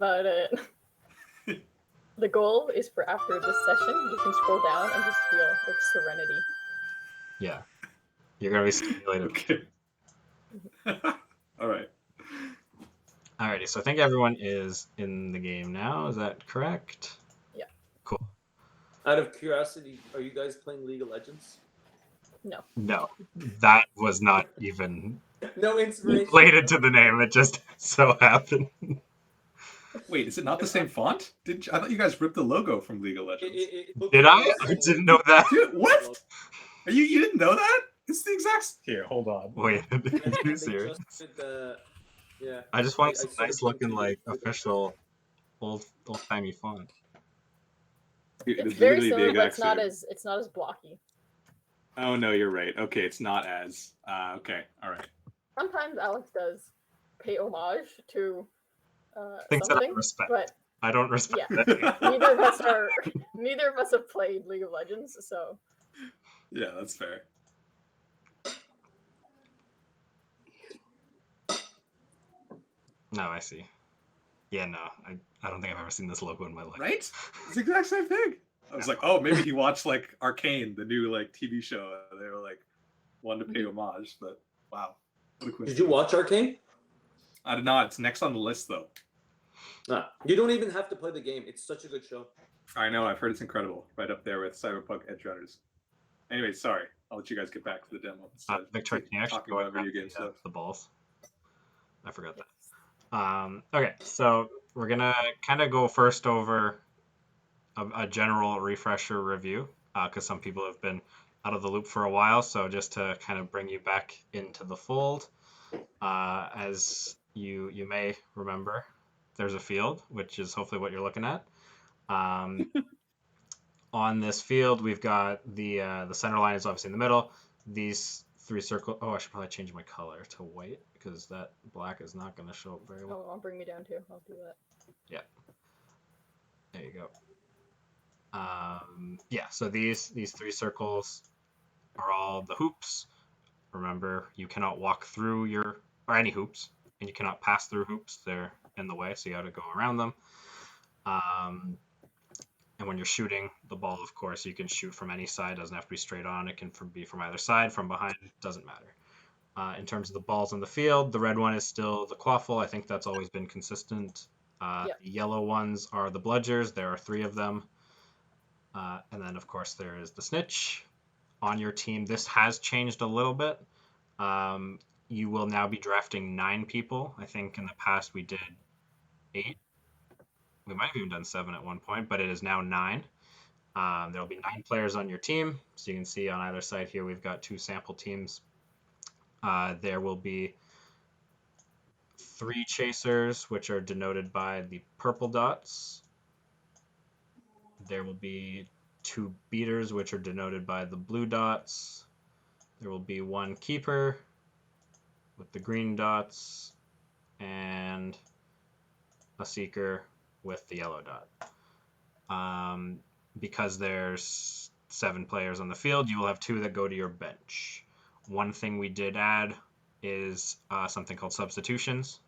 But the goal is for after this session, you can scroll down and just feel like serenity. Yeah. You're going to be stimulated. Okay. All right. Alrighty, so I think everyone is in the game now. Is that correct? Yeah. Cool. Out of curiosity, are you guys playing League of Legends? No, that was not even No inspiration. related to the name. It just so happened. Wait, is it not the same font? I thought you guys ripped the logo from League of Legends. Did I? I didn't know that. Dude, what? You didn't know that? It's the exact... Here, hold on. Wait, are you serious? Yeah. I just want some nice looking, like, official old-timey font. It's very similar, but it's not as blocky. Oh no, you're right. Okay, it's not as okay. All right. Sometimes Alex does pay homage to Things that I something, respect. but I don't respect yeah, that. neither of us have played League of Legends, so Yeah, that's fair. No, I see. Yeah, no, I don't think I've ever seen this logo in my life. Right? It's the exact same thing. I was like, oh, maybe he watched like Arcane, the new like TV show. They were like wanted to pay homage, but wow. What a Did you watch Arcane? I did not. It's next on the list though. You don't even have to play the game. It's such a good show. I know. I've heard it's incredible. Right up there with Cyberpunk Edge Runners. Anyway, sorry. I'll let you guys get back to the demo. Victor, can you actually talking about video game stuff? The balls. I forgot that. Okay, so we're gonna kind of go first over a general refresher review because some people have been out of the loop for a while. So just to kind of bring you back into the fold, as you may remember, there's a field, which is hopefully what you're looking at. On this field, we've got the center line is obviously in the middle. These three circles. Oh, I should probably change my color to white because that black is not going to show up very well. I'll bring me down too. I'll do that. Yeah. There you go. Yeah. So these three circles are all the hoops. Remember, you cannot walk through any hoops, and you cannot pass through hoops. They're in the way, so you got to go around them. And when you're shooting the ball, of course, you can shoot from any side. It doesn't have to be straight on. It can be from either side, from behind. It doesn't matter. In terms of the balls on the field, the red one is still the quaffle. I think that's always been consistent. The yellow ones are the bludgers. There are 3 of them. And then, of course, there is the snitch. On your team, this has changed a little bit. You will now be drafting 9 people. I think in the past we did 8. We might have even done 7 at one point, but it is now 9. There'll be 9 players on your team. So you can see on either side here, we've got 2 sample teams. There will be 3 chasers, which are denoted by the purple dots. There will be 2 beaters, which are denoted by the blue dots. There will be 1 keeper with the green dots, and a seeker with the yellow dot. Because there's 7 players on the field, you will have 2 that go to your bench. One thing we did add is something called substitutions.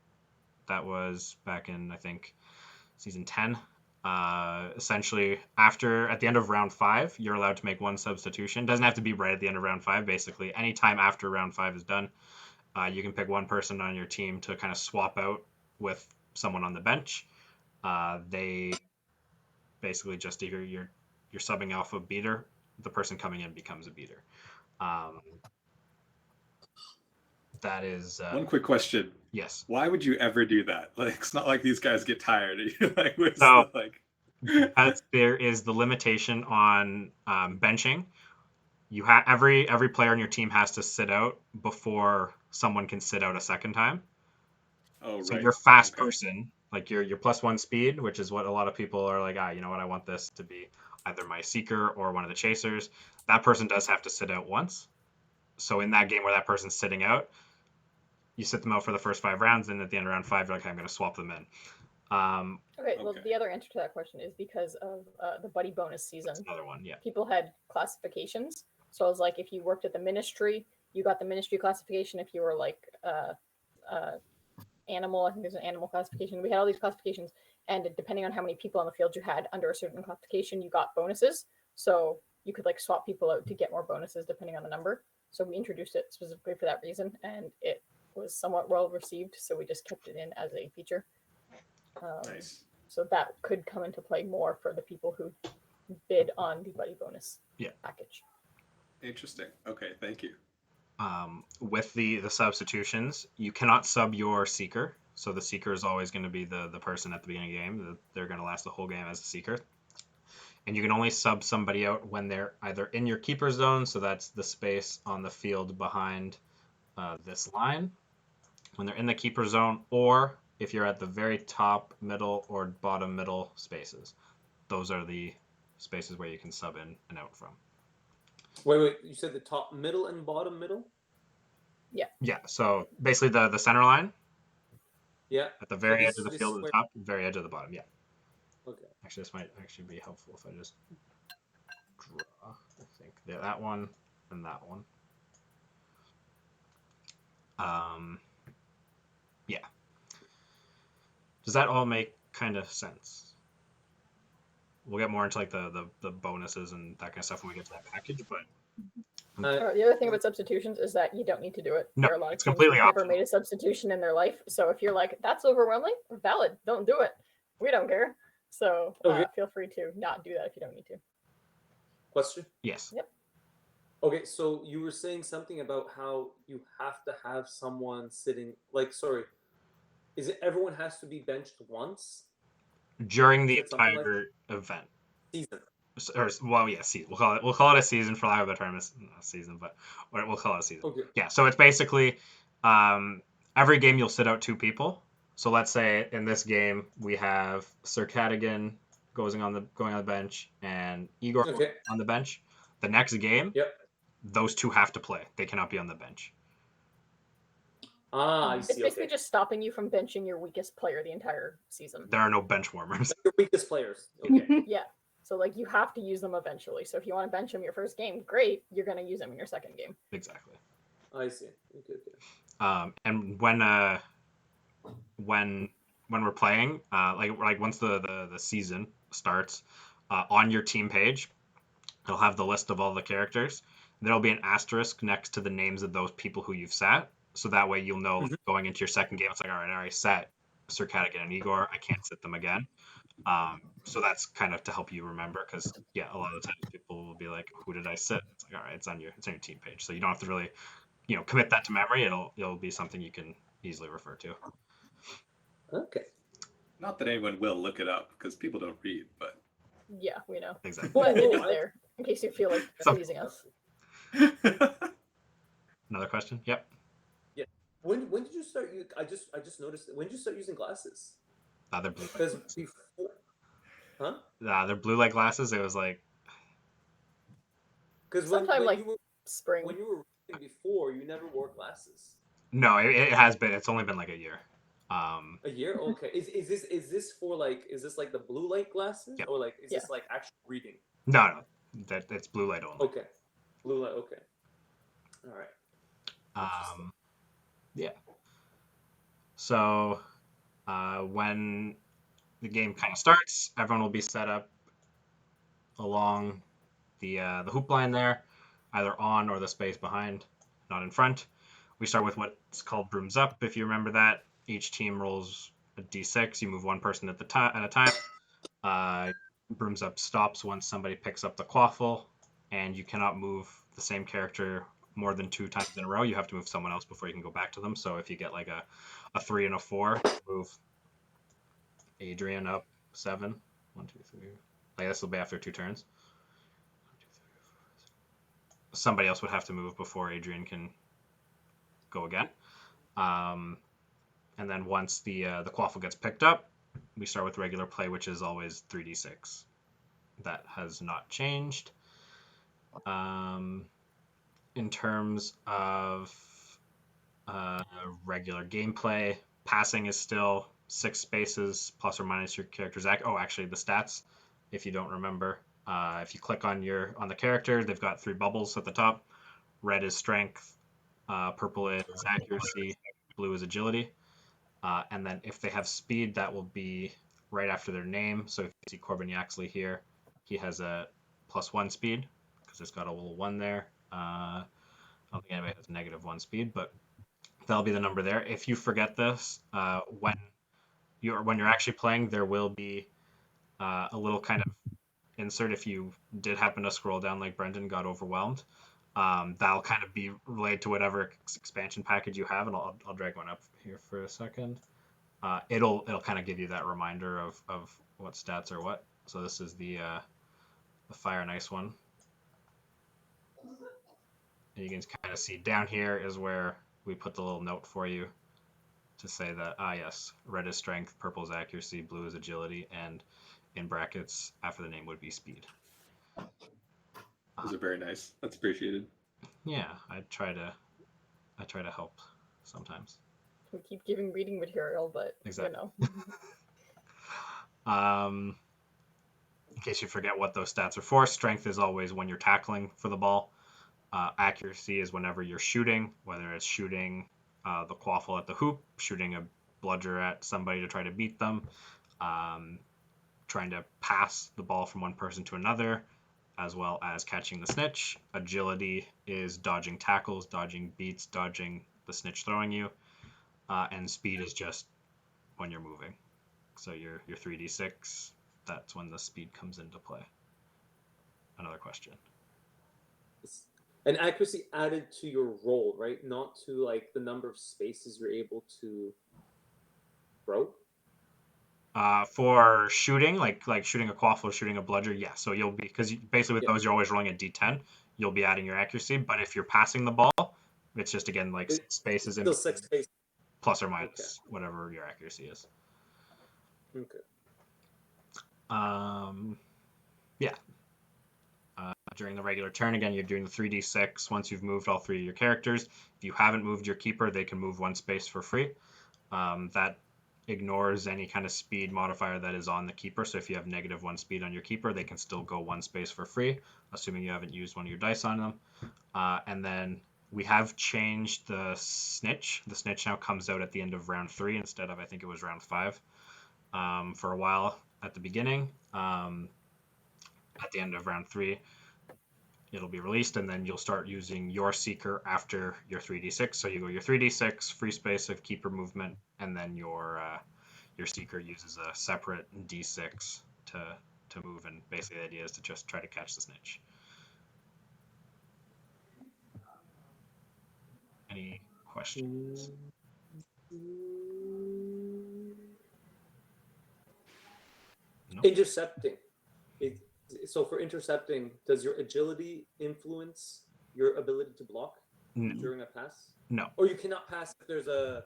That was back in, I think, season 10. Essentially, at the end of round 5, you're allowed to make 1 substitution. Doesn't have to be right at the end of round 5, basically. Anytime after round 5 is done, you can pick 1 person on your team to kind of swap out with someone on the bench. They basically just, if you're subbing off a beater, the person coming in becomes a beater. That is 1 quick question. Yes. Why would you ever do that? Like, it's not like these guys get tired. Like, there is the limitation on benching. You have every player on your team has to sit out before someone can sit out a second time. Oh, so right. Your fast person, like your +1 speed, which is what a lot of people are like, you know what, I want this to be either my seeker or one of the chasers. That person does have to sit out once. So in that game where that person's sitting out, you sit them out for the first 5 rounds, and at the end of round 5, you're like, I'm going to swap them in. Okay, well, the other answer to that question is because of the buddy bonus season. That's another one, yeah. People had classifications. So it was like if you worked at the ministry, you got the ministry classification. If you were like animal, I think there's an animal classification. We had all these classifications. and depending on how many people on the field you had under a certain classification, you got bonuses. So you could like swap people out to get more bonuses depending on the number. So we introduced it specifically for that reason, and it was somewhat well received. So we just kept it in as a feature. Nice. So that could come into play more for the people who bid on the buddy bonus package. Interesting. Okay, thank you. With the substitutions, you cannot sub your seeker. So the seeker is always going to be the person at the beginning of the game. They're going to last the whole game as a seeker. And you can only sub somebody out when they're either in your keeper zone, so that's the space on the field behind this line, when they're in the keeper zone, or if you're at the very top, middle, or bottom middle spaces. Those are the spaces where you can sub in and out from. Wait. You said the top middle and bottom middle? Yeah, so basically the center line. Yeah. At the very So edge of the field at the top, very edge of the bottom, yeah. Okay. Actually, this might actually be helpful if I just draw, I think. That one and that one. Yeah. Does that all make kind of sense? We'll get more into like the bonuses and that kind of stuff when we get to that package, but The other thing about substitutions is that you don't need to do it. No, there are a lot of it's teams completely who've never optional. made a substitution in their life. So if you're like, that's overwhelming, valid, don't do it. We don't care. So Okay. feel free to not do that if you don't need to. Question? yes. Yep. Okay, so you were saying something about how you have to have someone sitting, is it everyone has to be benched once? During the Is it something like entire event. season? Season. We'll call it a season for lack of a better term. It's not a season, but we'll call it a season. Okay. Yeah, so it's basically every game you'll sit out 2 people. So let's say in this game we have Sir Cadogan going on the bench and Igor Okay. on the bench. The next game, Yep. those 2 have to play. They cannot be on the bench. Ah, I It's see. basically Okay. just stopping you from benching your weakest player the entire season. There are no bench warmers. Your weakest players. Okay. Yeah. So like you have to use them eventually. So if you want to bench them your first game, great. You're going to use them in your second game. Exactly. I see. Okay. And when we're playing, like once the season starts, on your team page, it'll have the list of all the characters. There'll be an asterisk next to the names of those people who you've sat, so that way you'll know going into your second game. It's like, all right, I already sat Sir Cadogan and Igor. I can't sit them again. So that's kind of to help you remember, because a lot of the times people will be like, who did I sit? It's like, all right, it's on your team page, so you don't have to really commit that to memory. It'll be something you can easily refer to. Okay. Not that anyone will look it up because people don't read, but Yeah, we know. Exactly. But it is there in case you feel like teasing us. Another question? Yep. When did you start? I just noticed. When did you start using glasses? They're blue. Because before, huh? They're blue light glasses. It was like, Because Sometime like you were spring. when you were reading before, you never wore glasses. no, it has been. It's only been like a year. A year? Okay. Is this for like? Is this like the blue light glasses, Yep. or like is this like actual reading? No, it's blue light only. Okay. Blue light. Okay. All right. Yeah. So, when the game kind of starts, everyone will be set up along the hoop line there, either on or the space behind, not in front. We start with what's called brooms up. If you remember that, each team rolls a d6. You move one person at a time. Brooms up stops once somebody picks up the quaffle, and you cannot move the same character more than 2 times in a row. You have to move someone else before you can go back to them. So if you get like a 3 and a 4, move Adrian up 7. 1, 2, 3. Like this will be after 2 turns. 1, 2, 3, 4. Somebody else would have to move before Adrian can go again. And then once the quaffle gets picked up, we start with regular play, which is always 3d6. That has not changed. In terms of regular gameplay, passing is still 6 spaces plus or minus your character's act. Oh, actually, the stats, if you don't remember, if you click on the character, they've got 3 bubbles at the top. Red is strength, purple is accuracy, blue is agility. And then if they have speed, that will be right after their name. So if you see Corbin Yaxley here, he has a +1 speed because it's got a little 1 there. I don't think anybody has a -1 speed, but that'll be the number there. If you forget this, when you're actually playing, there will be a little kind of insert if you did happen to scroll down like Brendan got overwhelmed. That'll kind of be related to whatever expansion package you have, and I'll drag one up here for a second. It'll kind of give you that reminder of what stats are what. So this is the Fire and Ice one. And you can kind of see down here is where we put the little note for you to say that, yes, red is strength, purple is accuracy, blue is agility, and in brackets after the name would be speed. Those are very nice. That's appreciated. Yeah, I try to help sometimes. We keep giving reading material, but Exactly. you know. In case you forget what those stats are for, strength is always when you're tackling for the ball. Accuracy is whenever you're shooting, whether it's shooting the quaffle at the hoop, shooting a bludger at somebody to try to beat them, trying to pass the ball from one person to another, as well as catching the snitch. Agility is dodging tackles, dodging beats, dodging the snitch throwing you. And speed is just when you're moving. So your 3d6, that's when the speed comes into play. Another question. And accuracy added to your roll, right? Not to like the number of spaces you're able to throw. For shooting, like shooting a quaffle or shooting a bludger, yeah. So you'll be, because basically with those you're always rolling a d10. You'll be adding your accuracy, but if you're passing the ball, it's just again like 6 spaces in Still 6 spaces. plus or minus whatever your accuracy is. Okay. Yeah. During the regular turn, again, you're doing the 3d6 once you've moved all 3 of your characters. If you haven't moved your keeper, they can move 1 space for free. That ignores any kind of speed modifier that is on the keeper. So if you have -1 speed on your keeper, they can still go 1 space for free, assuming you haven't used one of your dice on them. And then we have changed the snitch. The snitch now comes out at the end of round 3 instead of, I think it was round 5. For a while at the beginning. At the end of round 3, it'll be released, and then you'll start using your Seeker after your 3d6. So you go your 3d6, free space of keeper movement, and then your Seeker uses a separate d6 to move, and basically the idea is to just try to catch the snitch. Any questions? No? Intercepting. So for intercepting, does your agility influence your ability to block during a pass? No. Or you cannot pass if there's a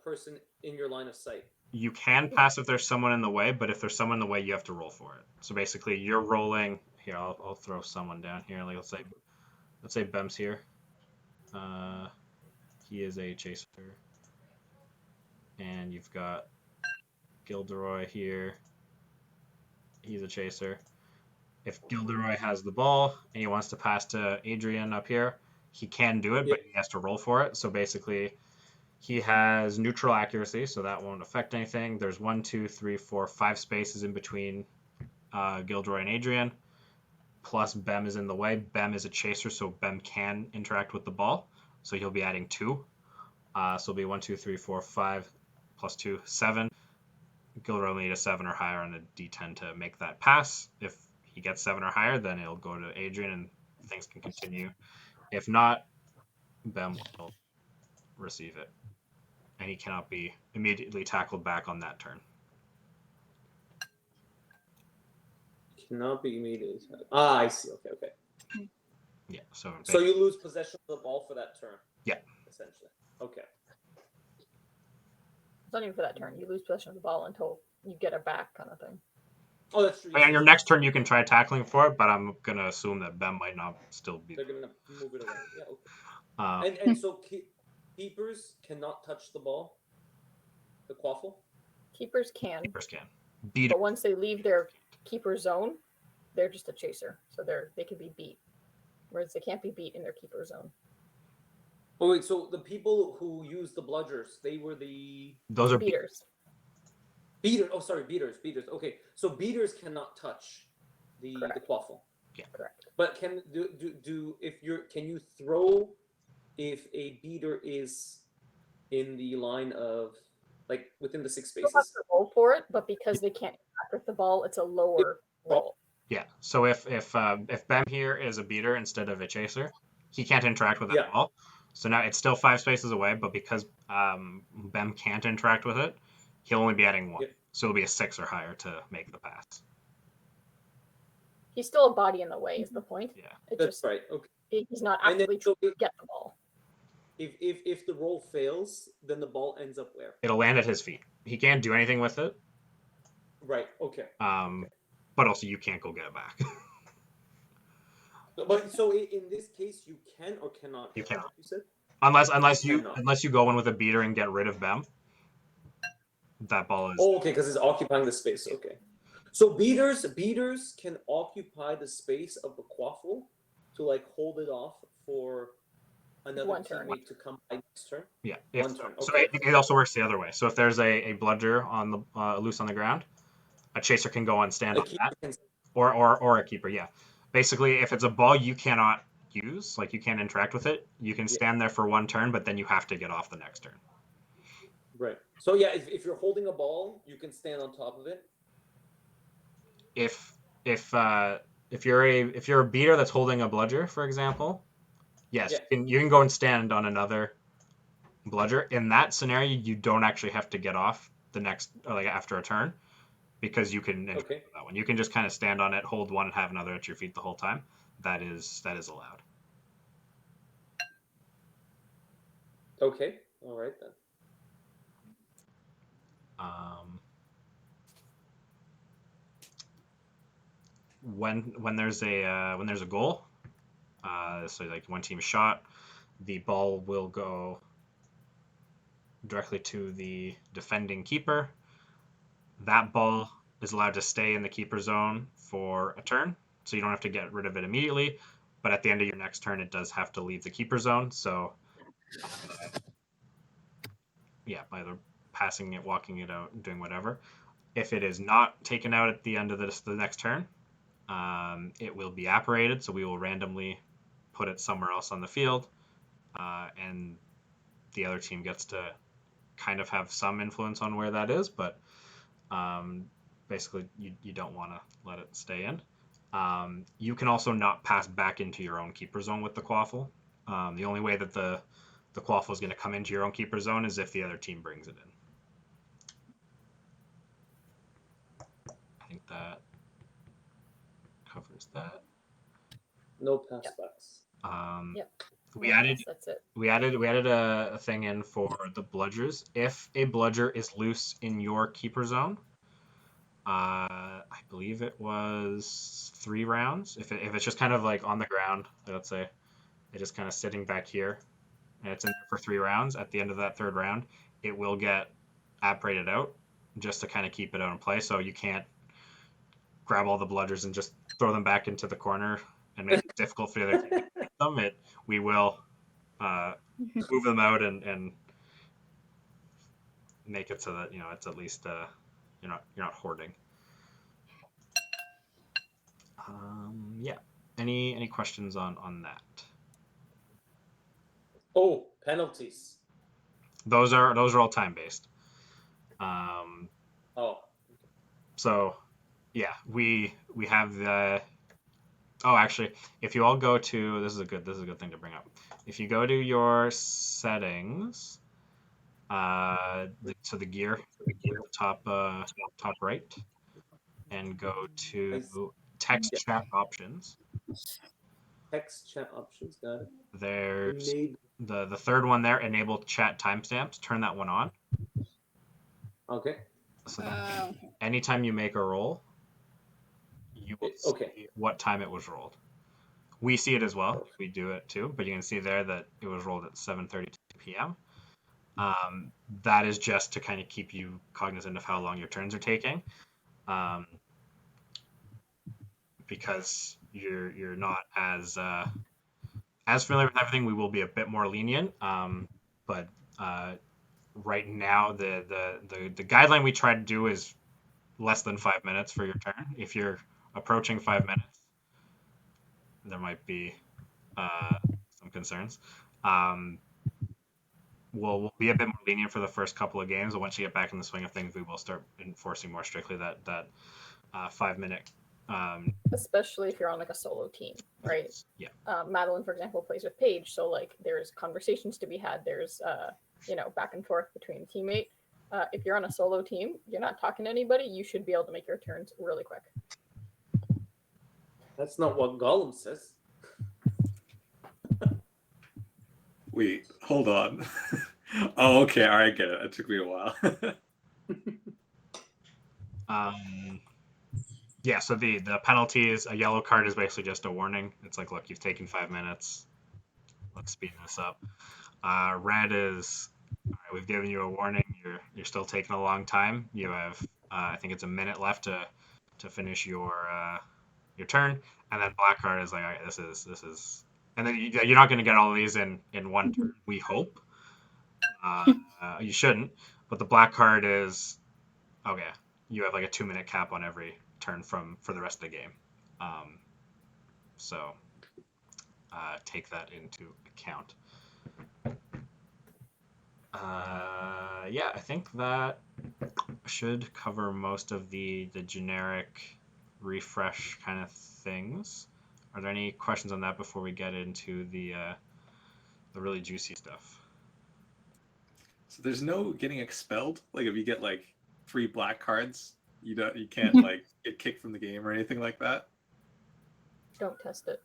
person in your line of sight? You can pass if there's someone in the way, but if there's someone in the way, you have to roll for it. So basically, you're rolling. Here, I'll throw someone down here. Like let's say Bem's here. He is a chaser, and you've got Gilderoy here. He's a chaser. If Gilderoy has the ball and he wants to pass to Adrian up here, he can do it, but he has to roll for it. So basically, he has neutral accuracy, so that won't affect anything. There's 1, 2, 3, 4, 5 spaces in between Gilderoy and Adrian. Plus, Bem is in the way. Bem is a chaser, so Bem can interact with the ball. So he'll be adding 2. So it'll be 1, 2, 3, 4, 5 plus 2, 7. Gilderoy will need a 7 or higher on a d10 to make that pass. If he gets 7 or higher, then it'll go to Adrian and things can continue. If not, Bem will receive it. And he cannot be immediately tackled back on that turn. Cannot be immediately. I see. Okay. Yeah. So you lose possession of the ball for that turn. Yeah. Essentially. Okay. It's not even for that turn. You lose possession of the ball until you get it back, kind of thing. Oh, that's true. And your next turn, you can try tackling for it, but I'm gonna assume that Bem might not still be. They're gonna move it away. Yeah. Okay. And so keepers cannot touch the ball. The quaffle. Keepers can. Keepers can beat But it. once they leave their keeper zone, they're just a chaser. So they can be beat. Whereas they can't be beat in their keeper zone. Oh wait, so the people who use the bludgers, those are beaters. Beaters. Oh, sorry, beaters. Okay, so beaters cannot touch the Correct. quaffle. Correct. But can you throw if a beater is in the line of like within the 6 You still have spaces? to roll for it, but because they can't interact with the ball, it's a lower roll. Yeah. So if Bem here is a beater instead of a chaser, he can't interact with that Yeah. ball. So now it's still 5 spaces away, but because Bem can't interact with it, he'll only be adding 1. Yeah. So it'll be a 6 or higher to make the pass. He's still a body in the way, is the point. Yeah. It That's just right. Okay. he's not And then actively so trying to get the ball. if the roll fails, then the ball ends up where? It'll land at his feet. He can't do anything with it. Right. Okay. But also you can't go get it back. But so in this case, you can or cannot. You get it, cannot. You said. unless you Cannot. go in with a beater and get rid of Bem. That ball is. Oh, okay, because it's occupying the space. Okay. So beaters can occupy the space of the quaffle to like hold it off for another One turn. teammate to come by next turn. Yeah. One turn. So Okay. it also works the other way. So if there's a bludger on the loose on the ground, a chaser can go and stand A on keeper that, can- or a keeper. Yeah. Basically, if it's a ball you cannot use, like you can't interact with it, you can stand there for 1 turn, but then you have to get off the next turn. Right. So yeah, if you're holding a ball, you can stand on top of it. If you're a beater that's holding a bludger, for example, yes, Yeah. you can go and stand on another bludger. In that scenario, you don't actually have to get off the next, or like after a turn, because you can interact with that one. You can just kind of stand on it, hold one, and have another at your feet the whole time. That is allowed. Okay. All right then. When there's a goal, so like one team shot, the ball will go directly to the defending keeper. That ball is allowed to stay in the keeper zone for a turn, so you don't have to get rid of it immediately. But at the end of your next turn, it does have to leave the keeper zone. So, yeah, either passing it, walking it out, doing whatever. If it is not taken out at the end of the next turn, it will be apparated. So we will randomly put it somewhere else on the field, and the other team gets to kind of have some influence on where that is, but basically you don't want to let it stay in. You can also not pass back into your own keeper zone with the quaffle. The only way that the quaffle is going to come into your own keeper zone is if the other team brings it in. I think that covers that. No passbacks. Yep. We added That's it. we added a thing in for the bludgers. If a bludger is loose in your keeper zone, I believe it was 3 rounds. If it's just kind of like on the ground, let's say it's just kind of sitting back here, and it's in there for 3 rounds. At the end of that 3rd round, it will get apparated out just to kind of keep it out in play. So you can't grab all the bludgers and just throw them back into the corner and make it difficult for the other team to get them. We will move them out and make it so that it's at least you're not hoarding. Yeah. Any questions on that? Oh, penalties. Those are all time based. Oh. So yeah, we have the. Oh, actually, if you all go to this is a good thing to bring up. If you go to your settings, so the gear, top right, and go to text chat options. Text chat options, got it. There's the 3rd one there, enable chat timestamps. Turn that one on. Okay. So that anytime you make a roll, you will see what time it was rolled. We see it as well. We do it too, but you can see there that it was rolled at 7:32 p.m. That is just to kind of keep you cognizant of how long your turns are taking, because you're not as familiar with everything. We will be a bit more lenient, but right now the guideline we try to do is less than 5 minutes for your turn. If you're approaching 5 minutes, there might be some concerns. We'll be a bit more lenient for the first couple of games, but once you get back in the swing of things, we will start enforcing more strictly that 5 minute. Especially if you're on like a solo team, right? Yeah. Madeline, for example, plays with Paige, so like there's conversations to be had. There's back and forth between teammate. If you're on a solo team, you're not talking to anybody. You should be able to make your turns really quick. That's not what Gollum says. Wait, hold on. Oh, okay. All right, get it. It took me a while. Yeah, so the penalty is a yellow card is basically just a warning. It's like, look, you've taken 5 minutes. Let's speed this up. Red is, all right, we've given you a warning. You're still taking a long time. You have, I think it's a minute left to finish your turn. And then black card is like, all right, this is, and then you're not going to get all of these in one turn. We hope. You shouldn't. But the black card is, okay, you have like a 2-minute cap on every turn for the rest of the game. So take that into account. Yeah, I think that should cover most of the generic refresh kind of things. Are there any questions on that before we get into the really juicy stuff? So there's no getting expelled. Like if you get like 3 black cards, you can't like get kicked from the game or anything like that. Don't test it.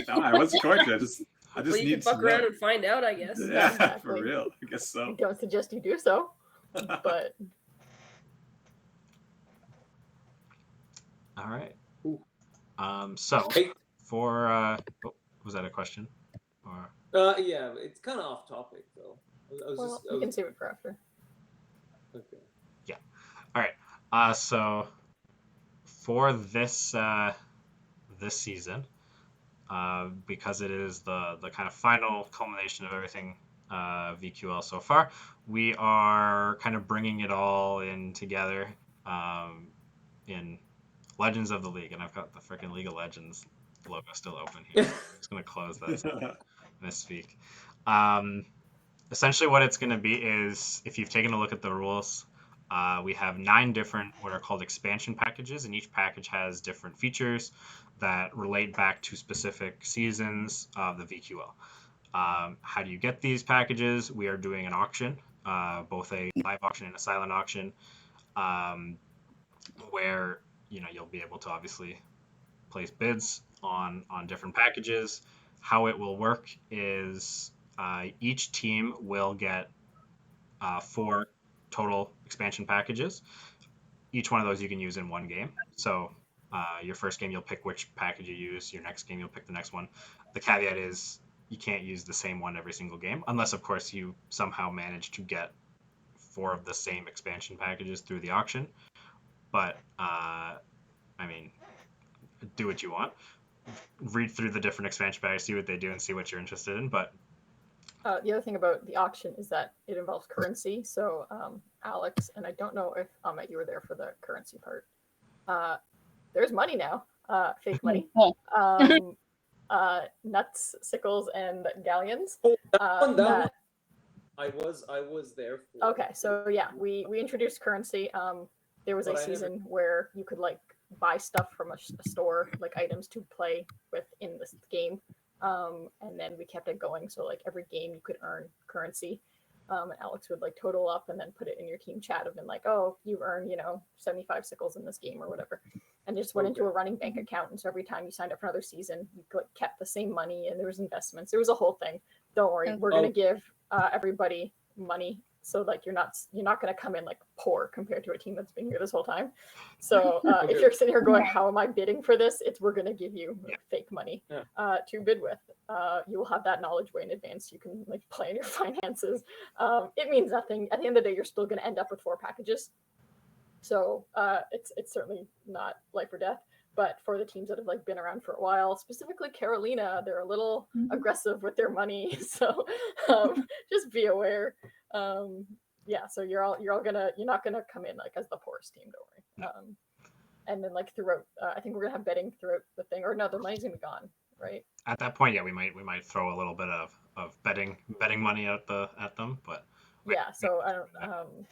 No, I wasn't going to. I just Well, you need can fuck to around know. and find out, I guess. Yeah, exactly. for real. I guess I so. don't suggest you do so, but All right. Ooh. So Hey, for was that a question? Or yeah, it's kind of off topic though. you can save it for after. Okay. all right. So for this season, because it is the kind of final culmination of everything VQL so far, we are kind of bringing it all in together in Legends of the League, and I've got the freaking League of Legends logo still open here. I'm just gonna close that so I don't misspeak. Essentially, what it's gonna be is, if you've taken a look at the rules, we have 9 different what are called expansion packages, and each package has different features that relate back to specific seasons of the VQL. How do you get these packages? We are doing an auction, both a live auction and a silent auction, where you'll be able to obviously place bids on different packages. How it will work is each team will get 4 total expansion packages. Each one of those you can use in one game. So your first game you'll pick which package you use. Your next game you'll pick the next one. The caveat is you can't use the same one every single game, unless of course you somehow manage to get 4 of the same expansion packages through the auction. But I mean, do what you want. Read through the different expansion packs, see what they do, and see what you're interested in. But the other thing about the auction is that it involves currency. So Alex, and I don't know if you were there for the currency part. There's money now, fake money. Nuts, sickles, and galleons. I was there for. Okay, so yeah, we introduced currency. There was a season where you could like buy stuff from a store, like items to play with in this game, and then we kept it going. So like every game you could earn currency, and Alex would like total up and then put it in your team chat of been like, oh, you earned 75 sickles in this game or whatever, and it just went into a running bank account. And so every time you signed up for another season, you kept the same money, and there was investments. There was a whole thing. Don't worry, we're gonna give everybody money. So like you're not going to come in like poor compared to a team that's been here this whole time. So if you're sitting here going, how am I bidding for this? We're going to give you fake money to bid with. You will have that knowledge way in advance. You can like plan your finances. It means nothing. At the end of the day, you're still going to end up with 4 packages. So it's certainly not life or death. But for the teams that have like been around for a while, specifically Carolina, they're a little aggressive with their money. So just be aware. Yeah, so you're not gonna come in like as the poorest team, don't worry. And then like throughout, I think we're gonna have betting throughout the thing, or no, the money's gonna be gone, right? At that point, yeah, we might throw a little bit of betting money at them, but Yeah, so I don't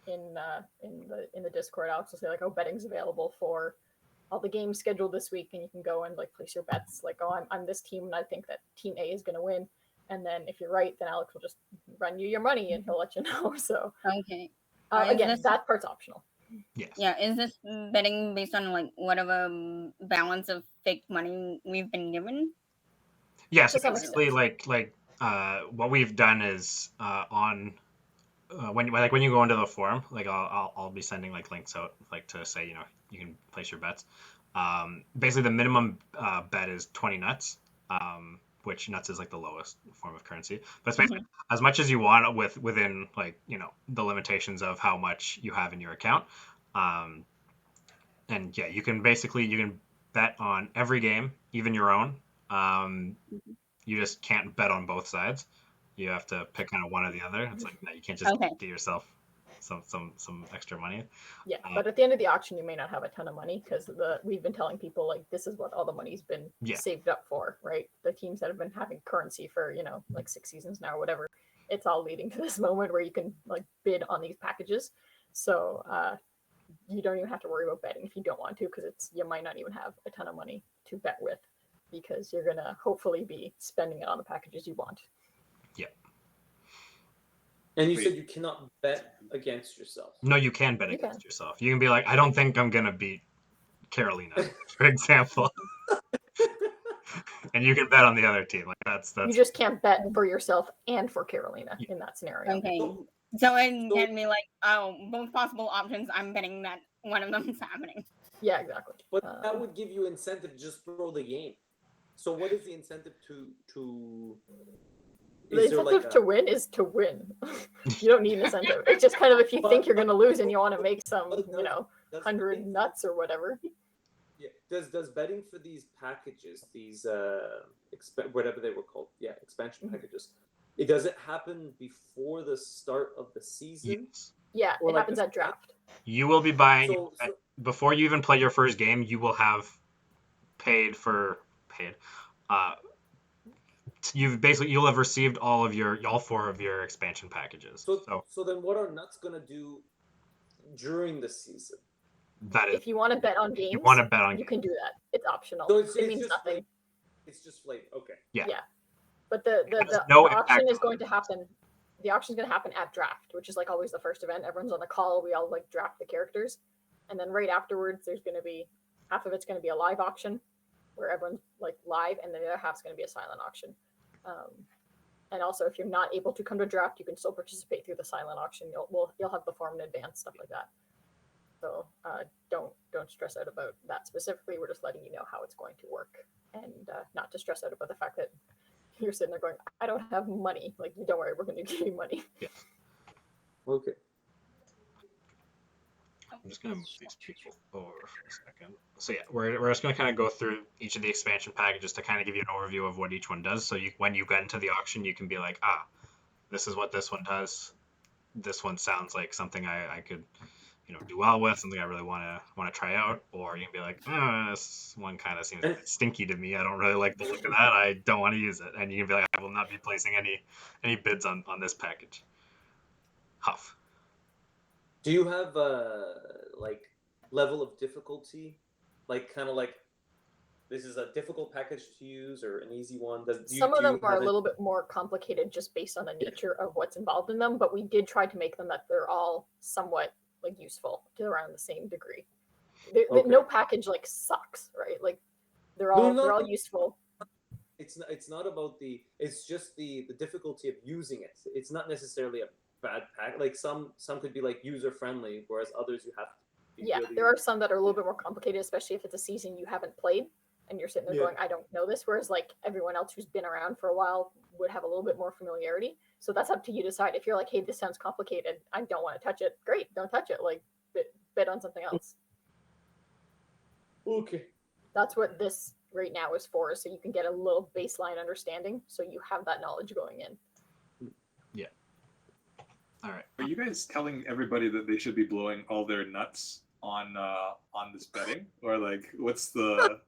in the Discord, Alex will say like, oh, betting's available for all the games scheduled this week, and you can go and like place your bets. Like, oh, I'm this team, and I think that Team A is gonna win. And then if you're right, then Alex will just run you your money, and he'll let you know. So Okay. again, that part's optional. yes. Yeah, is this betting based on like whatever balance of fake money we've been given? Yes, To some basically, extent. what we've done is on when you go into the forum, like I'll be sending like links out like to say you can place your bets. Basically, the minimum bet is 20 nuts, which nuts is like the lowest form of currency. But it's basically as much as you want within like the limitations of how much you have in your account. And yeah, you can bet on every game, even your own. You just can't bet on both sides. You have to pick kind of one or the other. It's like no, you can't just get yourself some extra money. Yeah, but at the end of the auction, you may not have a ton of money because we've been telling people like this is what all the money's been saved up for, right? The teams that have been having currency for like 6 seasons now or whatever, it's all leading to this moment where you can like bid on these packages. So you don't even have to worry about betting if you don't want to, because you might not even have a ton of money to bet with, because you're gonna hopefully be spending it on the packages you want. Yeah. And you said you cannot bet against yourself. No, you can bet against yourself. You can be like, I don't think I'm gonna beat Carolina, for example. And you can bet on the other team. Like that's you just can't bet for yourself and for Carolina in that scenario. Okay. So it can be like, oh, both possible options, I'm betting that one of them is happening. Yeah, exactly. But that would give you incentive to just throw the game. So what is the incentive to the incentive to win is to win. You don't need an incentive. It's just kind of if you think you're going to lose and you want to make some, 100 nuts or whatever. Yeah. Does betting for these packages, these whatever they were called, expansion packages, does it happen before the start of the season? Yes. Yeah, it happens at draft. You will be buying before you even play your first game. You will have paid. You'll have received all 4 of your expansion packages. So then what are nuts gonna do during the season? That is, if you want to bet on games, you can do that. It's optional. So it means nothing. It's just flavor. Okay. Yeah. But the auction is going to happen. The auction is going to happen at draft, which is like always the first event. Everyone's on the call. We all like draft the characters, and then right afterwards, there's going to be half of it's going to be a live auction, where everyone's like live, and then the other half's going to be a silent auction. And also, if you're not able to come to draft, you can still participate through the silent auction. You'll have the form in advance, stuff like that. So don't stress out about that specifically. We're just letting you know how it's going to work, and not to stress out about the fact that you're sitting there going, I don't have money. Like, don't worry, we're going to give you money. Yeah. Okay. I'm just going to move these people over for a second. So yeah, we're just going to kind of go through each of the expansion packages to kind of give you an overview of what each one does. So when you get into the auction, you can be like, this is what this one does. This one sounds like something I could do well with, something I really want to try out. Or you can be like, this one kind of seems a bit stinky to me. I don't really like the look of that. I don't want to use it. And you can be like, I will not be placing any bids on this package. Huff. Do you have level of difficulty, kind of like this is a difficult package to use or an easy one? Some of them are a little bit more complicated just based on the nature of what's involved in them, but we did try to make them that they're all somewhat useful to around the same degree. No package sucks, right? Like they're all useful. It's not about it's just the difficulty of using it. It's not necessarily a bad pack. Like some could be user friendly, whereas others you have to be really... There are some that are a little bit more complicated, especially if it's a season you haven't played and you're sitting there going, I don't know this, whereas everyone else who's been around for a while would have a little bit more familiarity. So that's up to you to decide. If you're like, hey, this sounds complicated, I don't want to touch it, great, don't touch it. Bet on something else. Okay. That's what this right now is for, so you can get a little baseline understanding, so you have that knowledge going in. Yeah. you guys telling everybody that they should be blowing all their nuts on this betting, or like what's the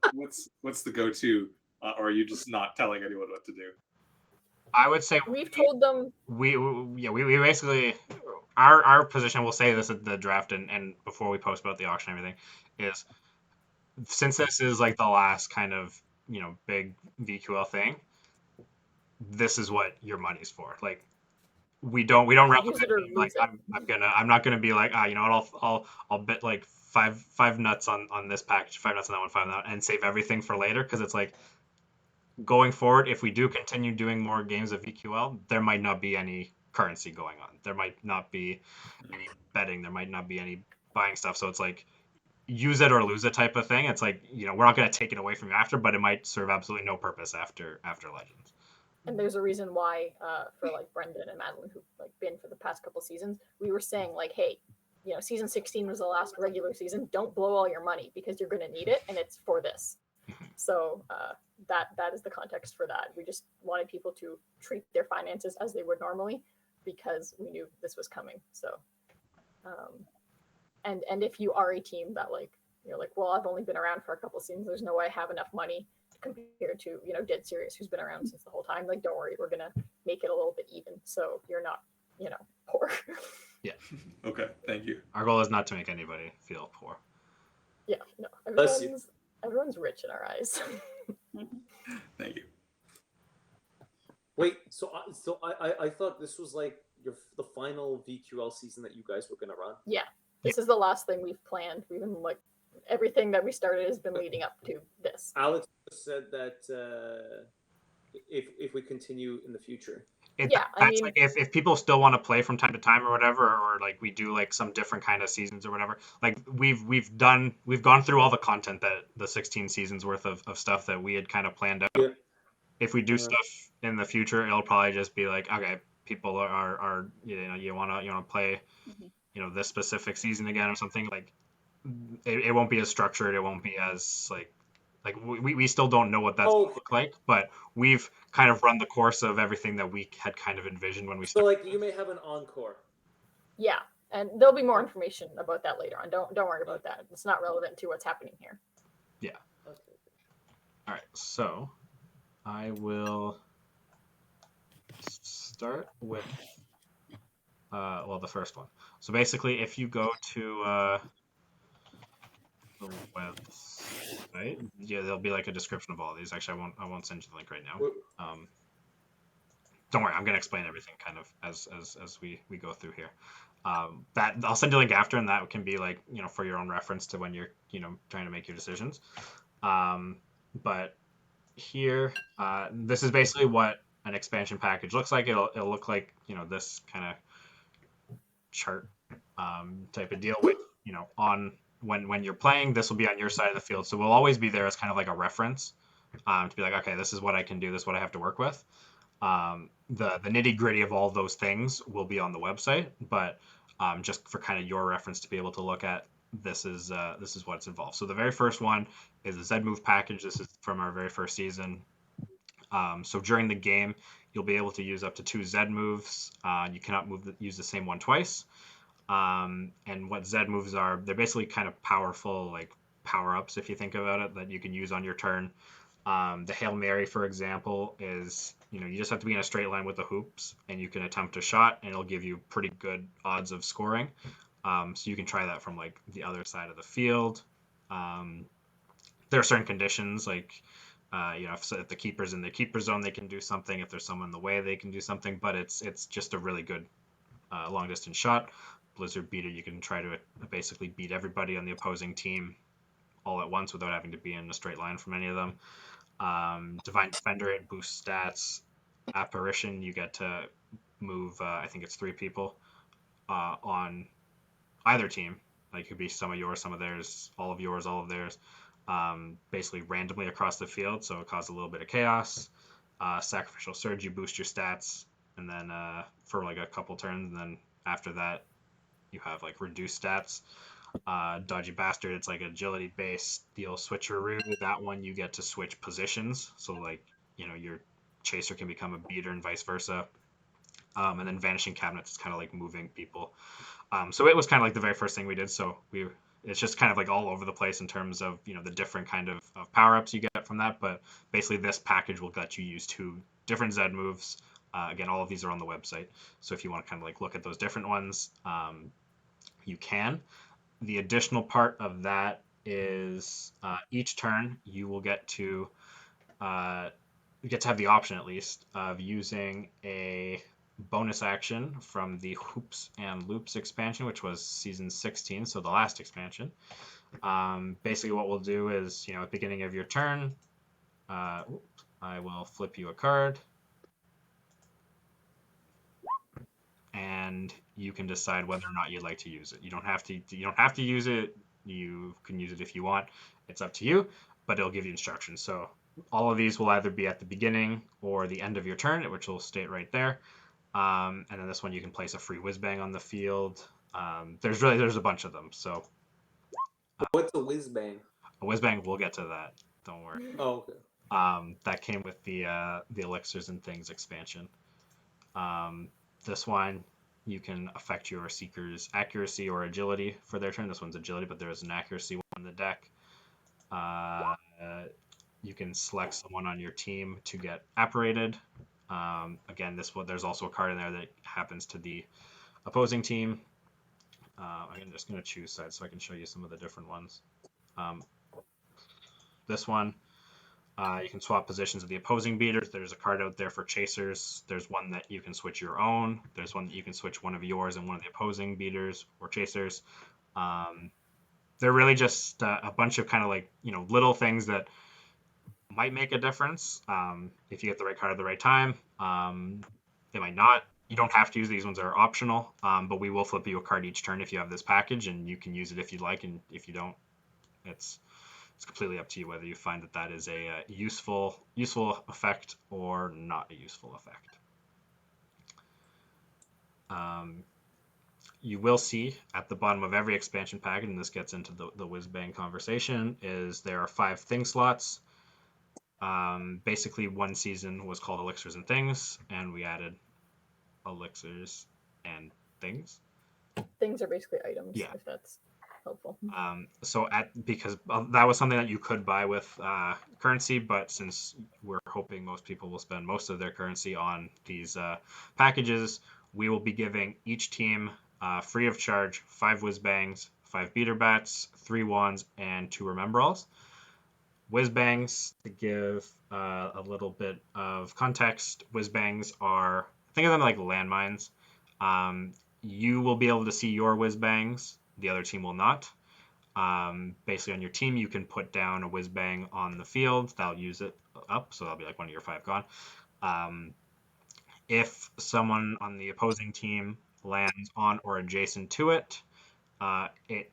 go-to, or are you just not telling anyone what to do? I would say We've told them. we basically our position. We'll say this at the draft and before we post about the auction and everything is, since this is like the last kind of big VQL thing, this is what your money's for. Like we don't Use it or recommend like lose it. I'm not gonna be like you know what, I'll bet like five nuts on this package, 5 nuts on that one, 5 on that one, and save everything for later, because it's like going forward, if we do continue doing more games of VQL, there might not be any currency going on. There might not be any betting. There might not be any buying stuff. So it's like use it or lose it type of thing. It's like, we're not going to take it away from you after, but it might serve absolutely no purpose after Legends. And there's a reason why, for like Brendan and Madeline, who've like been for the past couple seasons, we were saying like, hey, season 16 was the last regular season. Don't blow all your money because you're going to need it, and it's for this. So that is the context for that. We just wanted people to treat their finances as they would normally, because we knew this was coming. So, and if you are a team that like you're like, well, I've only been around for a couple seasons, there's no way I have enough money compared to Dead Serious, who's been around since the whole time. Like, don't worry, we're gonna make it a little bit even, so you're not poor. Yeah. Okay, thank you. Our goal is not to make anybody feel poor. Yeah, no, everyone's rich in our eyes. Thank you. Wait, so I thought this was like the final VQL season that you guys were gonna run. Yeah, this is the last thing we've planned. We've been like, everything that we started has been leading up to this. Alex said that if we continue in the future. I mean, like if people still want to play from time to time or whatever, or like we do like some different kind of seasons or whatever, like we've gone through all the content, that the 16 seasons worth of stuff that we had kind of planned out. Yeah. If we do stuff in the future, it'll probably just be like, okay, people are you want to play this specific season again or something. Like it won't be as structured, it won't be as like we still don't know what that's going to look like, but we've kind of run the course of everything that we had kind of envisioned when we started. So like you may have an encore. Yeah, and there'll be more information about that later on. Don't worry about that. It's not relevant to what's happening here. Yeah. Okay. All right, so I will start with the first one. So basically, if you go to the website, there'll be like a description of all of these. Actually, I won't send you the link right now. Don't worry, I'm gonna explain everything kind of as we go through here. That I'll send you a link after, and that can be like for your own reference to when you're trying to make your decisions. But here, this is basically what an expansion package looks like. It'll look like this kind of chart type of deal with on when you're playing, this will be on your side of the field, so we'll always be there as kind of like a reference to be like, okay, this is what I can do, this is what I have to work with. The nitty gritty of all those things will be on the website, but just for kind of your reference to be able to look at, this is what's involved. So the very first one is a Z move package. This is from our very first season. So during the game, you'll be able to use up to 2 Z moves. You cannot use the same one twice. And what Z moves are, they're basically kind of powerful, like power-ups, if you think about it, that you can use on your turn. The Hail Mary, for example, is, you just have to be in a straight line with the hoops, and you can attempt a shot, and it'll give you pretty good odds of scoring. So you can try that from like the other side of the field. There are certain conditions, like if the keeper's in the keeper zone, they can do something. If there's someone in the way, they can do something. But it's just a really good long distance shot. Blizzard Beater, you can try to basically beat everybody on the opposing team all at once without having to be in a straight line from any of them. Divine Defender, it boosts stats. Apparition, you get to move, I think it's 3 people on either team. Like it could be some of yours, some of theirs, all of yours, all of theirs. Basically randomly across the field, so it causes a little bit of chaos. Sacrificial Surge, you boost your stats, and then for like a couple turns, and then after that, you have like reduced stats. Dodgy Bastard, it's like agility based deal switcheroo. That one you get to switch positions, so like your chaser can become a beater and vice versa. And then vanishing cabinets is kind of like moving people. So it was kind of like the very first thing we did. So it's just kind of like all over the place in terms of the different kind of power-ups you get from that. But basically this package will let you use 2 different Z moves. Again, all of these are on the website. So if you want to kind of like look at those different ones, you can. The additional part of that is each turn you will get to have the option, at least, of using a bonus action from the Hoops and Loops expansion, which was season 16, so the last expansion. Basically what we'll do is, at the beginning of your turn, I will flip you a card, and you can decide whether or not you'd like to use it. You don't have to use it. You can use it if you want. It's up to you, but it'll give you instructions. So all of these will either be at the beginning or the end of your turn, which will state right there. And then this one, you can place a free whiz bang on the field. There's a bunch of them. So What's a whiz bang? a whiz bang, we'll get to that. Don't worry. Oh, okay. That came with the Elixirs and Things expansion. This one, you can affect your seeker's accuracy or agility for their turn. This one's agility, but there is an accuracy one in the deck. You can select someone on your team to get apparated. Again, there's also a card in there that happens to the opposing team. I'm just going to choose sides so I can show you some of the different ones. This one, you can swap positions of the opposing beaters. There's a card out there for chasers. There's one that you can switch your own. There's one that you can switch one of yours and one of the opposing beaters or chasers. They're really just a bunch of kind of like, little things that might make a difference if you get the right card at the right time. They might not. You don't have to use these ones, are optional, but we will flip you a card each turn if you have this package, and you can use it if you'd like, and if you don't, it's completely up to you whether you find that is a useful effect or not a useful effect. You will see at the bottom of every expansion package, and this gets into the whiz bang conversation, is there are 5 thing slots. Basically, one season was called Elixirs and Things, and we added Elixirs and Things. Things are basically items, Yeah. if that's helpful. Because that was something that you could buy with currency, but since we're hoping most people will spend most of their currency on these packages, we will be giving each team free of charge 5 whiz bangs, 5 beater bats, 3 wands, and 2 remember-alls. Whiz bangs, to give a little bit of context, whiz bangs are, think of them like landmines. You will be able to see your whiz bangs, the other team will not. Basically on your team, you can put down a whiz bang on the field, that'll use it up, so that'll be like one of your 5 gone. If someone on the opposing team lands on or adjacent to it, it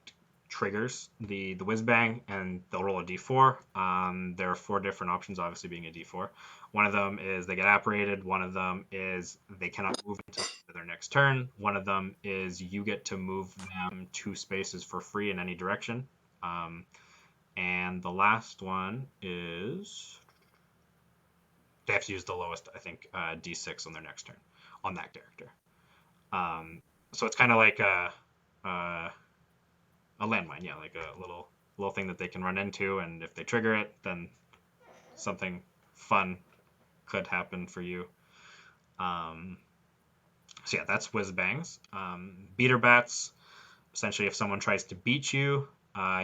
triggers the whiz bang, and they'll roll a d4. There are 4 different options, obviously being a d4. One of them is they get apparated. One of them is they cannot move until their next turn. One of them is you get to move them 2 spaces for free in any direction. And the last one is they have to use the lowest, I think, d6 on their next turn on that character. So it's kind of like a landmine, yeah, like a little thing that they can run into, and if they trigger it, then something fun could happen for you. So yeah, that's whiz bangs. Beater bats, essentially if someone tries to beat you,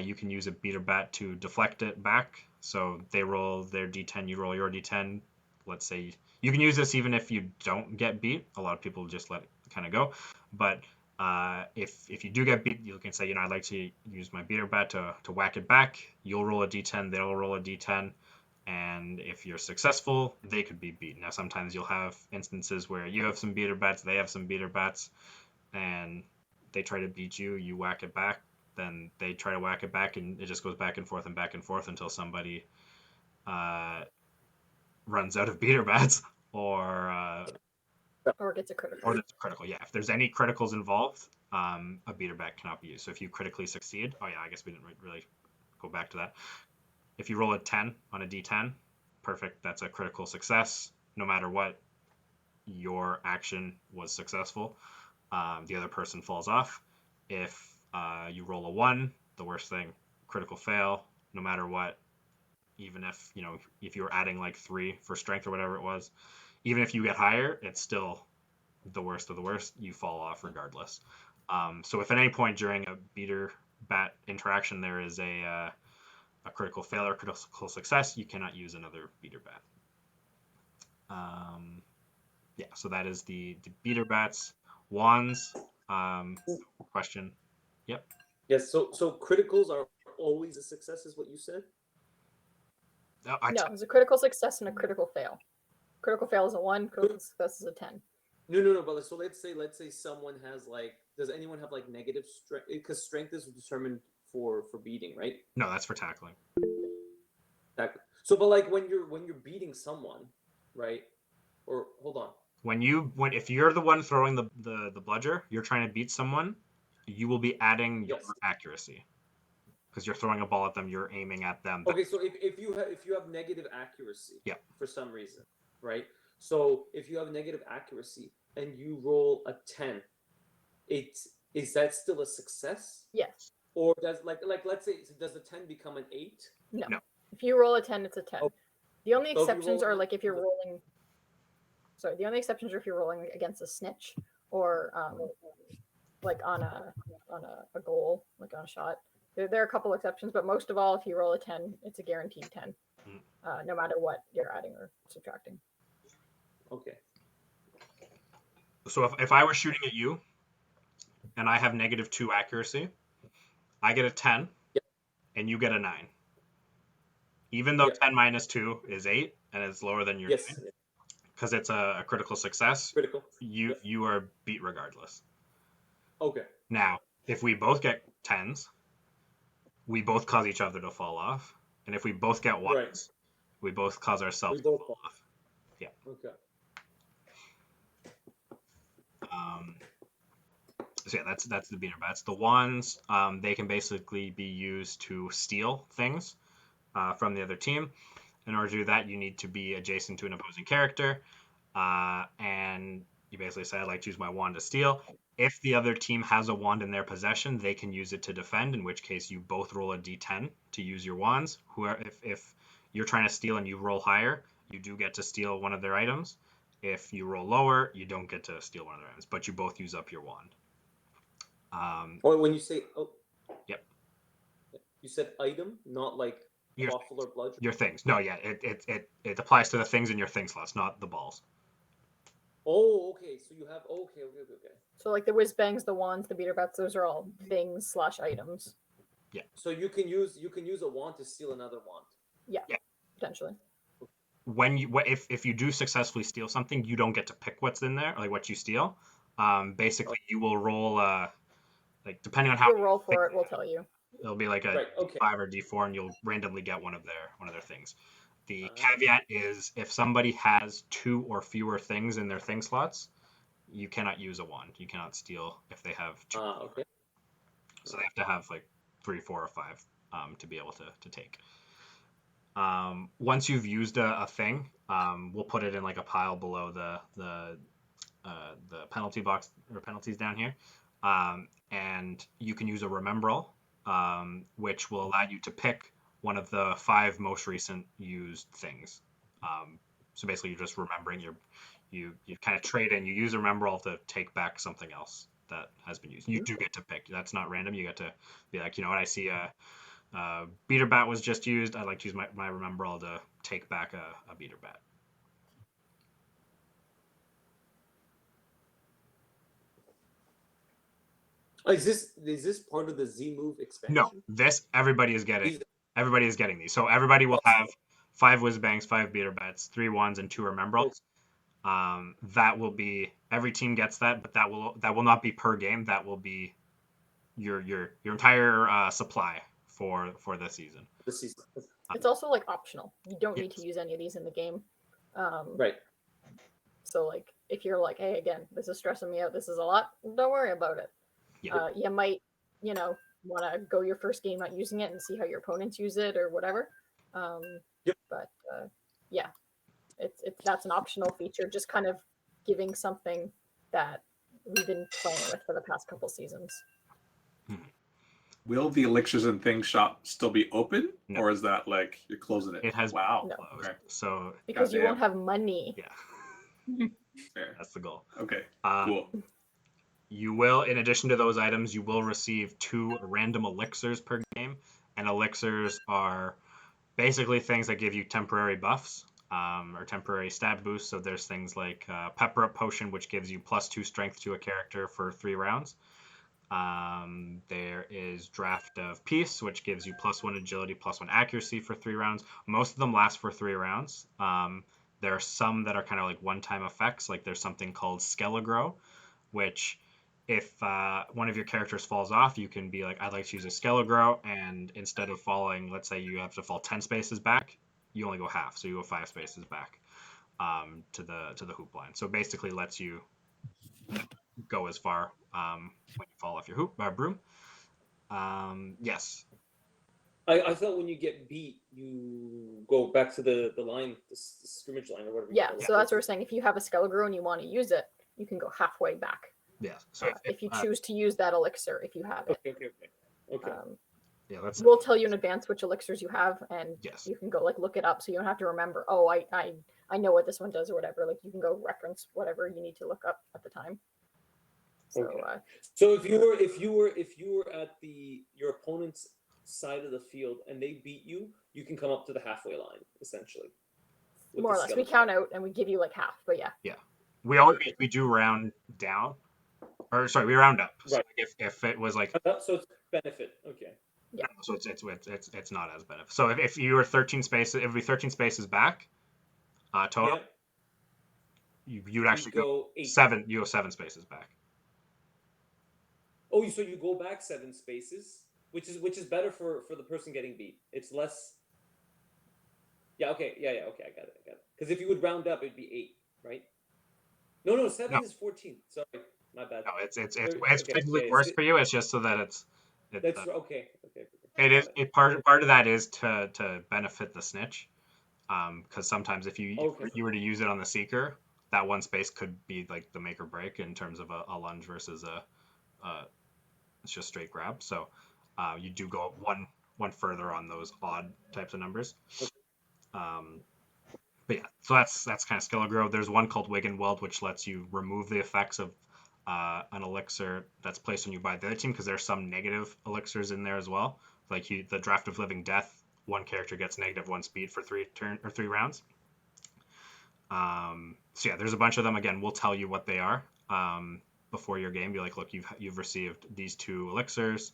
you can use a beater bat to deflect it back. So they roll their d10, you roll your d10. Let's say you can use this even if you don't get beat. A lot of people just let it kind of go, but if you do get beat, you can say, I'd like to use my beater bat to whack it back. You'll roll a d10, they'll roll a d10, and if you're successful, they could be beat. Now, sometimes you'll have instances where you have some beater bats, they have some beater bats, and they try to beat you, you whack it back, then they try to whack it back, and it just goes back and forth until somebody runs out of beater bats, or gets a critical. Or that's a critical, yeah. If there's any criticals involved, a beater bat cannot be used. So if you critically succeed, I guess we didn't really go back to that. If you roll a 10 on a d10, perfect, that's a critical success. No matter what your action was successful, the other person falls off. If you roll a 1, the worst thing, critical fail, no matter what. Even if, if you were adding like 3 for strength or whatever it was, even if you get higher, it's still the worst of the worst. You fall off regardless. So if at any point during a beater bat interaction there is a critical fail or critical success, you cannot use another beater bat. Yeah, so that is the beater bats. Wands. Question. Yep. Yes. So criticals are always a success, is what you said. No, it's a critical success and a critical fail. Critical fail is a 1. Critical success is a 10. No. But so let's say someone has like. Does anyone have like negative strength? Because strength is determined for beating, right? No, that's for tackling. So, but like when you're beating someone, right? Or hold on. If you're the one throwing the bludger, you're trying to beat someone, you will be adding your accuracy. Because you're throwing a ball at them, you're aiming at them. Okay, so if you have negative accuracy, yeah, for some reason, right? So if you have negative accuracy and you roll a 10, is that still a success? Yes. Or does like let's say, does the 10 become an 8? No. If you roll a 10, it's a 10. Oh. The only exceptions are like if you're rolling. Sorry, the only exceptions are if you're rolling against a snitch or like on a goal, like on a shot. There are a couple exceptions, but most of all, if you roll a 10, it's a guaranteed 10, no matter what you're adding or subtracting. Okay. So if I was shooting at you and I have -2 accuracy, I get a 10, and you get a 9. Even though 10 minus 2 is 8, and it's lower than your 9, because it's a critical success, you are beat regardless. Okay. Now, if we both get 10s, we both cause each other to fall off. And if we both get 1s, we both cause ourselves to fall off. Yeah. Okay. So yeah, that's the beater bats. The wands, they can basically be used to steal things from the other team. In order to do that, you need to be adjacent to an opposing character. And you basically say, I'd like to use my wand to steal. If the other team has a wand in their possession, they can use it to defend, in which case you both roll a d10 to use your wands. If you're trying to steal and you roll higher, you do get to steal one of their items. If you roll lower, you don't get to steal one of their items, but you both use up your wand. When you say... Yep. You said item, not like waffle or bludgeon? Your things. No, yeah, it applies to the things in your thing slots, not the balls. Oh, okay. So you have okay. So like the whiz bangs, the wands, the beater bats, those are all things / items. Yeah. So you can use a wand to steal another wand. Yeah. Potentially. If you do successfully steal something, you don't get to pick what's in there, like what you steal. Basically, you will roll like depending on how you roll for it, we'll tell you. It'll be like a D5 or D4, and you'll randomly get one of their things. The caveat is if somebody has 2 or fewer things in their thing slots, you cannot use a wand. You cannot steal if they have 2. Okay. So they have to have like 3, 4, or 5 to be able to take. Once you've used a thing, we'll put it in like a pile below the penalty box or penalties down here, and you can use a remembrall, which will allow you to pick one of the 5 most recent used things. So basically, you're just remembering you kind of trade in. You use a remembrall to take back something else that has been used. You do get to pick. That's not random. You get to be like, you know what, I see a beater bat was just used. I'd like to use my remembrall to take back a beater bat. Is this part of the Z move expansion? No, everybody is getting these. So everybody will have 5 whiz bangs, 5 beater bats, 3 wands, and 2 remembralls. That will be every team gets that, but that will not be per game. That will be your entire supply for the season. It's also like optional. You don't need to use any of these in the game. Right. So like if you're like, hey, again, this is stressing me out, this is a lot, don't worry about it. Yeah. You might, want to go your first game not using it and see how your opponents use it or whatever. But yeah, it's that's an optional feature. Just kind of giving something that we've been playing with for the past couple seasons. Will the Elixirs and Things shop still be open, No. or is that like you're closing it? It has Wow. No. closed. Okay. So Because you Goddamn. won't have money. yeah, Fair. that's the goal. Okay. Uh, Cool. You will, in addition to those items, you will receive 2 random elixirs per game, and elixirs are basically things that give you temporary buffs or temporary stat boosts. So there's things like Pepper Up Potion, which gives you +2 strength to a character for 3 rounds. There is Draft of Peace, which gives you +1 agility, +1 accuracy for 3 rounds. Most of them last for 3 rounds. There are some that are kind of like one-time effects. Like there's something called Skelegro, which if one of your characters falls off, you can be like, I'd like to use a Skelegro, and instead of falling, let's say you have to fall 10 spaces back, you only go half, so you go 5 spaces back to the hoop line. So it basically lets you go as far when you fall off your broom. Yes. I thought when you get beat, you go back to the line, the scrimmage line, or whatever. Yeah, you call so it. that's what we're saying. If you have a Skelegro and you want to use it, you can go halfway back. Yeah. So If you choose to use that elixir, if you have it. Okay. yeah, that's We'll tell you in advance which elixirs you have, and yes. you can go like look it up, so you don't have to remember. Oh, I know what this one does or whatever. Like you can go reference whatever you need to look up at the time. So Okay. So if you were at your opponent's side of the field and they beat you, you can come up to the halfway line essentially. with more or the less, we skeleton. count out and we give you like half. But yeah, We do round down, or sorry, we round up. So Right. if it was like So it's benefit. Okay. Yeah. so it's not as benefit. So if you were 13 spaces, it would be 13 spaces back total. Yeah. You'd actually go 8. 7. You go 7 spaces back. Oh, so you go back 7 spaces, which is better for the person getting beat. It's less. Yeah. Okay. Yeah. Okay. I got it. Because if you would round up, it'd be 8, right? No. 7 No. is 14. Sorry, my bad. No, it's Okay, technically yeah, worse for you. It's just so that it's That's okay. it is it part of that is to benefit the snitch, because sometimes if you were to use it on the seeker, that one space could be like the make or break in terms of a lunge versus a it's just straight grab. So you do go one further on those odd types of numbers. But yeah, so that's kind of skill growth. There's one called Wig and Weld, which lets you remove the effects of an elixir that's placed on you by the other team, because there's some negative elixirs in there as well. Like the Draft of Living Death, one character gets -1 speed for 3 rounds. So yeah, there's a bunch of them. Again, we'll tell you what they are before your game. Be like, look, you've received these 2 elixirs.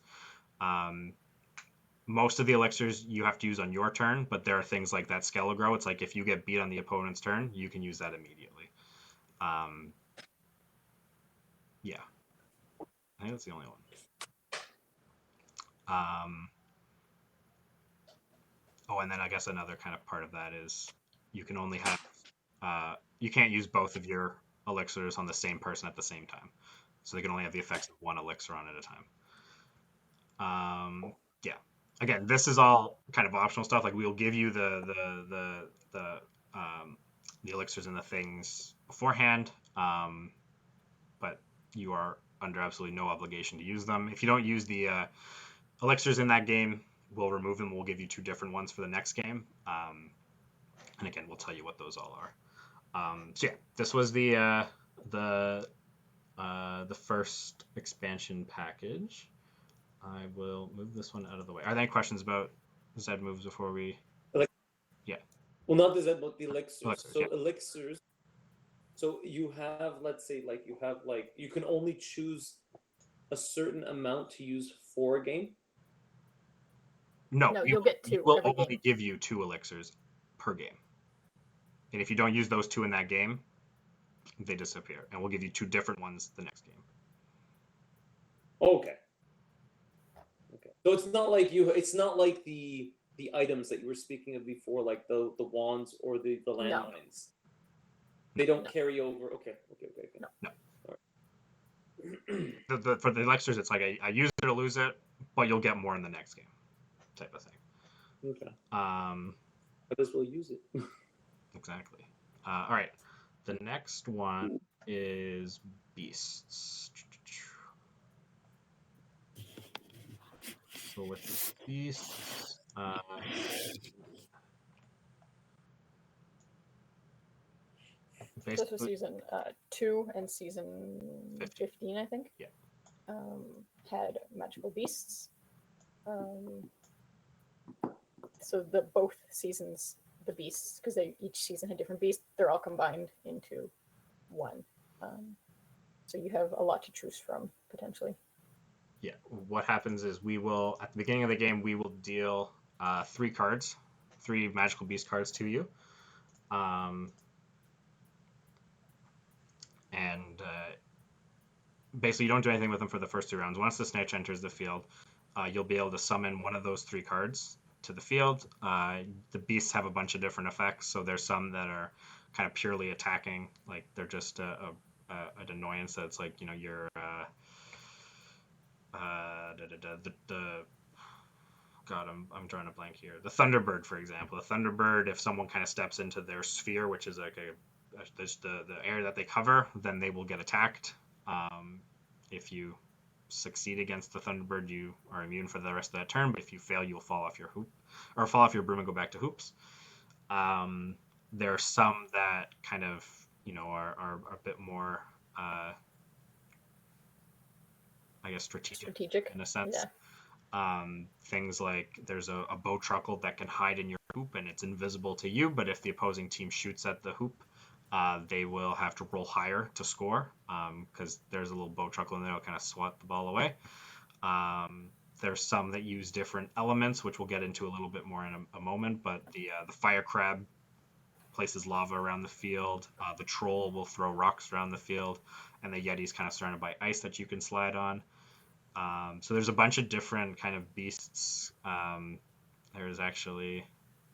Most of the elixirs you have to use on your turn, but there are things like that Skelegro. It's like if you get beat on the opponent's turn, you can use that immediately. Yeah, I think that's the only one. Oh, and then I guess another kind of part of that is you can only have you can't use both of your elixirs on the same person at the same time, so they can only have the effects of one elixir on at a time. Yeah. Again, this is all kind of optional stuff. Like we'll give you the elixirs and the things beforehand, but you are under absolutely no obligation to use them. If you don't use the elixirs in that game, we'll remove them. We'll give you 2 different ones for the next game, and again, we'll tell you what those all are. So yeah, this was the first expansion package. I will move this one out of the way. Are there any questions about Zed moves before we? Yeah. Well, not the Zed, but the elixirs. So yeah. elixirs. So you have, let's say, you can only choose a certain amount to use for a game. No, you'll get 2. We'll every only game. give you 2 elixirs per game, and if you don't use those 2 in that game, they disappear, and we'll give you 2 different ones the next game. Okay. So it's not like the items that you were speaking of before, like the wands or the landmines. They don't carry over. Okay. No. All right. For the elixirs, it's like I use it or lose it, but you'll get more in the next game, type of thing. Okay. Might as well use it. Exactly. All right. The next one is beasts. So with the beasts, This was basically, season 2 and season 15, I think. Yeah. Had magical beasts. So both seasons, the beasts, because each season had different beasts, they're all combined into one. So you have a lot to choose from potentially. yeah. What happens is we will, at the beginning of the game, we will deal 3 cards, 3 magical beast cards to you. And basically, you don't do anything with them for the first 2 rounds. Once the snitch enters the field, you'll be able to summon one of those 3 cards to the field. The beasts have a bunch of different effects, so there's some that are kind of purely attacking, like they're just an annoyance. That's like, your God, I'm drawing a blank here. The Thunderbird, for example. The Thunderbird, if someone kind of steps into their sphere, which is like the area that they cover, then they will get attacked. If you succeed against the Thunderbird, you are immune for the rest of that turn. But if you fail, you'll fall off your hoop, or fall off your broom and go back to hoops. There are some that kind of are a bit more, I guess, strategic in a sense. Yeah. Things like there's a bow truckle that can hide in your hoop and it's invisible to you, but if the opposing team shoots at the hoop, they will have to roll higher to score, because there's a little bow truckle in there that'll kind of swat the ball away. There's some that use different elements, which we'll get into a little bit more in a moment, but the fire crab places lava around the field, the troll will throw rocks around the field, and the yeti's kind of surrounded by ice that you can slide on. So there's a bunch of different kind of beasts. There's actually,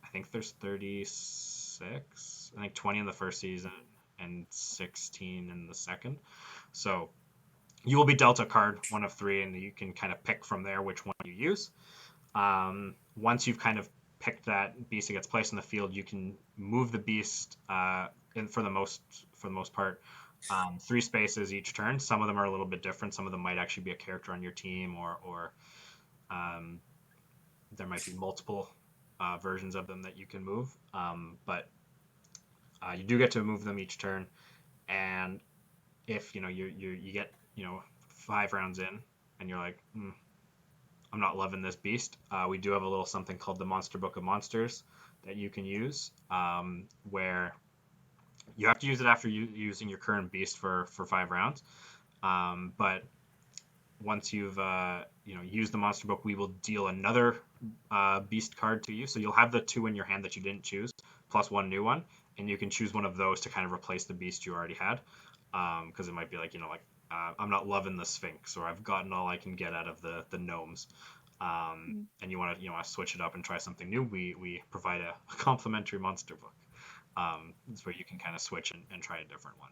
I think there's 36. I think 20 in the first season and 16 in the second. So you will be dealt a card, one of 3, and you can kind of pick from there which one you use. Once you've kind of picked that beast that gets placed in the field, you can move the beast for the most part. 3 spaces each turn. Some of them are a little bit different. Some of them might actually be a character on your team, or there might be multiple versions of them that you can move. But you do get to move them each turn. And if you get 5 rounds in and you're like, I'm not loving this beast, we do have a little something called the Monster Book of Monsters that you can use, where you have to use it after using your current beast for 5 rounds. But once you've used the monster book, we will deal another beast card to you. So you'll have the 2 in your hand that you didn't choose, plus 1 new one, and you can choose one of those to kind of replace the beast you already had. Because it might be like, I'm not loving the Sphinx, or I've gotten all I can get out of the gnomes. And you want to switch it up and try something new. We provide a complimentary monster book. It's where you can kind of switch and try a different one.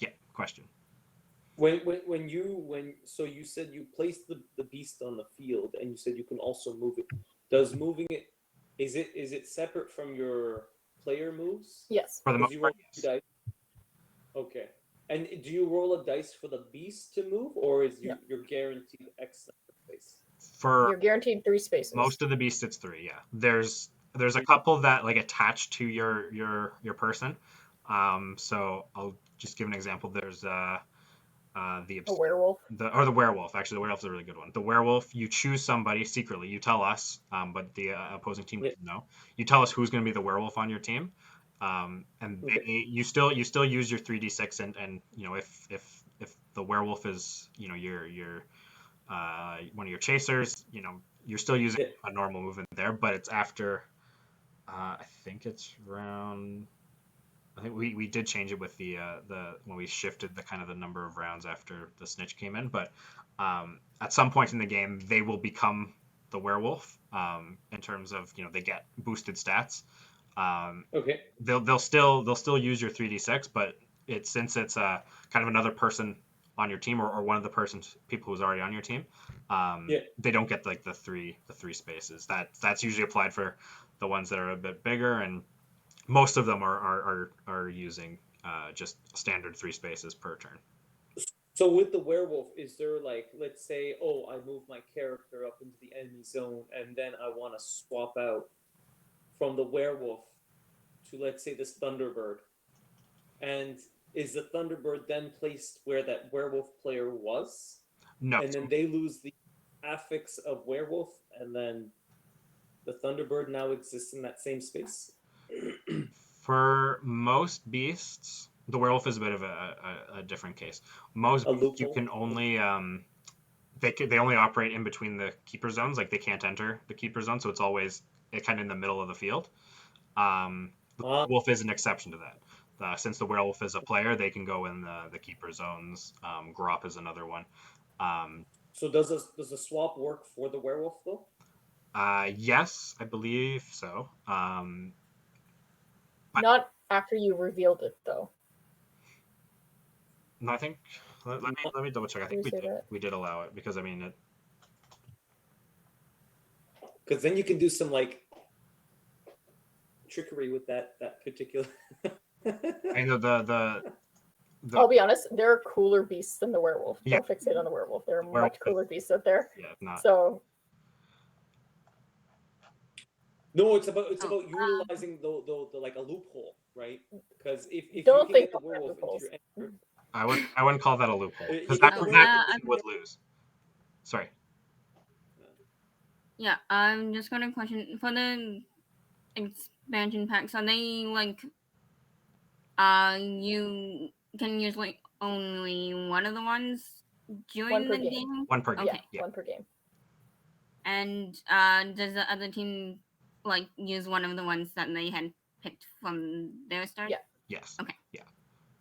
Yeah, question. So you said you placed the beast on the field, and you said you can also move it. Does moving it, is it separate from your player moves? Yes. For the most part, yes. Dice? Okay. And do you roll a dice for the beast to move, or is you're guaranteed X number of space? You're guaranteed 3 spaces. Most of the beasts, it's 3. Yeah. There's a couple that like attach to your person. So I'll just give an example. There's a werewolf. The werewolf. Actually, the werewolf's a really good one. The werewolf, you choose somebody secretly. You tell us, but the opposing team doesn't know. You tell us who's going to be the werewolf on your team, and you still use your 3d6, and if the werewolf is your one of your chasers, you're still using a normal movement there, but it's after. I think it's round. I think we did change it with the when we shifted the kind of the number of rounds after the snitch came in, but at some point in the game they will become the werewolf, in terms of they get boosted stats. Okay. They'll still use your 3d6, but since it's kind of another person on your team, or one of the people who's already on your team, they don't get like the three spaces. That's usually applied for the ones that are a bit bigger, and Most of them are using just standard 3 spaces per turn. So with the werewolf, is there like, let's say, oh, I move my character up into the enemy zone, and then I want to swap out from the werewolf to, let's say, this Thunderbird, and is the Thunderbird then placed where that werewolf player was, No. and then they lose the affix of werewolf, and then the Thunderbird now exists in that same space? For most beasts, the werewolf is a bit of a different case. Most A beasts, you loophole? can only they only operate in between the keeper zones. Like they can't enter the keeper zone, so it's always kind of in the middle of the field. The werewolf is an exception to that. Since the werewolf is a player, they can go in the keeper zones. Grop is another one. So does the swap work for the werewolf though? Yes, I believe so. Not after you revealed it, though. No, I think let me double check. I think Did you say that? we did allow it because I mean it. Because then you can do some like trickery with that particular. I know the I'll be honest, there are cooler beasts than the werewolf. Yeah. Don't fixate on the werewolf. There are Werewolf much cooler beasts out there. yeah not So No, it's about Oh, utilizing the like a loophole, right? Because if you Don't can think get the of werewolf loopholes. into your I wouldn't call that a loophole because Yeah, that I- would lose. Sorry. Yeah, I'm just got a question for the expansion packs. Are they like, you can use like only one of the ones during One per the game. game? One per game. Okay. Yeah. One per game. And does the other team like use one of the ones that they had picked from their start? Yeah. Yes. Okay. Yeah.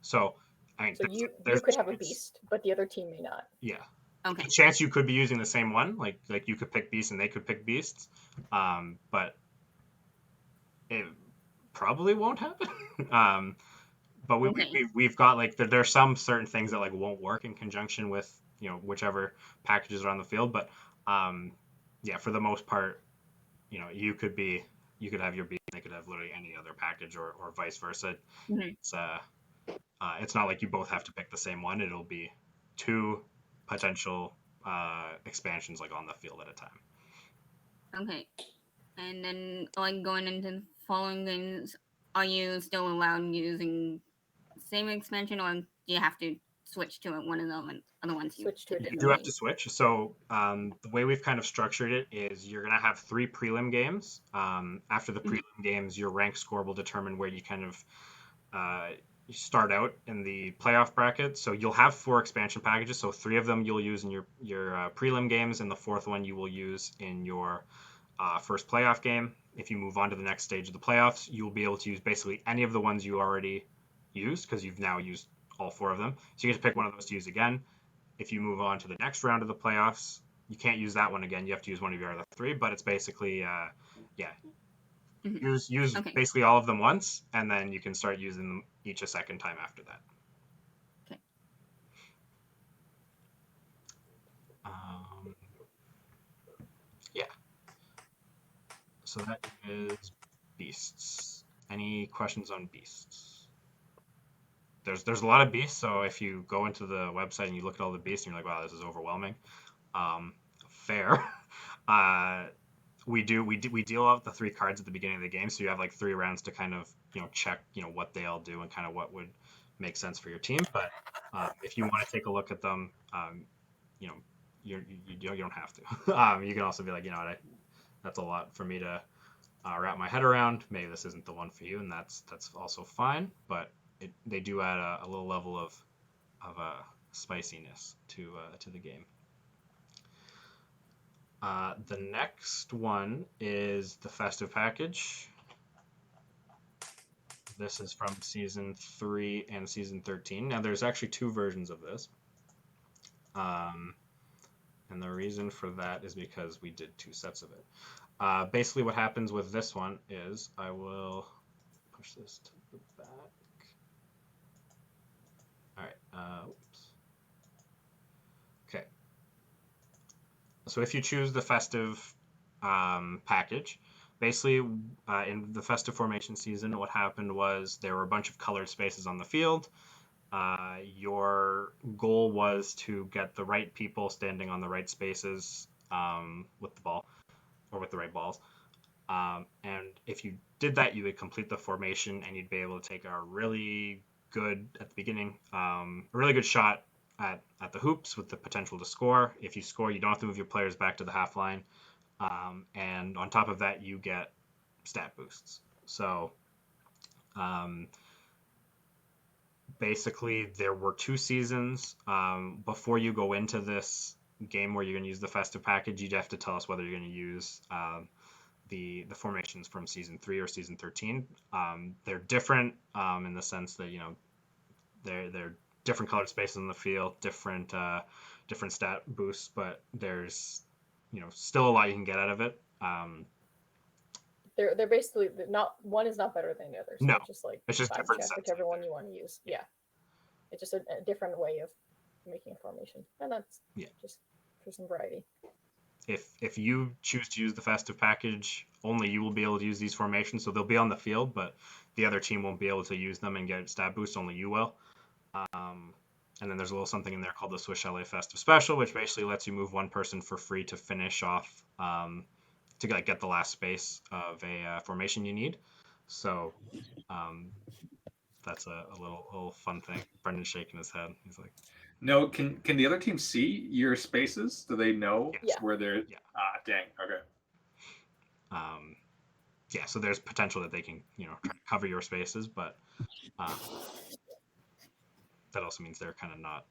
So I mean, So there's you could have a chance- beast, but the other team may not. Yeah. Okay. The chance you could be using the same one, like you could pick beasts and they could pick beasts, but it probably won't happen. But Okay. we've got like there's some certain things that like won't work in conjunction with whichever packages are on the field, but yeah, for the most part, you could have your beast, they could have literally any other package or vice versa. Mhm. It's not like you both have to pick the same one. It'll be 2 potential expansions like on the field at a time. Okay. And then like going into the following games, are you still allowed using same expansion, or do you have to switch to one of the other ones you Switch to a picked in You the do have game? to switch. So the way we've kind of structured it is you're going to have 3 prelim games. After the prelim games, your rank score will determine where you kind of you start out in the playoff bracket. So you'll have 4 expansion packages. So 3 of them you'll use in your prelim games, and the 4th one you will use in your first playoff game. If you move on to the next stage of the playoffs, you'll be able to use basically any of the ones you already used because you've now used all 4 of them. So you get to pick one of those to use again. If you move on to the next round of the playoffs, you can't use that one again. You have to use one of your other 3, but it's basically use Okay. basically all of them once, and then you can start using them each a second time after that. Okay. Yeah. So that is beasts. Any questions on beasts? There's a lot of beasts, so if you go into the website and you look at all the beasts and you're like, wow, this is overwhelming. Fair. We deal out the 3 cards at the beginning of the game, so you have like 3 rounds to kind of check what they all do and kind of what would make sense for your team. But if you want to take a look at them, you don't have to. You can also be like, that's a lot for me to wrap my head around. Maybe this isn't the one for you, and that's also fine. But they do add a little level of spiciness to the game. The next one is the Festive package. This is from Season 3 and Season 13. Now, there's actually 2 versions of this. And the reason for that is because we did 2 sets of it. Basically, what happens with this one is I will push this to the back. All right. Oops. Okay. So if you choose the Festive package, basically, in the festive formation season, what happened was there were a bunch of colored spaces on the field. Your goal was to get the right people standing on the right spaces with the ball, or with the right balls. And if you did that, you would complete the formation, and you'd be able to take a really good, at the beginning, a really good shot at the hoops with the potential to score. If you score, you don't have to move your players back to the half line. And on top of that, you get stat boosts. So basically, there were 2 seasons. Before you go into this game where you're going to use the festive package, you'd have to tell us whether you're going to use the formations from season 3 or season 13. They're different in the sense that, you know, they're different colored spaces in the field, different stat boosts, but there's, you know, still a lot you can get out of it. They're basically not, one is not better than the other. So No, it's just like it's just vibe different check, sets. whichever one you want to use. Yeah, it's just a different way of making a formation, and that's just for some variety. If you choose to use the festive package, only you will be able to use these formations, so they'll be on the field, but the other team won't be able to use them and get stat boost. Only you will. And then there's a little something in there called the Swiss LA Festive Special, which basically lets you move one person for free to finish off, to get the last space of a formation you need. So that's a little fun thing. Brendan's shaking his head. He's like, No, can the other team see your spaces? Do they know Yeah. where they're? Yeah. Dang. Okay. Yeah, so there's potential that they can, you know, try to cover your spaces, but that also means they're kind of not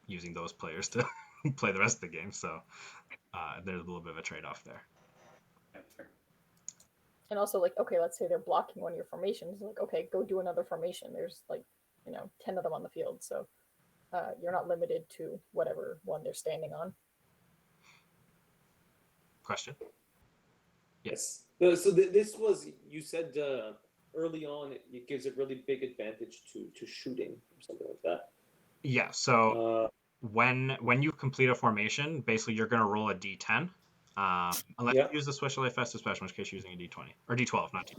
using those players to play the rest of the game. So there's a little bit of a trade-off there. And also, like, okay, let's say they're blocking one of your formations. Like, okay, go do another formation. There's like, 10 of them on the field, so you're not limited to whatever one they're standing on. Question? Yes. So this was, you said early on it gives a really big advantage to shooting or something like that. Yeah. So when you complete a formation, basically you're going to roll a d10, unless you use the Swiss LA Festive Special, in which case you're using a d20 or d12, not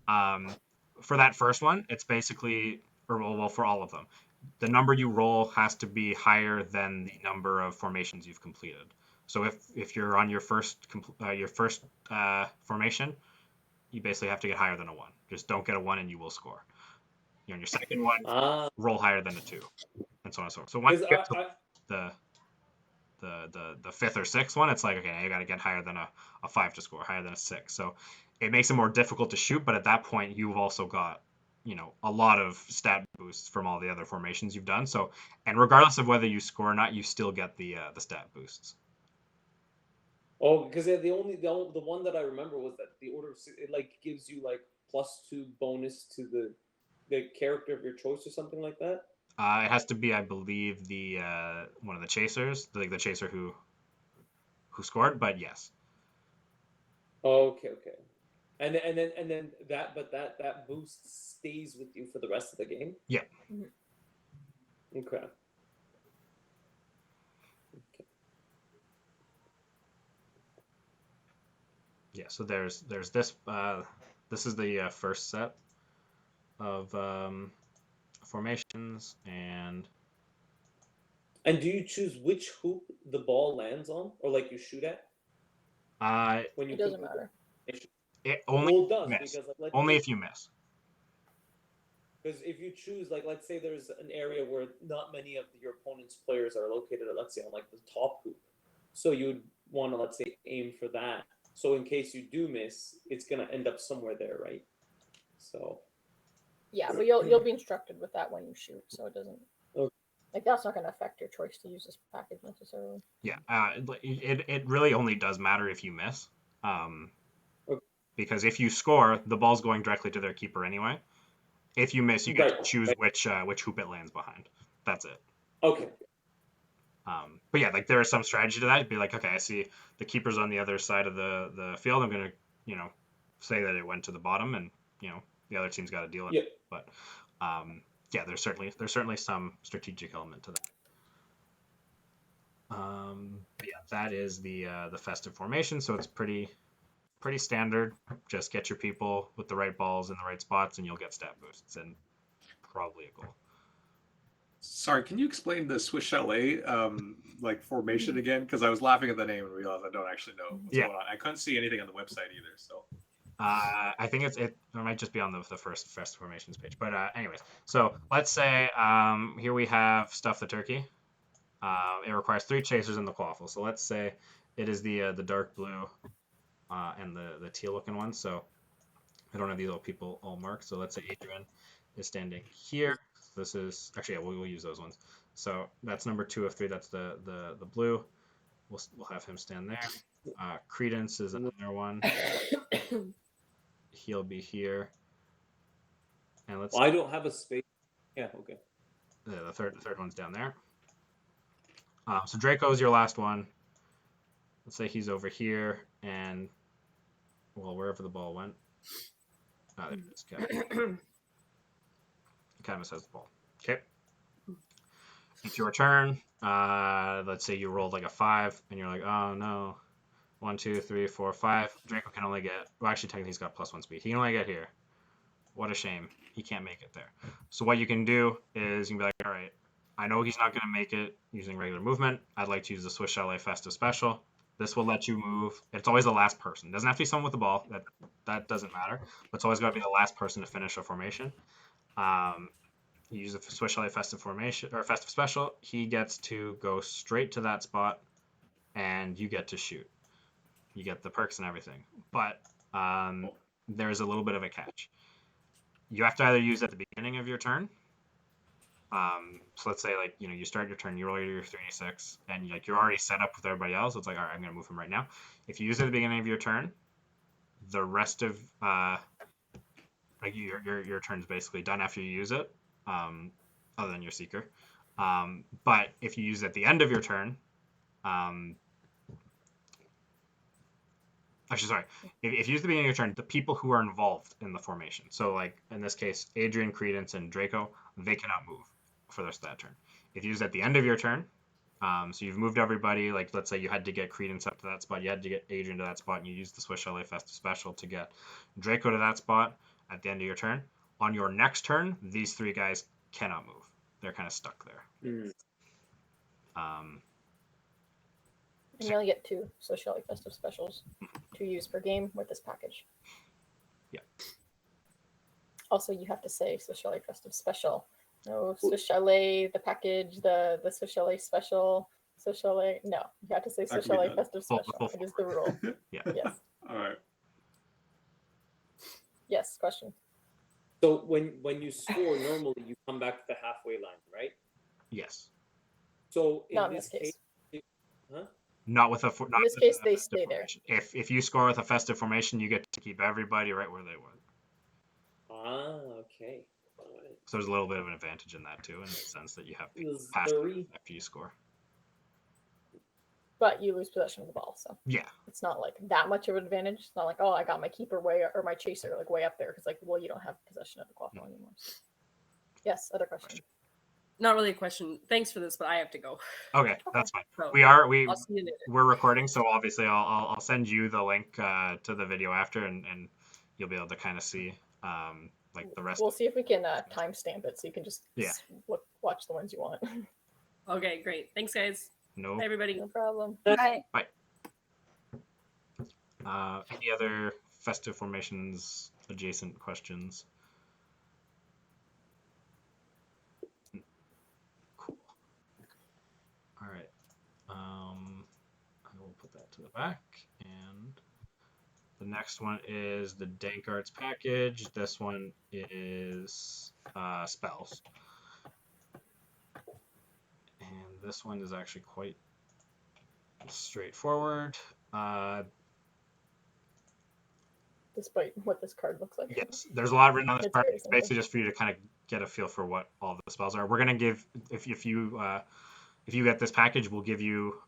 d20. For that first one, it's basically, or well, for all of them, the number you roll has to be higher than the number of formations you've completed. So if you're on your first formation, you basically have to get higher than a 1. Just don't get a 1 and you will score. You're on your second one, roll higher than a 2, and so on and so forth. So once you get to the 5th or 6th one, it's like, okay, you got to get higher than a 5 to score, higher than a 6. So it makes it more difficult to shoot, but at that point you've also got, a lot of stat boosts from all the other formations you've done. So, and regardless of whether you score or not, you still get the stat boosts. Oh, because the one that I remember was that the order of it like gives you like +2 bonus to the character of your choice or something like that. It has to be, I believe, the one of the chasers, like the chaser who scored. But yes. Okay. And then that boost stays with you for the rest of the game. Yeah. Mm-hmm. Okay. Yeah. So there's this. This is the first set of formations, and do you choose which hoop the ball lands on, or like you shoot at? When you it doesn't matter. It only does miss. because like, only if you miss. Because if you choose, like, let's say there's an area where not many of your opponent's players are located, let's say on like the top hoop, so you'd want to, let's say, aim for that. So in case you do miss, it's gonna end up somewhere there, right? So. Yeah, but you'll be instructed with that when you shoot, so it doesn't. Okay. Like, that's not going to affect your choice to use this package necessarily. Yeah, it really only does matter if you miss, because if you score, the ball's going directly to their keeper anyway. If you miss, you get to choose which hoop it lands behind. That's it. Okay. But yeah, like there is some strategy to that. It'd be like, okay, I see the keeper's on the other side of the field. I'm gonna, say that it went to the bottom, and the other team's got to deal with it. But yeah, there's certainly some strategic element to that. Yeah, that is the festive formation. So it's pretty standard. Just get your people with the right balls in the right spots, and you'll get stat boosts and probably a goal. Sorry, can you explain the Swiss Chalet formation again? Because I was laughing at the name and realized I don't actually know what's going on. I couldn't see anything on the website either. So I think it might just be on the first formations page. But anyways, so let's say here we have Stuff the Turkey. It requires 3 chasers in the quaffle. So let's say it is the dark blue and the teal looking one. So I don't have these little people all marked. So let's say Adrian is standing here. This is actually, yeah, we'll use those ones. So that's number 2 of 3. That's the blue. We'll have him stand there. Credence is another one. He'll be here. And let's. Well, I don't have a space. Yeah. Okay. The third one's down there. So Draco is your last one. Let's say he's over here, and well, wherever the ball went. There it is. Cadmus has the ball. Okay. It's your turn. Let's say you rolled like a 5, and you're like, oh no. 1, 2, 3, 4, 5. Draco can only get. Well, actually, technically, he's got +1 speed. He can only get here. What a shame. He can't make it there. So what you can do is you can be like, all right, I know he's not going to make it using regular movement. I'd like to use the Swiss Chalet Festive Special. This will let you move. It's always the last person. It doesn't have to be someone with the ball. That doesn't matter. But it's always got to be the last person to finish a formation. You use the Swiss Chalet Festive Formation or Festive Special. He gets to go straight to that spot, and you get to shoot. You get the perks and everything. But there's a little bit of a catch. You have to either use it at the beginning of your turn. So let's say you start your turn, you roll your 3d6, and you're already set up with everybody else. It's like, all right, I'm gonna move him right now. If you use it at the beginning of your turn, the rest of your turn's basically done after you use it, other than your seeker. But if you use it at the end of your turn, actually, sorry. If you use the beginning of your turn, the people who are involved in the formation, so like in this case, Adrian, Credence, and Draco, they cannot move for the rest of that turn. If you use it at the end of your turn, so you've moved everybody, like let's say you had to get Credence up to that spot, you had to get Adrian to that spot, and you used the Swiss Chalet Festive Special to get Draco to that spot at the end of your turn. On your next turn, these 3 guys cannot move. They're kind of stuck there. And you only get 2 Swiss Chalet Festive Specials to use per game with this package. Yeah. Also, you have to say Swiss Chalet Festive Special. No, Swiss Chalet, the package, the Swiss Chalet Special, Swiss Chalet. No, you have to say Swiss Chalet Festive Special. It is the rule. Yeah. Yes. all right. Yes, question. So when you score, normally you come back to the halfway line, right? Yes. So Not in this case. Huh? Not with a. In this case, they stay there. If you score with a festive formation, you get to keep everybody right where they were. Ah, okay. All right. So there's a little bit of an advantage in that too, in the sense that you have to Is pass there- after you score. But you lose possession of the ball, so Yeah. it's not like that much of an advantage. It's not like, oh, I got my keeper way or my chaser like way up there because well, you don't have possession of the quaffle anymore. So. Yes, other question. Not really a question. Thanks for this, but I have to go. Okay, that's fine. So, We're I'll see you later. recording, so obviously I'll send you the link to the video after, and you'll be able to kind of see the rest. We'll see if we can timestamp it so you can just Yeah. watch the ones you want. Okay, great. Thanks, guys. No. Bye, everybody. No problem. Bye. Any other festive formations adjacent questions? Cool. All right. I will put that to the back, and the next one is the Dank Arts package. This one is spells, and this one is actually quite straightforward. Despite what this card looks like. Yes, there's a lot written on this It's card. very It's simple. basically just for you to kind of get a feel for what all the spells are. We're gonna give if you get this package, we'll give you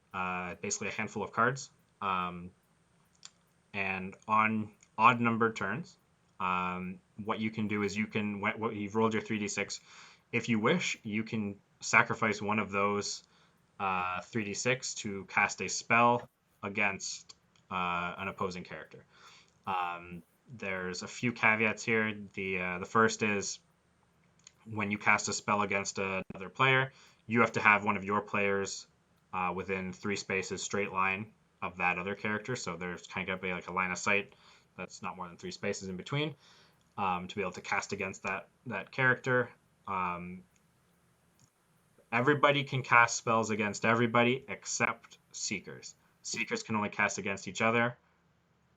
basically a handful of cards, and on odd numbered turns, what you can do is what you've rolled your 3d6. If you wish, you can sacrifice one of those 3d6 to cast a spell against an opposing character. There's a few caveats here. The first is when you cast a spell against another player, you have to have one of your players within 3 spaces straight line of that other character. So there's kind of like a line of sight that's not more than 3 spaces in between to be able to cast against that character. Everybody can cast spells against everybody except Seekers. Seekers can only cast against each other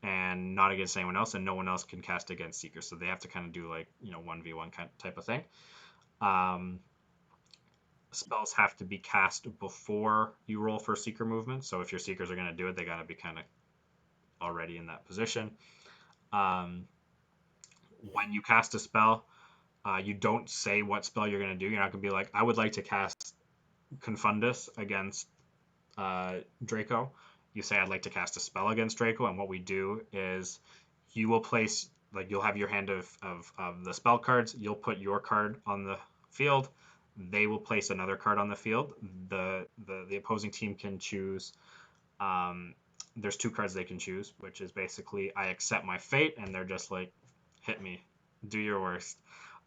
and not against anyone else, and no one else can cast against Seekers. So they have to kind of do like 1v1 kind of type of thing. Spells have to be cast before you roll for Seeker movement. So if your Seekers are going to do it, they got to be kind of already in that position. When you cast a spell, you don't say what spell you're going to do. You're not going to be like, I would like to cast Confundus against Draco. You say, I'd like to cast a spell against Draco, and what we do is you will place, like, you'll have your hand of the spell cards. You'll put your card on the field. They will place another card on the field. The opposing team can choose. There's 2 cards they can choose, which is basically I accept my fate, and they're just like, hit me, do your worst.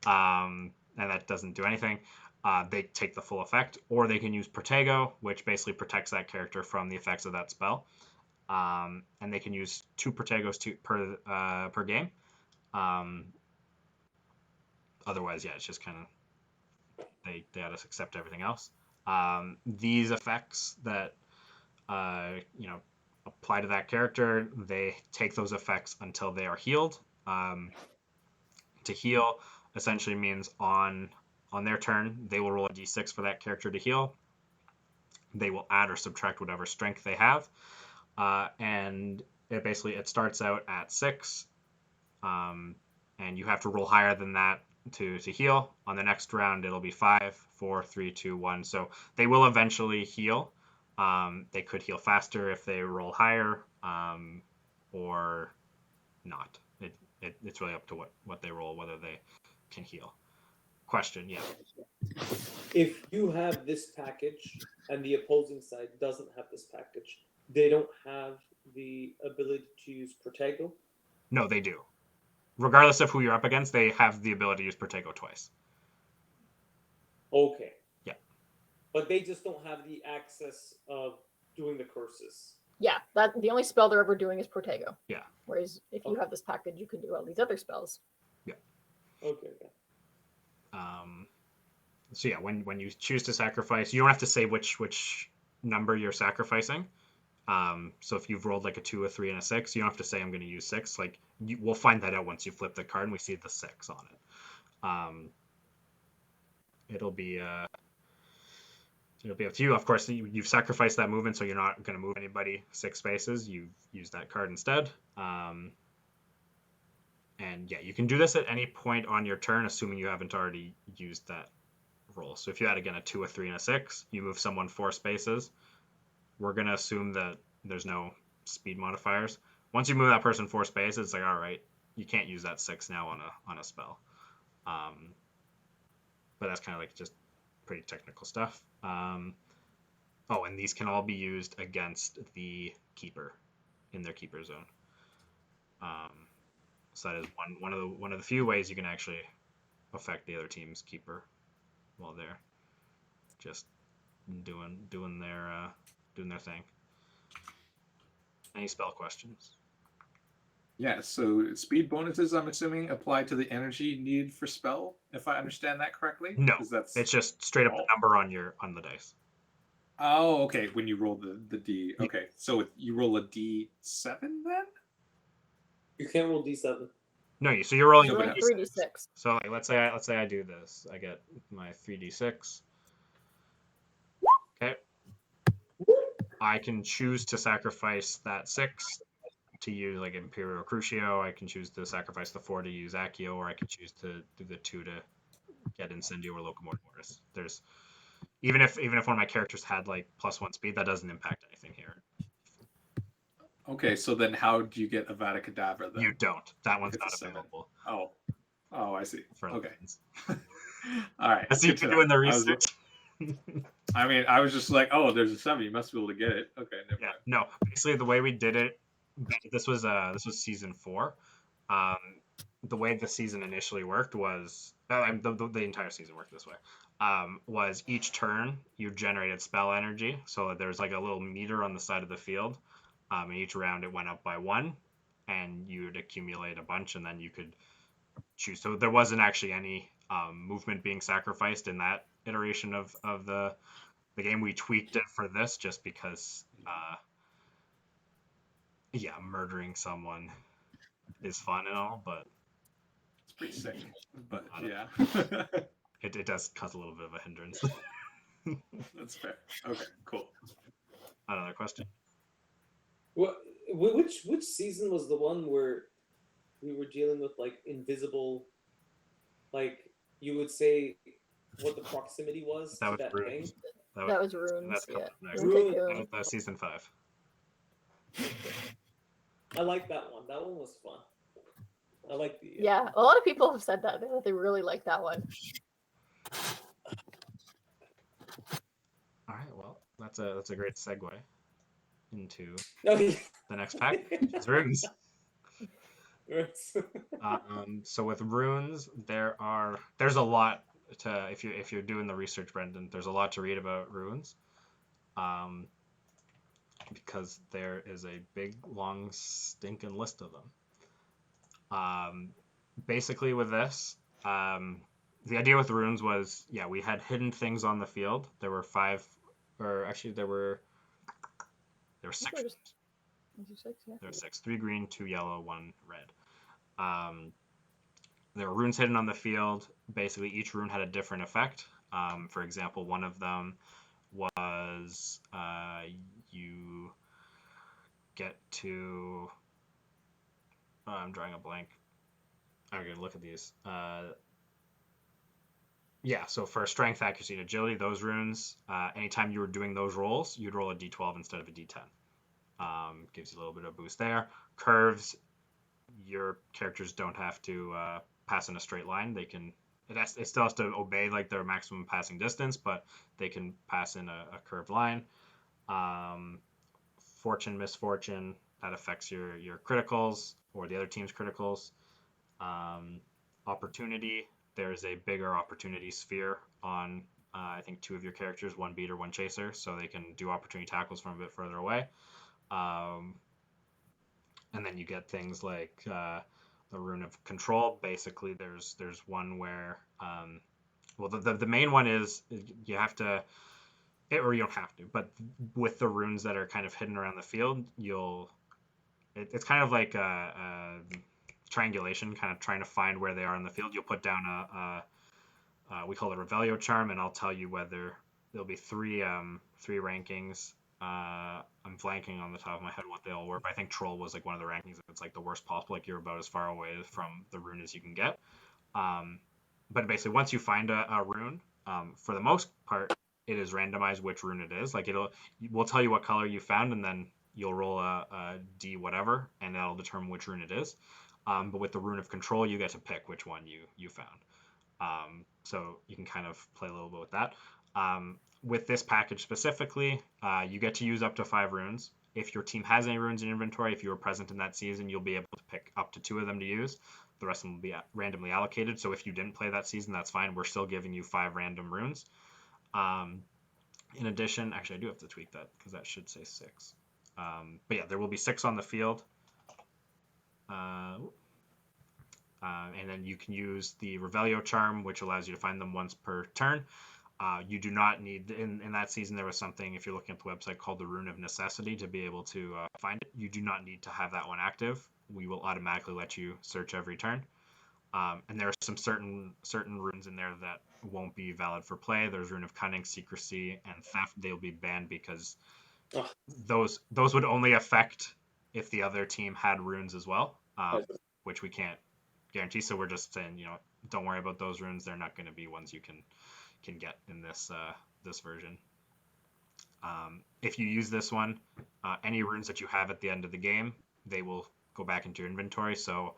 And that doesn't do anything. They take the full effect, or they can use Protego, which basically protects that character from the effects of that spell. And they can use 2 Protegos per game. Otherwise, yeah, it's just kind of they gotta accept everything else. These effects that apply to that character, they take those effects until they are healed. To heal essentially means on their turn, they will roll a d6 for that character to heal. They will add or subtract whatever strength they have. And it starts out at 6. And you have to roll higher than that to heal. On the next round, it'll be 5, 4, 3, 2, 1. So they will eventually heal. They could heal faster if they roll higher, or not. It's really up to what they roll, whether they can heal. Question, yeah. If you have this package and the opposing side doesn't have this package, they don't have the ability to use Protego? No, they do. Regardless of who you're up against, they have the ability to use Protego twice. Okay. Yeah. But they just don't have the access of doing the curses. Yeah, that the only spell they're ever doing is Protego. Yeah. Whereas if you have this package, you can do all these other spells. Yeah. Okay. So yeah, when you choose to sacrifice, you don't have to say which number you're sacrificing. So if you've rolled like a 2, a 3, and a 6, you don't have to say I'm going to use 6. Like we'll find that out once you flip the card and we see the 6 on it. It'll be up to you. Of course, you've sacrificed that movement, so you're not going to move anybody 6 spaces. You've used that card instead. And yeah, you can do this at any point on your turn, assuming you haven't already used that roll. So if you had, again, a 2, a 3, and a 6, you move someone 4 spaces. We're going to assume that there's no speed modifiers. Once you move that person 4 spaces, it's like, all right, you can't use that 6 now on a spell. But that's kind of like just pretty technical stuff. And these can all be used against the keeper in their keeper zone. So that is one of the few ways you can actually affect the other team's keeper while they're just doing their thing. Any spell questions? Yeah, so speed bonuses, I'm assuming, apply to the energy needed for spell, if I understand that correctly? No, 'Cause that's... it's just straight up the number on the dice. Oh, okay, when you roll the D. Okay, so you roll a D7 then? You can't roll D7. No, so you're rolling No, but 3d6. So like, let's say I do this. I get my 3d6. Okay. I can choose to sacrifice that 6 to use like Imperial Crucio. I can choose to sacrifice the 4 to use Accio, or I can choose to do the 2 to get Incendio or Locomotive Mortis. There's even if one of my characters had like +1 speed, that doesn't impact anything here. Okay, so then how do you get Avada Kedavra then? You don't. That one's It's not a 7. available. Oh, I see. For Okay. instance. All right. I see you good to doing know. the I was- research. I mean, I was just like, oh, there's a 7. You must be able to get it. Okay, never Yeah, mind. no. Basically, the way we did it, this was season 4. Um, the way the season initially worked was the entire season worked this way. Was each turn you generated spell energy, so there's like a little meter on the side of the field. And each round it went up by 1, and you would accumulate a bunch, and then you could choose. So there wasn't actually any movement being sacrificed in that iteration of the game. We tweaked it for this just because, yeah, murdering someone is fun and all, but It's pretty sick. But I don't- yeah, it does cause a little bit of a hindrance. that's fair. Okay, cool. Another question? What? Which season was the one where we were dealing with like invisible? Like you would say, what the proximity was That to was that runes. thing. That was runes. That's coming Yeah. up next. Rune Rune. Tycoon. That was season 5. I like that one. That one was fun. I like the. Yeah, a lot of people have said that they really like that one. All right, well, that's a great segue into No, the next pack, which is runes. right. So with runes, there's a lot to if you're doing the research, Brendan. There's a lot to read about runes, because there is a big long stinking list of them. Basically with this, the idea with runes was, yeah, we had hidden things on the field. There were 5, or actually there were 6. Was it 6? Yeah. There were 6. 3 green, 2 yellow, 1 red. There were runes hidden on the field. Basically, each rune had a different effect. For example, one of them was you get to. I'm drawing a blank. I'm going to look at these. Yeah, so for strength, accuracy, and agility, those runes, anytime you were doing those rolls, you'd roll a d12 instead of a d10. Gives you a little bit of boost there. Curves, your characters don't have to pass in a straight line. They can. It still has to obey like their maximum passing distance, but they can pass in a curved line. Fortune, misfortune, that affects your criticals or the other team's criticals. Opportunity, there's a bigger opportunity sphere on I think 2 of your characters, 1 beater, 1 chaser, so they can do opportunity tackles from a bit further away. And then you get things like the rune of control. Basically, there's one where well, the main one is you have to, or you don't have to, but with the runes that are kind of hidden around the field, it's kind of like a triangulation, kind of trying to find where they are in the field. You'll put down we call it a Revelio charm, and I'll tell you whether there'll be 3 rankings. I'm blanking on the top of my head what they all were, but I think Troll was like one of the rankings. It's like the worst possible, like you're about as far away from the rune as you can get. But basically, once you find a rune, for the most part, it is randomized which rune it is. Like we'll tell you what color you found, and then you'll roll a D whatever, and that'll determine which rune it is. But with the rune of control, you get to pick which one you found. So you can kind of play a little bit with that. With this package specifically, you get to use up to 5 runes. If your team has any runes in inventory, if you were present in that season, you'll be able to pick up to 2 of them to use. The rest of them will be randomly allocated. So if you didn't play that season, that's fine. We're still giving you 5 random runes. In addition, actually, I do have to tweak that because that should say 6. But yeah, there will be 6 on the field. And then you can use the Revelio charm, which allows you to find them once per turn. You do not need, in that season, there was something, if you're looking at the website, called the Rune of Necessity to be able to find it. You do not need to have that one active. We will automatically let you search every turn. And there are some certain runes in there that won't be valid for play. There's Rune of Cunning, Secrecy, and Theft. They'll be banned because those would only affect if the other team had runes as well, which we can't guarantee. So we're just saying, don't worry about those runes. They're not going to be ones you can get in this version. If you use this one, any runes that you have at the end of the game, they will go back into your inventory. So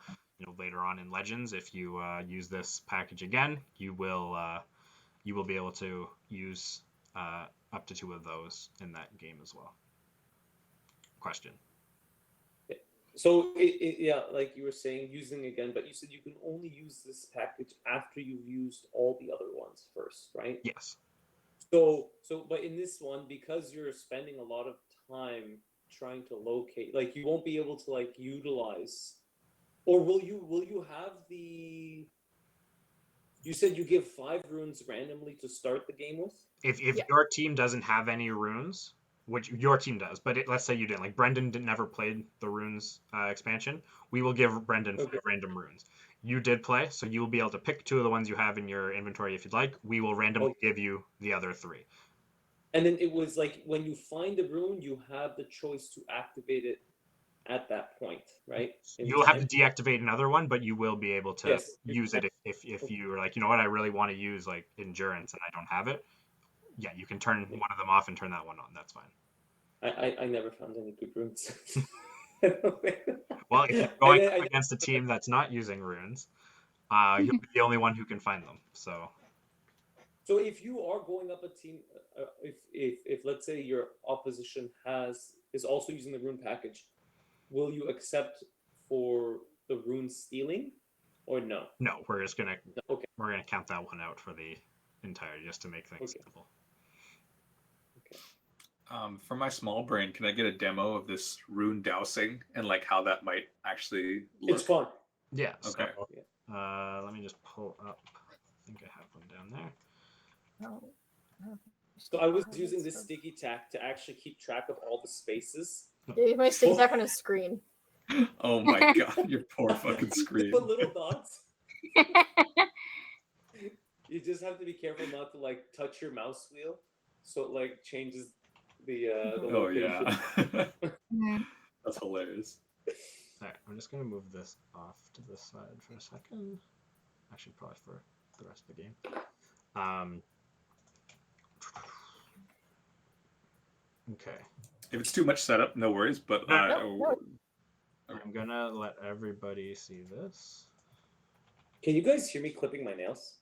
later on in Legends, if you use this package again, you will be able to use up to 2 of those in that game as well. Question. So yeah, like you were saying, using again, but you said you can only use this package after you've used all the other ones first, right? Yes. So but in this one, because you're spending a lot of time trying to locate, like you won't be able to like utilize, or will you have the? You said you give 5 runes randomly to start the game with. If Yeah. your team doesn't have any runes, which your team does, but let's say you didn't, like Brendan never played the runes expansion, we will give Brendan 5 random runes. You did play, so you will be able to pick 2 of the ones you have in your inventory if you'd like. We will randomly give you the other 3. And then it was like when you find a rune, you have the choice to activate it at that point, right? You'll have to deactivate another one, but you will be able to use it if you're like, you know what, I really want to use like endurance and I don't have it. Yeah, you can turn one of them off and turn that one on. That's fine. I never found any good runes. Well, if you're going up against a team that's not using runes, you'll be the only one who can find them. So if you are going up a team, if let's say your opposition is also using the rune package, will you accept for the rune stealing, or no? No, we're just gonna count that one out for the entire, just to make things simple. For my small brain, can I get a demo of this rune dowsing and like how that might actually look? It's fun. Yeah. Okay. So, let me just pull up. I think I have one down there. No. So I was using this sticky tack to actually keep track of all the spaces. Yeah, my sticky tack on his screen. Oh my god, your poor fucking screen. Put little dots. You just have to be careful not to like touch your mouse wheel, so it like changes the location. Yeah. That's hilarious. All right, I'm just gonna move this off to the side for a second. Actually, probably for the rest of the game. Okay. If it's too much setup, no worries. But No. I'm gonna let everybody see this. Can you guys hear me clipping my nails?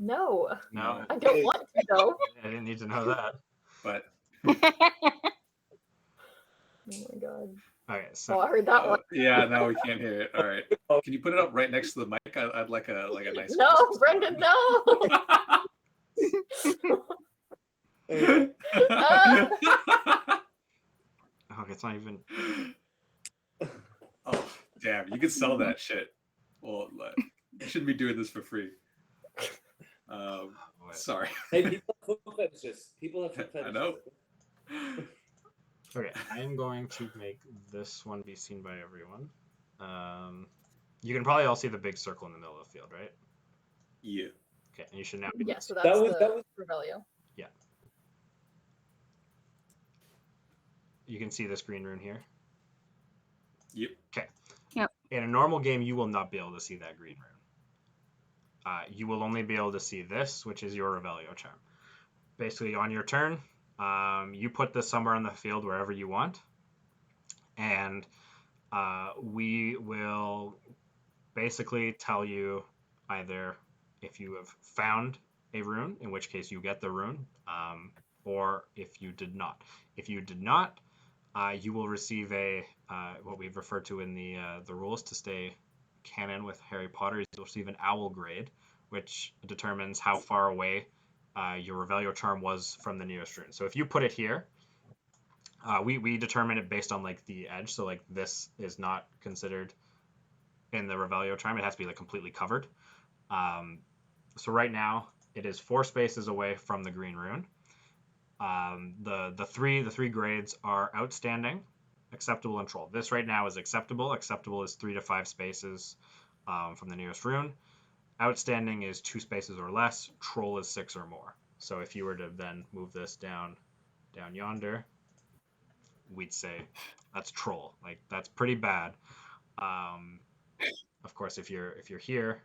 No. No, I don't want to though. I didn't need to know that. But Oh my god. Okay, so I heard that one. yeah, now we can't hear it. All right, can you put it up right next to the mic? I'd like a nice. No, Brendan, no. okay, it's not even. Oh damn! You could sell that shit. Well, you shouldn't be doing this for free. Sorry. Hey, people have foot fetishes. People have foot fetishes. I know. Okay, I'm going to make this one be seen by everyone. You can probably all see the big circle in the middle of the field, right? Yeah. Okay, and you should now be. Yeah, so That that's was- the Revelio. Yeah. You can see this green rune here. Yep. Okay. Yep. In a normal game, you will not be able to see that green rune. You will only be able to see this, which is your Revelio charm. Basically, on your turn, you put this somewhere on the field wherever you want, and we will basically tell you either if you have found a rune, in which case you get the rune, or if you did not. If you did not, you will receive a what we've referred to in the rules to stay canon with Harry Potter is you'll receive an owl grade, which determines how far away your Revelio charm was from the nearest rune. So if you put it here, we determine it based on like the edge. So like this is not considered in the Revelio charm. It has to be like completely covered. So right now it is 4 spaces away from the green rune. The three grades are outstanding, acceptable, and troll. This right now is acceptable. Acceptable is 3 to 5 spaces from the nearest rune. Outstanding is 2 spaces or less. Troll is 6 or more. So if you were to then move this down yonder, we'd say that's troll. Like that's pretty bad. Of course, if you're here,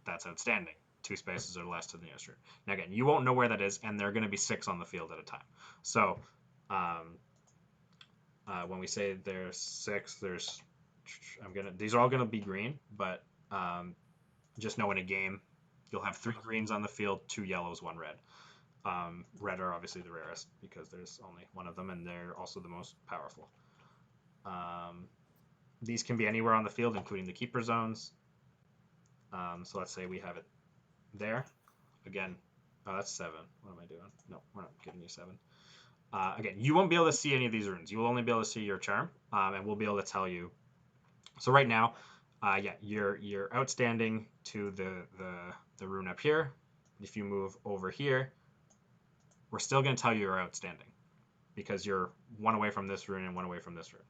that's outstanding. 2 spaces or less to the nearest rune. Now again, you won't know where that is, and there are going to be 6 on the field at a time. So when we say there's 6, these are all gonna be green, but just know in a game you'll have 3 greens on the field, 2 yellows, 1 red. Red are obviously the rarest because there's only one of them, and they're also the most powerful. These can be anywhere on the field, including the keeper zones. So let's say we have it there. Again, oh, that's 7. What am I doing? No, we're not giving you 7. Again, you won't be able to see any of these runes. You will only be able to see your charm, and we'll be able to tell you. So right now, you're outstanding to the rune up here. If you move over here, we're still going to tell you you're outstanding because you're 1 away from this rune and 1 away from this rune.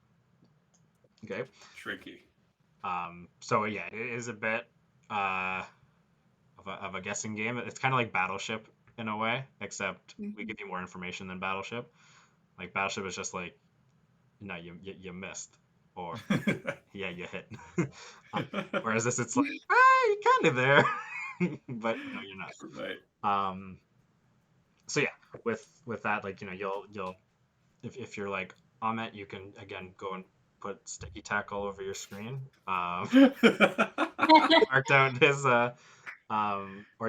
Okay. Tricky. So yeah, it is a bit of a guessing game. It's kind of like Battleship in a way, except we give you more information than Battleship. Like Battleship is just like, no, you missed, or yeah, you hit. Whereas this, it's like, you're kind of there, but no, you're not. Right. So yeah, with that, like, you'll if you're like Ahmet, you can again go and put sticky tack all over your screen. Mark down his or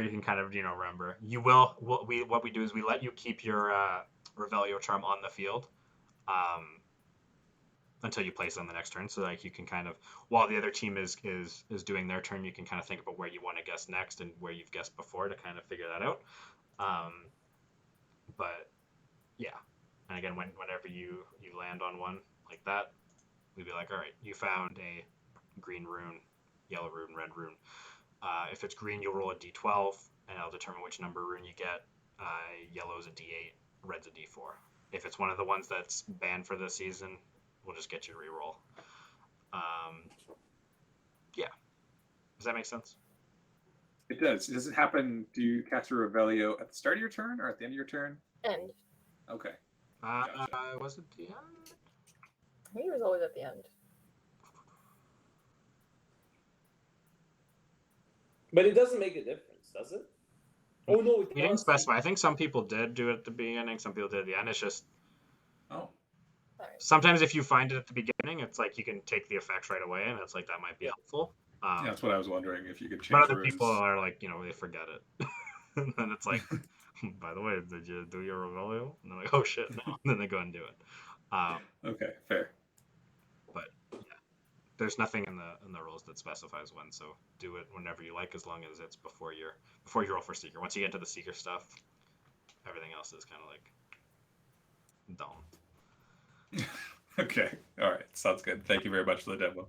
you can kind of remember. You will what we do is we let you keep your Revelio charm on the field until you place it on the next turn. So like you can kind of, while the other team is doing their turn, you can kind of think about where you want to guess next and where you've guessed before to kind of figure that out. But yeah, and again, whenever you land on one like that, we'd be like, all right, you found a green rune, yellow rune, red rune. If it's green, you'll roll a d12, and I'll determine which number rune you get. Yellow's a d8, red's a d4. If it's one of the ones that's banned for this season, we'll just get you to reroll. Yeah. Does that make sense? It does. Does it happen? Do you cast a Revelio at the start of your turn or at the end of your turn? End. Okay. Was it the end? I think it was always at the end. But it doesn't make a difference, does it? Oh no, it We didn't does. specify. I think some people did do it at the beginning, some people did at the end. It's just Oh. sometimes if you find it at the beginning, it's like you can take the effects right away, and it's like that might be helpful. Yeah, that's what I was wondering, if you could change But other runes. people are like, they forget it. And then it's like, by the way, did you do your Revelio? And they're like, oh shit, no. And then they go and do it. Okay, fair. But yeah, there's nothing in the rules that specifies when, so do it whenever you like, as long as it's before you roll for Seeker. Once you get to the Seeker stuff, everything else is kind of like dumb. Okay, all right, sounds good. Thank you very much for the demo.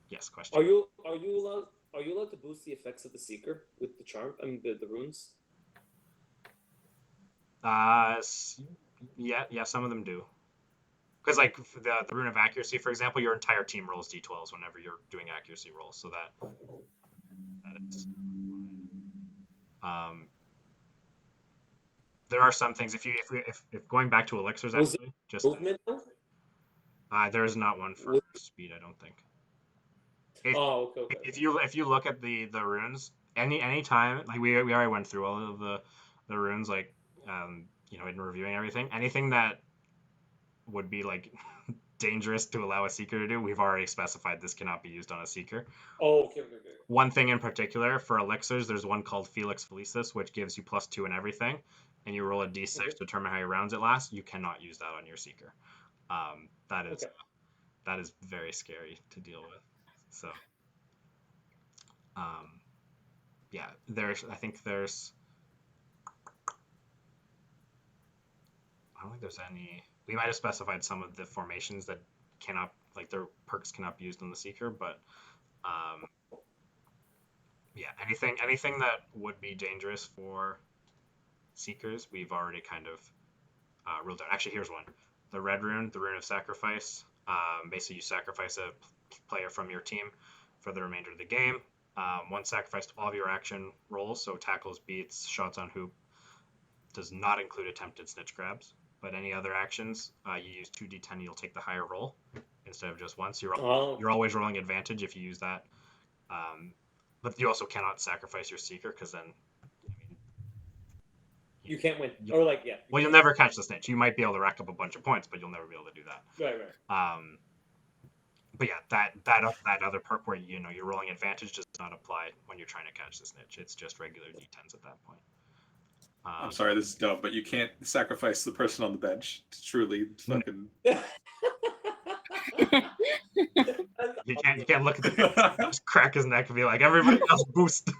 Yes, question. Are you allowed to boost the effects of the Seeker with the charm? I mean the runes? Yeah, some of them do. Because like the rune of accuracy, for example, your entire team rolls d12s whenever you're doing accuracy rolls, so that is. There are some things if going back to elixirs, Was actually, just movement? there is not one for speed, I don't think. Okay. If you look at the runes, any time, like we already went through all of the runes, like in reviewing everything, anything that would be like dangerous to allow a Seeker to do, we've already specified this cannot be used on a Seeker. Oh, okay. One thing in particular for elixirs, there's one called Felix Felicis, which gives you +2 in everything, and you roll a d6 to determine how many rounds it lasts. You cannot use that on your Seeker. That is very scary to deal with. So, yeah, I don't think there's any. We might have specified some of the formations that cannot, like their perks cannot be used on the Seeker, but yeah, anything that would be dangerous for Seekers, we've already kind of ruled out. Actually, here's one: the red rune, the rune of sacrifice. Basically, you sacrifice a player from your team for the remainder of the game. One sacrifice to all of your action rolls, so tackles, beats, shots on hoop. Does not include attempted snitch grabs, but any other actions, you use 2d10, you'll take the higher roll instead of just once. You're always rolling advantage if you use that. But you also cannot sacrifice your Seeker, because then you can't win. You'll never catch the snitch. You might be able to rack up a bunch of points, but you'll never be able to do that. Right. But yeah, that other perk where you're rolling advantage does not apply when you're trying to catch the snitch. It's just regular D10s at that point. I'm sorry, this is dumb, but you can't sacrifice the person on the bench to truly fucking. You can't look at the just crack his neck and be like, everybody else boost.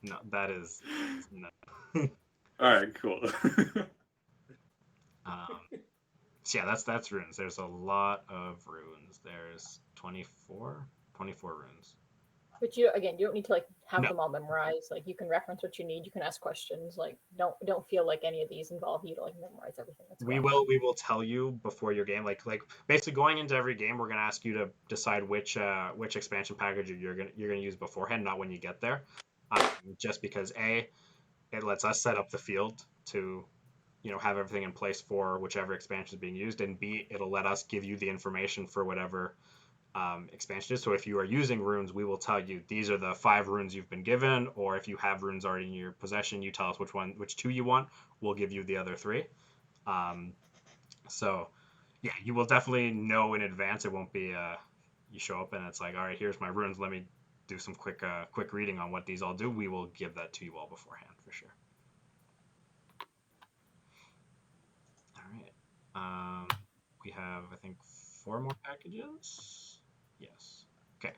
No, that is no. All right, cool. So yeah, that's runes. There's a lot of runes. There's 24 runes. But you don't need to like have No. them all memorized. Like you can reference what you need. You can ask questions. Like don't feel like any of these involve you to like memorize everything. That's We will tell you before your game. Like basically going into every game, we're gonna ask you to decide which expansion package you're gonna use beforehand, not when you get there. Just because A, it lets us set up the field to, have everything in place for whichever expansion is being used, and B, it'll let us give you the information for whatever expansion is. So if you are using runes, we will tell you these are the 5 runes you've been given, or if you have runes already in your possession, you tell us which 2 you want. We'll give you the other 3. So yeah, you will definitely know in advance. It won't be you show up and it's like, all right, here's my runes. Let me do some quick reading on what these all do. We will give that to you all beforehand for sure. All right. We have, I think, 4 more packages. Yes. Okay.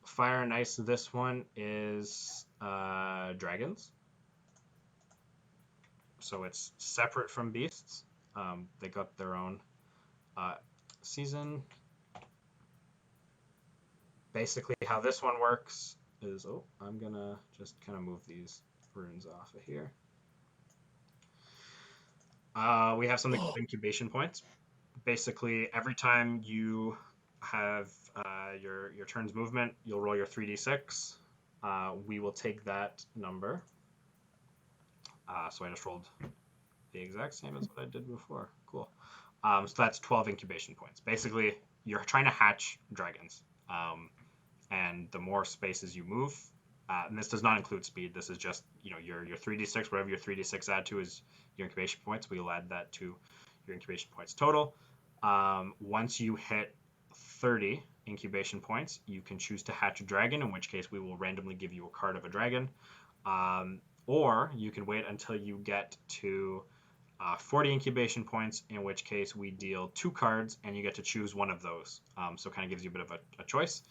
Fire and Ice. This one is dragons. So it's separate from beasts. They got their own season. Basically, how this one works is, I'm gonna just kind of move these runes off of here. We have something called incubation points. Basically, every time you have your turn's movement, you'll roll your 3d6. We will take that number. So I just rolled the exact same as what I did before. Cool. So that's 12 incubation points. Basically, you're trying to hatch dragons. And the more spaces you move, and this does not include speed. This is just, your 3d6, whatever your 3d6 add to is your incubation points. We'll add that to your incubation points total. Once you hit 30 incubation points, you can choose to hatch a dragon, in which case we will randomly give you a card of a dragon. Or you can wait until you get to 40 incubation points, in which case we deal 2 cards and you get to choose one of those. So it kind of gives you a bit of a choice.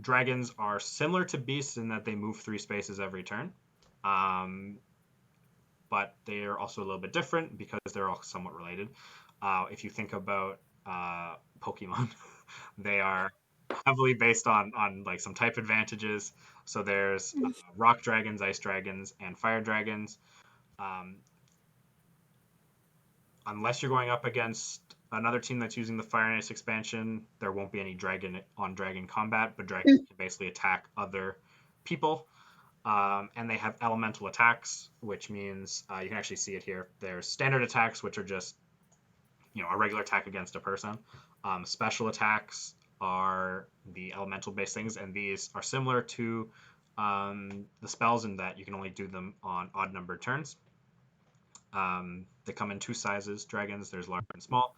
Dragons are similar to beasts in that they move 3 spaces every turn. But they are also a little bit different because they're all somewhat related. If you think about Pokemon, they are heavily based on like some type advantages. So there's rock dragons, ice dragons, and fire dragons. Unless you're going up against another team that's using the Fire and Ice expansion, there won't be any dragon on dragon combat, but dragons can basically attack other people. And they have elemental attacks, which means you can actually see it here. There's standard attacks, which are just a regular attack against a person. Special attacks are the elemental based things, and these are similar to the spells in that you can only do them on odd numbered turns. They come in 2 sizes, dragons. There's large and small.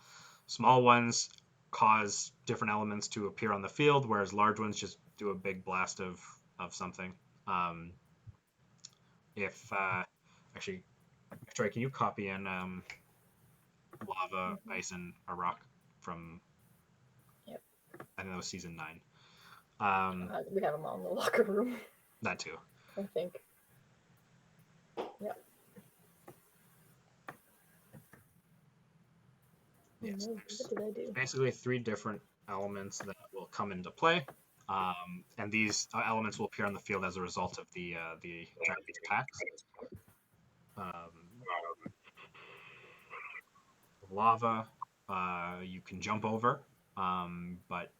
Small ones cause different elements to appear on the field, whereas large ones just do a big blast of something. Actually, Troy, can you copy in lava, ice, and a rock from? Yep. I think that was season 9. We have them all in the locker room. That too. I think. Yep. Yes. What did I do? Basically 3 different elements that will come into play, and these elements will appear on the field as a result of the dragon's attacks. Lava, you can jump over, but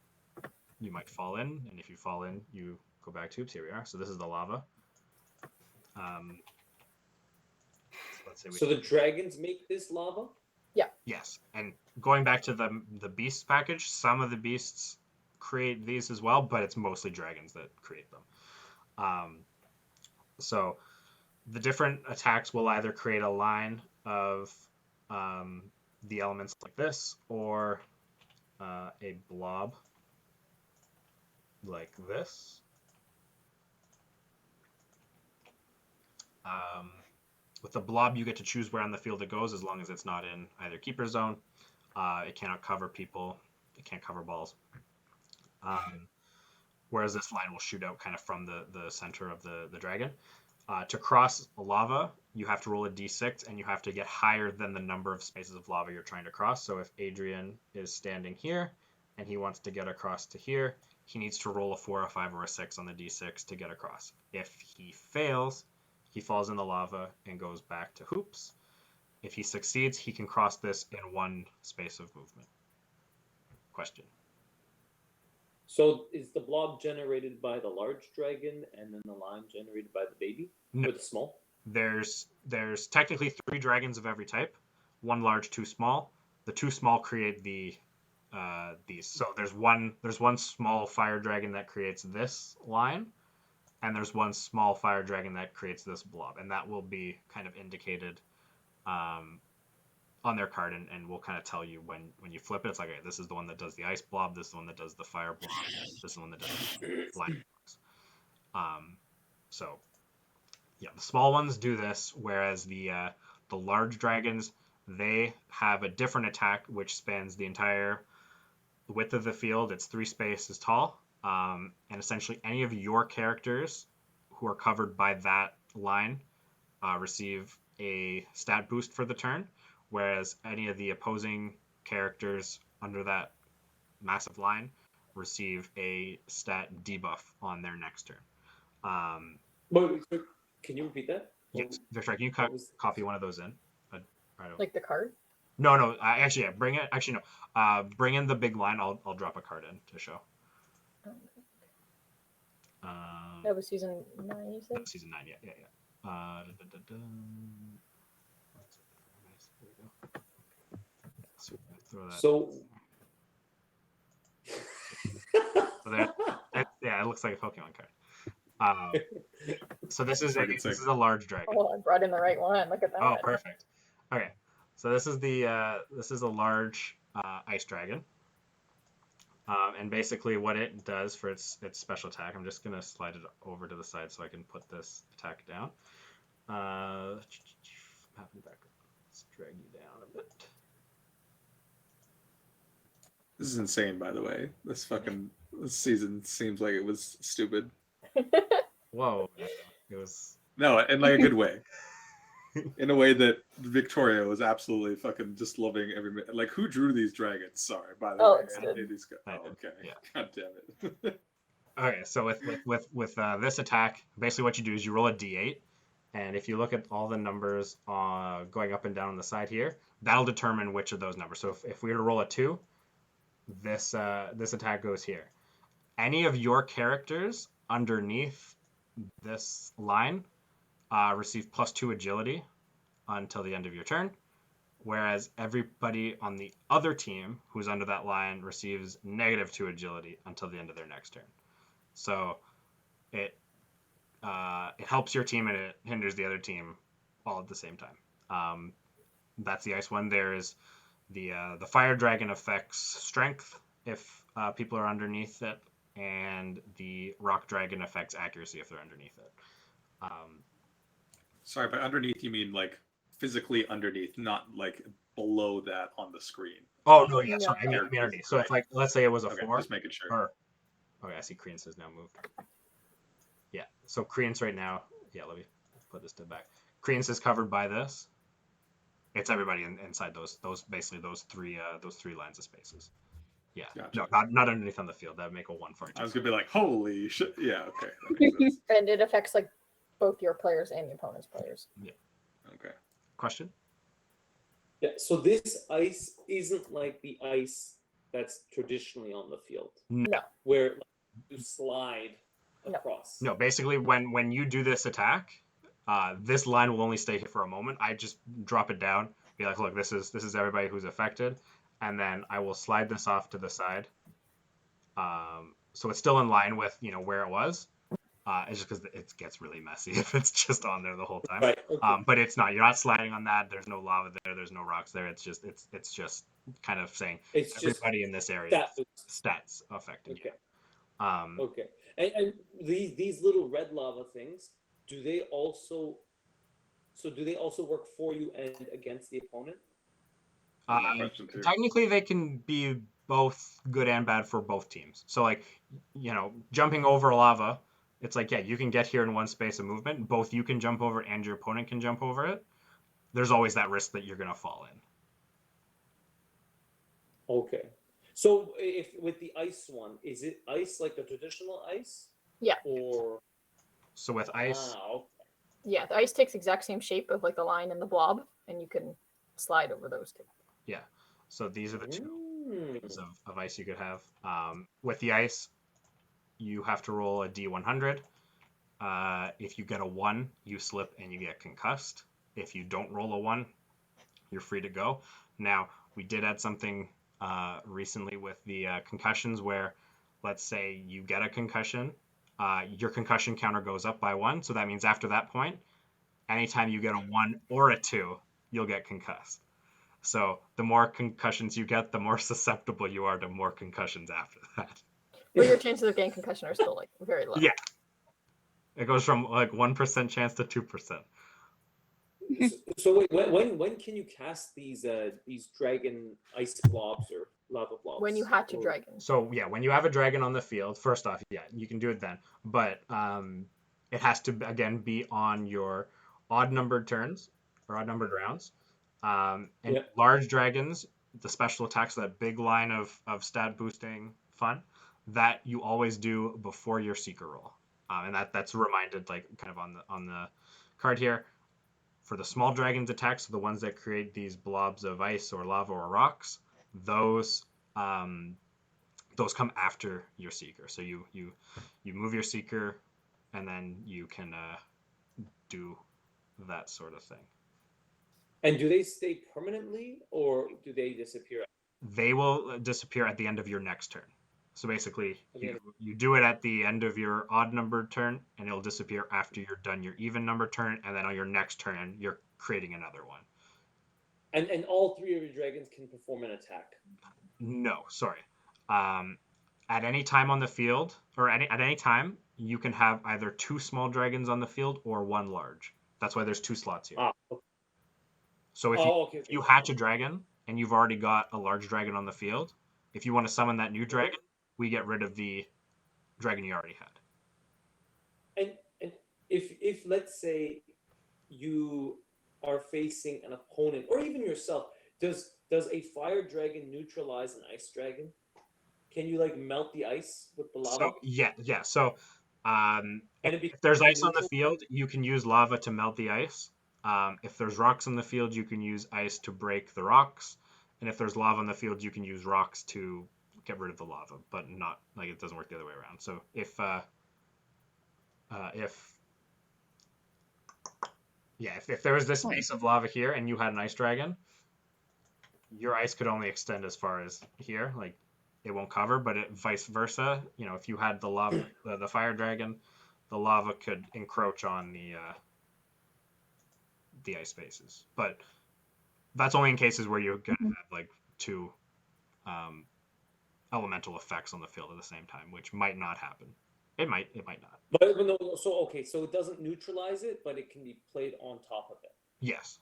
you might fall in, and if you fall in, you go back to. Here we are. So this is the lava. Let's say So the dragons make this lava? Yes, and going back to the beast package, some of the beasts create these as well, but it's mostly dragons that create them. So the different attacks will either create a line of the elements like this, or a blob. like this. With the blob, you get to choose where on the field it goes, as long as it's not in either keeper zone. It cannot cover people. It can't cover balls. Whereas this line will shoot out kind of from the center of the dragon. To cross lava, you have to roll a d6, and you have to get higher than the number of spaces of lava you're trying to cross. So if Adrian is standing here, and he wants to get across to here, he needs to roll a 4, a 5, or a 6 on the d6 to get across. If he fails, he falls in the lava and goes back to hoops. If he succeeds, he can cross this in one space of movement. Question. So is the blob generated by the large dragon, and then the line generated by the baby? No. Or the small? There's technically 3 dragons of every type. 1 large, 2 small. The 2 small create these. So there's one small fire dragon that creates this line, and there's 1 small fire dragon that creates this blob, and that will be kind of indicated on their card, and we'll kind of tell you when you flip it. It's like, okay, this is the one that does the ice blob, this is the one that does the fire blob, this is the one that does the line blocks. So yeah, the small ones do this, whereas the large dragons, they have a different attack which spans the entire width of the field. It's 3 spaces tall, and essentially any of your characters who are covered by that line receive a stat boost for the turn, whereas any of the opposing characters under that massive line receive a stat debuff on their next turn. Can you repeat that? Yes, Victor, can you copy one of those in? Like the card? No. Actually, yeah, bring it. Actually, no. Bring in the big line. I'll drop a card in to show. That was season 9, you said? Season 9, yeah. So throw that. So yeah, it looks like a Pokemon card. So this is a large dragon. Oh, I brought in the right one. Look at that. Oh, perfect. Okay, so this is a large ice dragon, and basically what it does for its special attack. I'm just gonna slide it over to the side so I can put this attack down. Let's drag you down a bit. This is insane, by the way. This season seems like it was stupid. Whoa, it was. No, in like a good way. In a way that Victoria was absolutely fucking just loving every minute. Like, who drew these dragons? Sorry, by the way. It's good. These guys. I Oh, did, okay. yeah. God damn it. Okay, so with this attack, basically what you do is you roll a d8, and if you look at all the numbers going up and down on the side here, that'll determine which of those numbers. So if we were to roll a 2, this attack goes here. Any of your characters underneath this line receive +2 agility until the end of your turn, whereas everybody on the other team who's under that line receives -2 agility until the end of their next turn. So it helps your team and it hinders the other team all at the same time. That's the ice one. There's the fire dragon affects strength if people are underneath it, and the rock dragon affects accuracy if they're underneath it. Sorry, by underneath you mean like physically underneath, not like below that on the screen. Oh no, yeah, No. sorry, I mean underneath. So if like let's say it was a Okay, 4, just making sure. or okay, I see Creans has now moved. Yeah, so Creans right now. Yeah, let me put this to the back. Creans is covered by this. It's everybody inside those basically those three lines of spaces. Yeah, Gotcha. no, not underneath on the field. That would make a 1-4. I was gonna be like, holy shit. Yeah, okay. That makes sense. And it affects like both your players and the opponent's players. Okay. Question? yeah, so this ice isn't like the ice that's traditionally on the field, No. where like, you slide No. across. No, basically when you do this attack, this line will only stay here for a moment. I just drop it down, be like, look, this is everybody who's affected, and then I will slide this off to the side. So it's still in line with where it was. It's just because it gets really messy if it's just on there the whole time. Right. Okay. But it's not. You're not sliding on that. There's no lava there. There's no rocks there. It's just kind of saying it's just everybody in this area that. stats affected. Okay. Okay. And these little red lava things, do they also work for you and against the opponent? That's my question too. Technically, they can be both good and bad for both teams. So, like, jumping over lava, it's like, yeah, you can get here in one space of movement. Both you can jump over it and your opponent can jump over it. There's always that risk that you're going to fall in. Okay. So if with the ice one, is it ice like the traditional ice? Yeah. Or So with ice, Yeah, the ice takes exact same shape of like the line and the blob, and you can slide over those two. yeah. So these are the two things of ice you could have. With the ice, you have to roll a D100. If you get a 1, you slip and you get concussed. If you don't roll a 1, you're free to go. Now, we did add something recently with the concussions where, let's say you get a concussion, your concussion counter goes up by 1. So that means after that point, anytime you get a 1 or a 2, you'll get concussed. So the more concussions you get, the more susceptible you are to more concussions after that. But your chances of getting concussion are still like very low. Yeah. It goes from like 1% chance to 2%. So wait, when can you cast these dragon ice blobs or lava blobs? When you hatch a dragon. So yeah, when you have a dragon on the field, first off, yeah, you can do it then. But it has to again be on your odd numbered turns or odd numbered rounds. And large dragons, the special attacks, that big line of stat boosting fun, that you always do before your seeker roll. And that's reminded like kind of on the card here. For the small dragons attacks, so the ones that create these blobs of ice or lava or rocks, those come after your seeker. So you move your seeker, and then you can do that sort of thing. And do they stay permanently, or do they disappear? They will disappear at the end of your next turn. So basically, you do it at the end of your odd numbered turn, and it'll disappear after you're done your even numbered turn, and then on your next turn, you're creating another one. And all 3 of your dragons can perform an attack? No, sorry. At any time on the field, or at any time, you can have either 2 small dragons on the field or 1 large. That's why there's 2 slots here. Okay. So if you hatch a dragon, and you've already got a large dragon on the field, if you want to summon that new dragon, we get rid of the dragon you already had. And if let's say you are facing an opponent, or even yourself, does a fire dragon neutralize an ice dragon? Can you like melt the ice with the lava? So yeah. So if there's ice on the field, you can use lava to melt the ice. If there's rocks on the field, you can use ice to break the rocks. And if there's lava on the field, you can use rocks to get rid of the lava, but not like it doesn't work the other way around. So if there was this space of lava here and you had an ice dragon, your ice could only extend as far as here, like it won't cover. But vice versa, if you had the lava, the fire dragon, the lava could encroach on the ice spaces. But that's only in cases where you're gonna have like 2 elemental effects on the field at the same time, which might not happen. It might not. But no, so it doesn't neutralize it, but it can be played on top of it. Yes.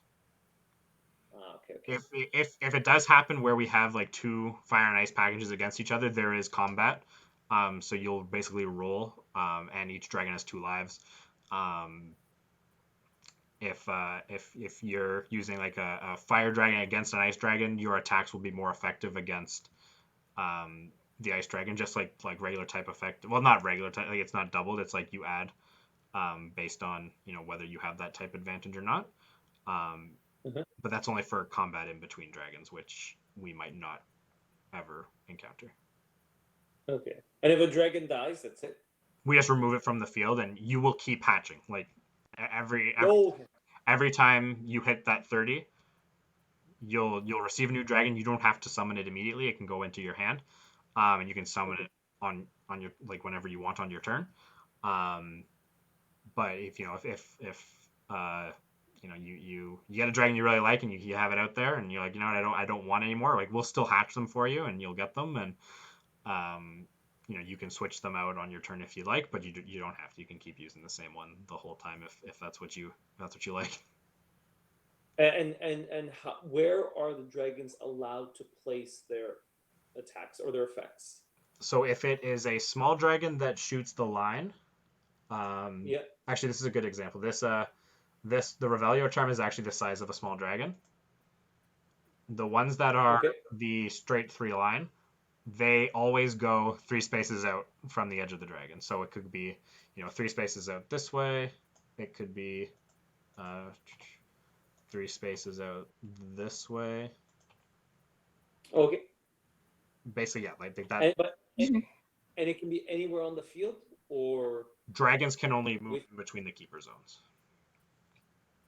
Okay. If it does happen where we have like 2 fire and ice packages against each other, there is combat. So you'll basically roll, and each dragon has 2 lives. If you're using like a fire dragon against an ice dragon, your attacks will be more effective against the ice dragon, just like regular type effect. Well, not regular type, like it's not doubled. It's like you add based on whether you have that type advantage or not. But that's only for combat in between dragons, which we might not ever encounter. Okay. And if a dragon dies, that's it? We just remove it from the field, and you will keep hatching. Like every time you hit that 30, you'll receive a new dragon. You don't have to summon it immediately. It can go into your hand, and you can summon it on your like whenever you want on your turn. But if you get a dragon you really like and you have it out there and you're like, I don't want any more, like we'll still hatch them for you and you'll get them, and you can switch them out on your turn if you like, but you don't have to. You can keep using the same one the whole time if that's what you like. And where are the dragons allowed to place their attacks or their effects? So if it is a small dragon that shoots the line, Yeah. actually this is a good example. The Revelio charm is actually the size of a small dragon. The ones that are Okay. the straight 3 line, they always go 3 spaces out from the edge of the dragon. So it could be 3 spaces out this way. It could be 3 spaces out this way. Okay. Basically, yeah, like that. And it can be anywhere on the field, or Dragons can only move between the keeper zones.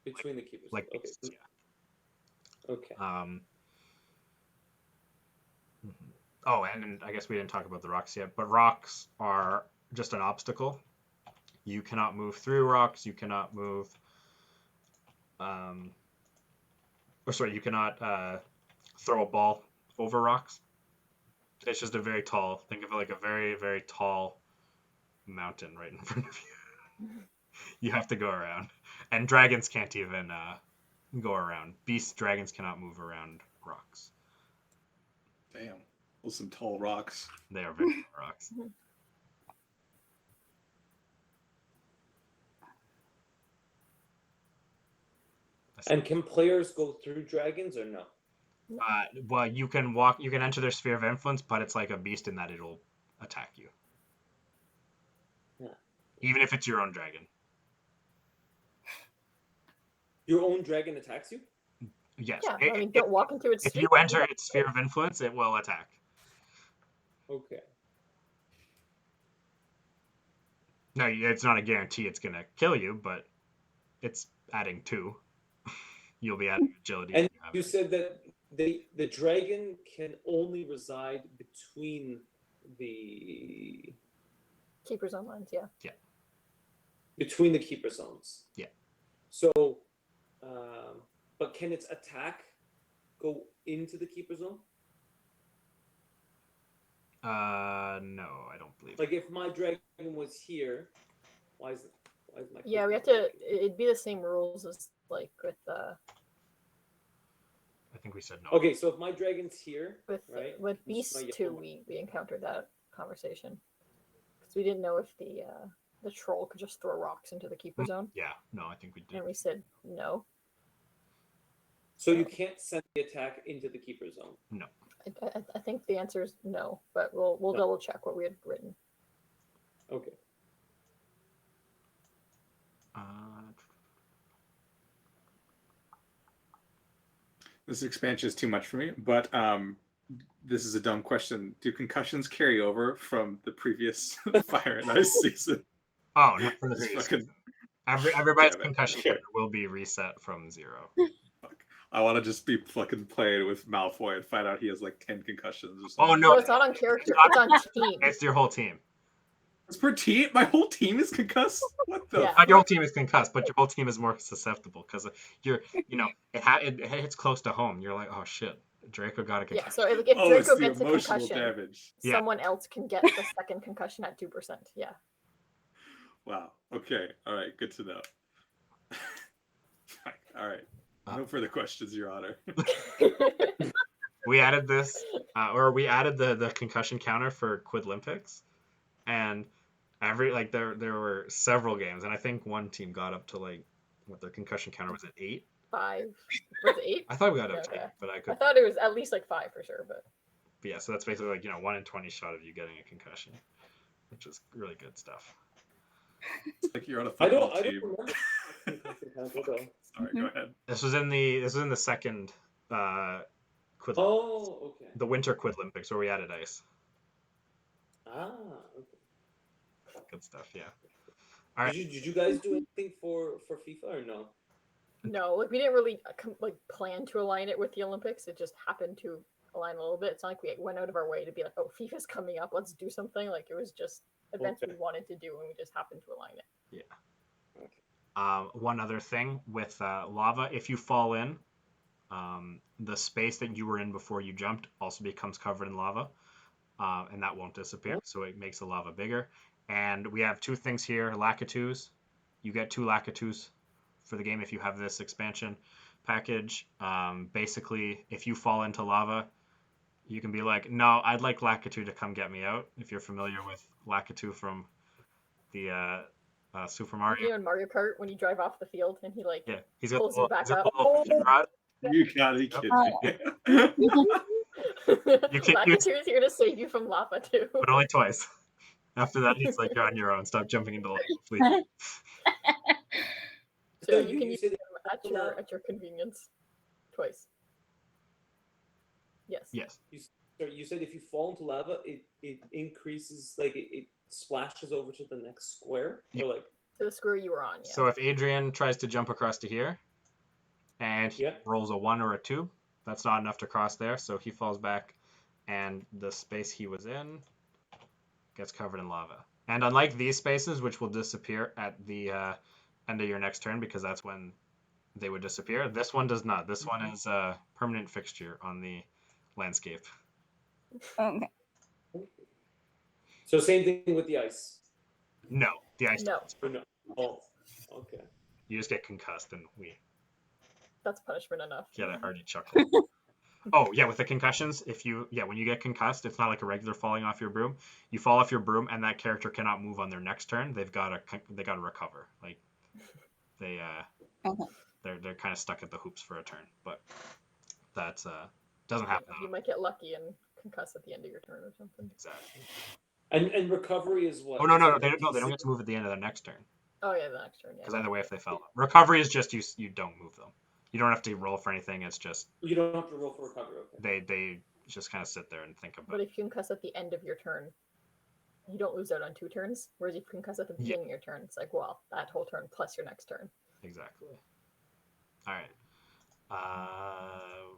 between the keepers. Like Okay. beasts, yeah. Okay. Oh, and I guess we didn't talk about the rocks yet, but rocks are just an obstacle. You cannot move through rocks. You cannot move. You cannot throw a ball over rocks. It's just a very tall. Think of it like a very, very tall mountain right in front of you. You have to go around, and dragons can't even go around. Dragons cannot move around rocks. Damn. Those some tall rocks. They are very tall rocks. And can players go through dragons or no? Well, you can enter their sphere of influence, but it's like a beast in that it'll attack you. Yeah. Even if it's your own dragon. Your own dragon attacks you? Yes. Yeah, I mean, don't walk into its If sphere. you enter its sphere of influence, it will attack. Okay. No, it's not a guarantee it's going to kill you, but it's adding 2. You'll be adding agility. And you said that the dragon can only reside between the Keeper zone lines, yeah. between the keeper zones. Yeah. So, but can its attack go into the keeper zone? No, I don't believe. Like if my dragon was here, why is my? Yeah, we have to. It'd be the same rules as like with I think we said no. Okay, so if my dragon's here, right? with This is Beasts my too, Yahoo. we encountered that conversation because we didn't know if the troll could just throw rocks into the keeper zone, Yeah, no, I think we did. and we said no. So you can't send the attack into the keeper zone. No. I think the answer is no, but we'll No. double check what we had written. Okay. This expansion is too much for me, but this is a dumb question. Do concussions carry over from the previous Fire and Ice season? Oh, not for the It's previous fucking- season. Everybody's Damn it. concussion Okay. will be reset from 0. I want to just be fucking playing with Malfoy and find out he has like 10 concussions or Oh, something. no. No, it's not on character. It's on team. It's your whole team. It's per team? My whole team is concussed? What the Yeah. fuck? Your whole team is concussed, but your whole team is more susceptible because it hits close to home. You're like, oh shit, Draco got a concussion. Yeah, so if Oh, it's Draco the gets a emotional concussion, damage. Yeah. someone else can get the second concussion at 2%. Yeah. Wow. Okay. All right. Good to know. All right. No further questions, Your Honor. We added this, we added the concussion counter for Quidlympics, and there were several games, and I think one team got up to like what their concussion counter was at 8. 5. Was it 8? I thought we got up to Okay. 8, but I I could. thought it was at least like 5 for sure, but Yeah, so that's basically like 1 in 20 shot of you getting a concussion, which is really good stuff. It's like you're on a I football don't team. remember. concussion counter, though. Sorry, go ahead. This was in the second Quid, Oh, okay. the Winter Quidlympics where we added ice. Ah, okay. Good stuff, yeah. All right. Did you guys do anything for FIFA or no? no, like we didn't really plan to align it with the Olympics. It just happened to align a little bit. It's not like we went out of our way to be like, oh, FIFA's coming up, let's do something. Like it was just events Okay. we wanted to do, and we just happened to align it. One other thing with lava, if you fall in, the space that you were in before you jumped also becomes covered in lava. and that won't disappear. So it makes the lava bigger. And we have 2 things here, Lakitus. You get 2 Lakitus for the game if you have this expansion package. Basically, if you fall into lava, you can be like, no, I'd like Lakitu to come get me out. If you're familiar with Lakitu from the Super Mario. You know, in Mario Kart, when you drive off the field and he like Yeah, he's got pulls the you back he's got up. the little fishing rod. You gotta be kidding me. Lakitu is here to save you from lava too. But only twice. After that, he's like, you're on your own. Stop jumping into lava, please. So you can you use said them at your convenience. Twice. Yes. Yes. You said if you fall into lava, it increases, like it splashes over to the next square, Yeah. or like To the square you were on, yeah. So if Adrian tries to jump across to here, and he Yeah. rolls a 1 or a 2, that's not enough to cross there, so he falls back, and the space he was in gets covered in lava. And unlike these spaces, which will disappear at the end of your next turn, because that's when they would disappear, this one does not. This one is a permanent fixture on the landscape. Okay. so same thing with the ice. No, the ice. No, Or no? Oh, okay. You just get concussed, and we that's punishment enough. get a hearty chuckle. Oh yeah, with the concussions, when you get concussed, it's not like a regular falling off your broom. You fall off your broom, and that character cannot move on their next turn. They got to recover. Like they Okay. they're kind of stuck at the hoops for a turn, but that's doesn't happen. You might get lucky and concuss at the end of your turn or something. Exactly. And recovery is what? Oh no, Is it they like don't get to move at the end of their next turn. Oh yeah, the next turn, yeah. Because either way, if they fell, recovery is just you don't move them. You don't have to roll for anything. It's just You don't have to roll for recovery. Okay. they just kind of sit there and think about. But if you concuss at the end of your turn, you don't lose out on 2 turns. Whereas if you concuss at the beginning of your turn, it's like, well, that whole turn plus your next turn. Exactly. All right.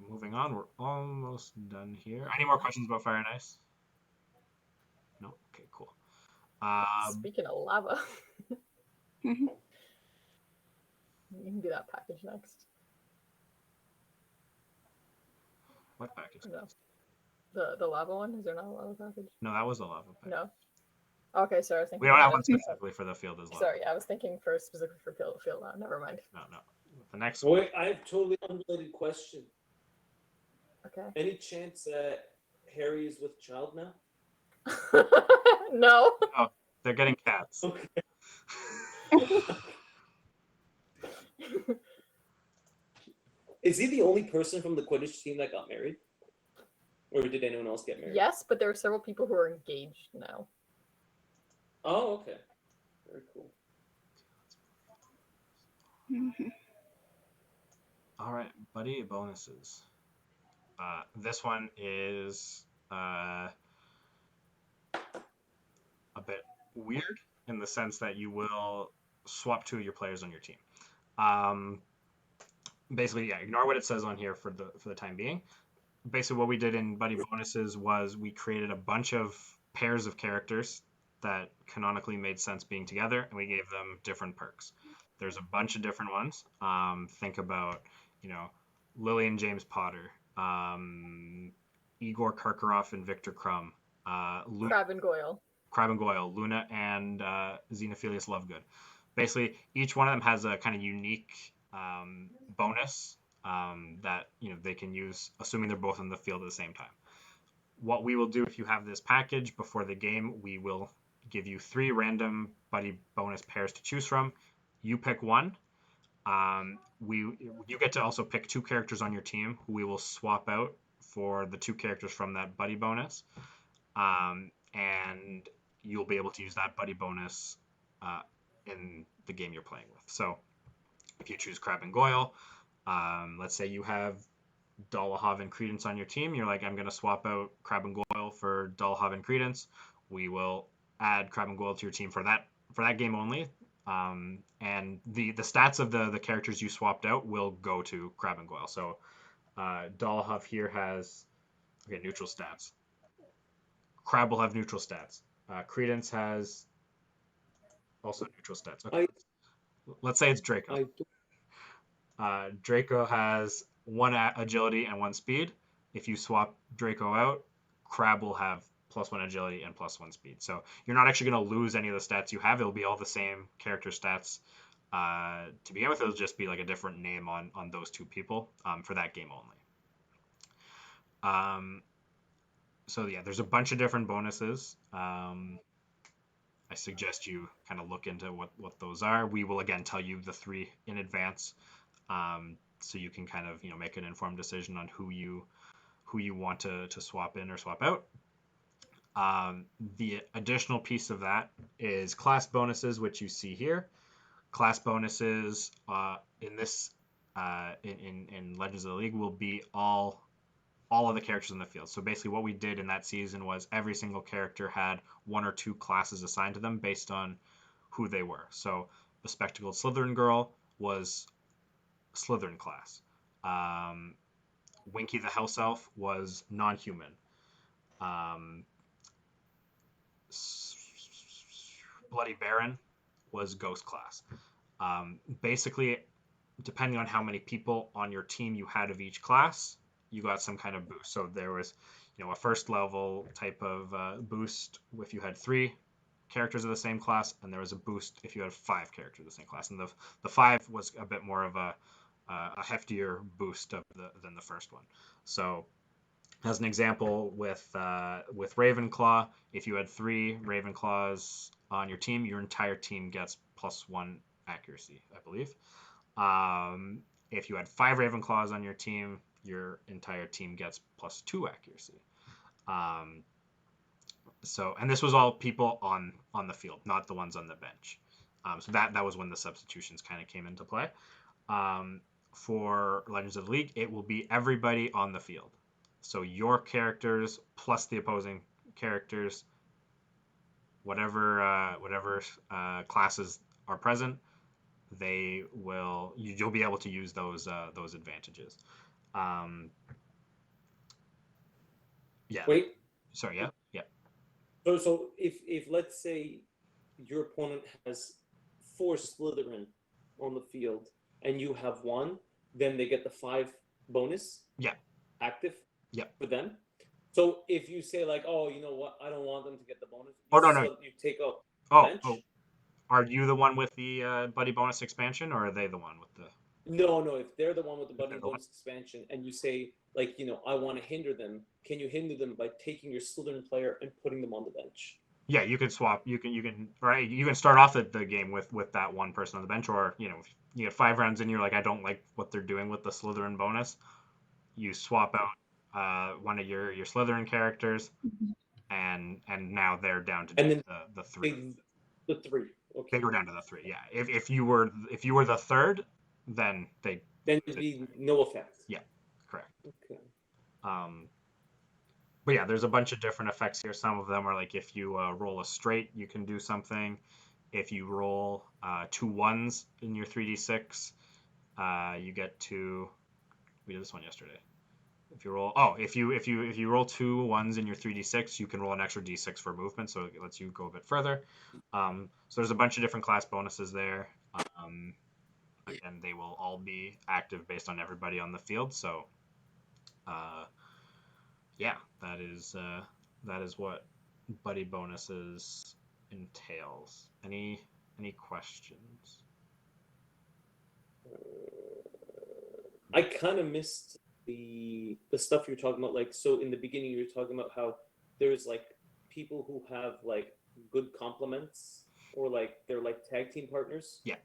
Moving on. We're almost done here. Any more questions about Fire and Ice? No. Okay. Cool. Speaking of lava, Mhm. you can do that package next. What package? No. The lava one? Is there not a lava package? No, that was a lava package. No. Okay, sorry, I was thinking. We don't have of- one specifically for the field as lava. Sorry, I was thinking specifically for field lava. Never mind. No. The next one. Wait, I have a totally unrelated question. Okay. Any chance that Harry is with child now? No. They're getting cats. Okay. Is he the only person from the Quidditch team that got married? Or did anyone else get married? Yes, but there are several people who are engaged now. Oh, okay. Very cool. Mhm. All right, buddy bonuses. This one is a bit weird in the sense that you will swap 2 of your players on your team. Basically, yeah, ignore what it says on here for the time being. Basically, what we did in buddy bonuses was we created a bunch of pairs of characters that canonically made sense being together, and we gave them different perks. There's a bunch of different ones. Think about, Lily and James Potter, Igor Karkaroff and Victor Crumb, Crab and Goyle. Luna and Xenophilius Lovegood. Basically, each one of them has a kind of unique bonus that they can use, assuming they're both in the field at the same time. What we will do if you have this package before the game, we will give you 3 random buddy bonus pairs to choose from. You pick one. You get to also pick 2 characters on your team who we will swap out for the 2 characters from that buddy bonus, and you'll be able to use that buddy bonus in the game you're playing with. So if you choose Crab and Goyle, let's say you have Dolohov and Credence on your team, you're like, I'm going to swap out Crab and Goyle for Dolohov and Credence. We will add Crab and Goyle to your team for that game only. And the stats of the characters you swapped out will go to Crab and Goyle. So Dolohov here has neutral stats. Crab will have neutral stats. Credence has also neutral stats. Okay. Let's say it's Draco. Draco has 1 agility and 1 speed. If you swap Draco out, Crab will have +1 agility, and +1 speed. So you're not actually going to lose any of the stats you have. It'll be all the same character stats to begin with. It'll just be like a different name on those two people for that game only. So yeah, there's a bunch of different bonuses. I suggest you kind of look into what those are. We will again tell you the 3 in advance, so you can kind of make an informed decision on who you want to swap in or swap out. The additional piece of that is class bonuses, which you see here. Class bonuses in this in Legends of the League will be all of the characters in the field. So basically what we did in that season was every single character had 1 or 2 classes assigned to them based on who they were. So the Spectacled Slytherin Girl was Slytherin class. Winky the House Elf was non-human. Bloody Baron was Ghost class. Basically, depending on how many people on your team you had of each class, you got some kind of boost. So there was, a first level type of boost if you had 3 characters of the same class, and there was a boost if you had 5 characters of the same class. And the 5 was a bit more of a heftier boost than the first one. So, as an example, with Ravenclaw, if you had 3 Ravenclaws on your team, your entire team gets +1 accuracy, I believe. If you had 5 Ravenclaws on your team, your entire team gets +2 accuracy. And this was all people on the field, not the ones on the bench. So that was when the substitutions kind of came into play. For Legends of the League, it will be everybody on the field. So your characters plus the opposing characters, whatever classes are present, you'll be able to use those advantages. Yeah. Wait. Sorry. Yeah. So if let's say your opponent has 4 Slytherin on the field and you have 1, then they get the 5 bonus. Yeah. Active. Yeah. For them. So if you say like, oh, you know what, I don't want them to get the bonus. No. You take out bench. Oh. Are you the one with the buddy bonus expansion, or are they the one with the? No. If they're the one with the buddy bonus expansion, and you say like, I want to hinder them, can you hinder them by taking your Slytherin player and putting them on the bench? Yeah, you could swap. You can start off the game with that one person on the bench, or if you get 5 rounds in, you're like, I don't like what they're doing with the Slytherin bonus. You swap out one of your Slytherin characters, and now they're down to the 3. The 3. Okay. They go down to the 3. Yeah. If you were the 3rd, then it'd be no effect. Yeah, correct. Okay. But yeah, there's a bunch of different effects here. Some of them are like if you roll a straight, you can do something. If you roll 2 1s in your 3d6, you get to. We did this one yesterday. If you roll if you roll 2 1s in your 3d6, you can roll an extra d6 for movement, so it lets you go a bit further. So there's a bunch of different class bonuses there. Again, they will all be active based on everybody on the field. So, yeah, that is what buddy bonuses entails. Any questions? I kind of missed the stuff you're talking about. Like, so in the beginning, you were talking about how there's like people who have like good compliments, or like they're like tag team partners. Yeah.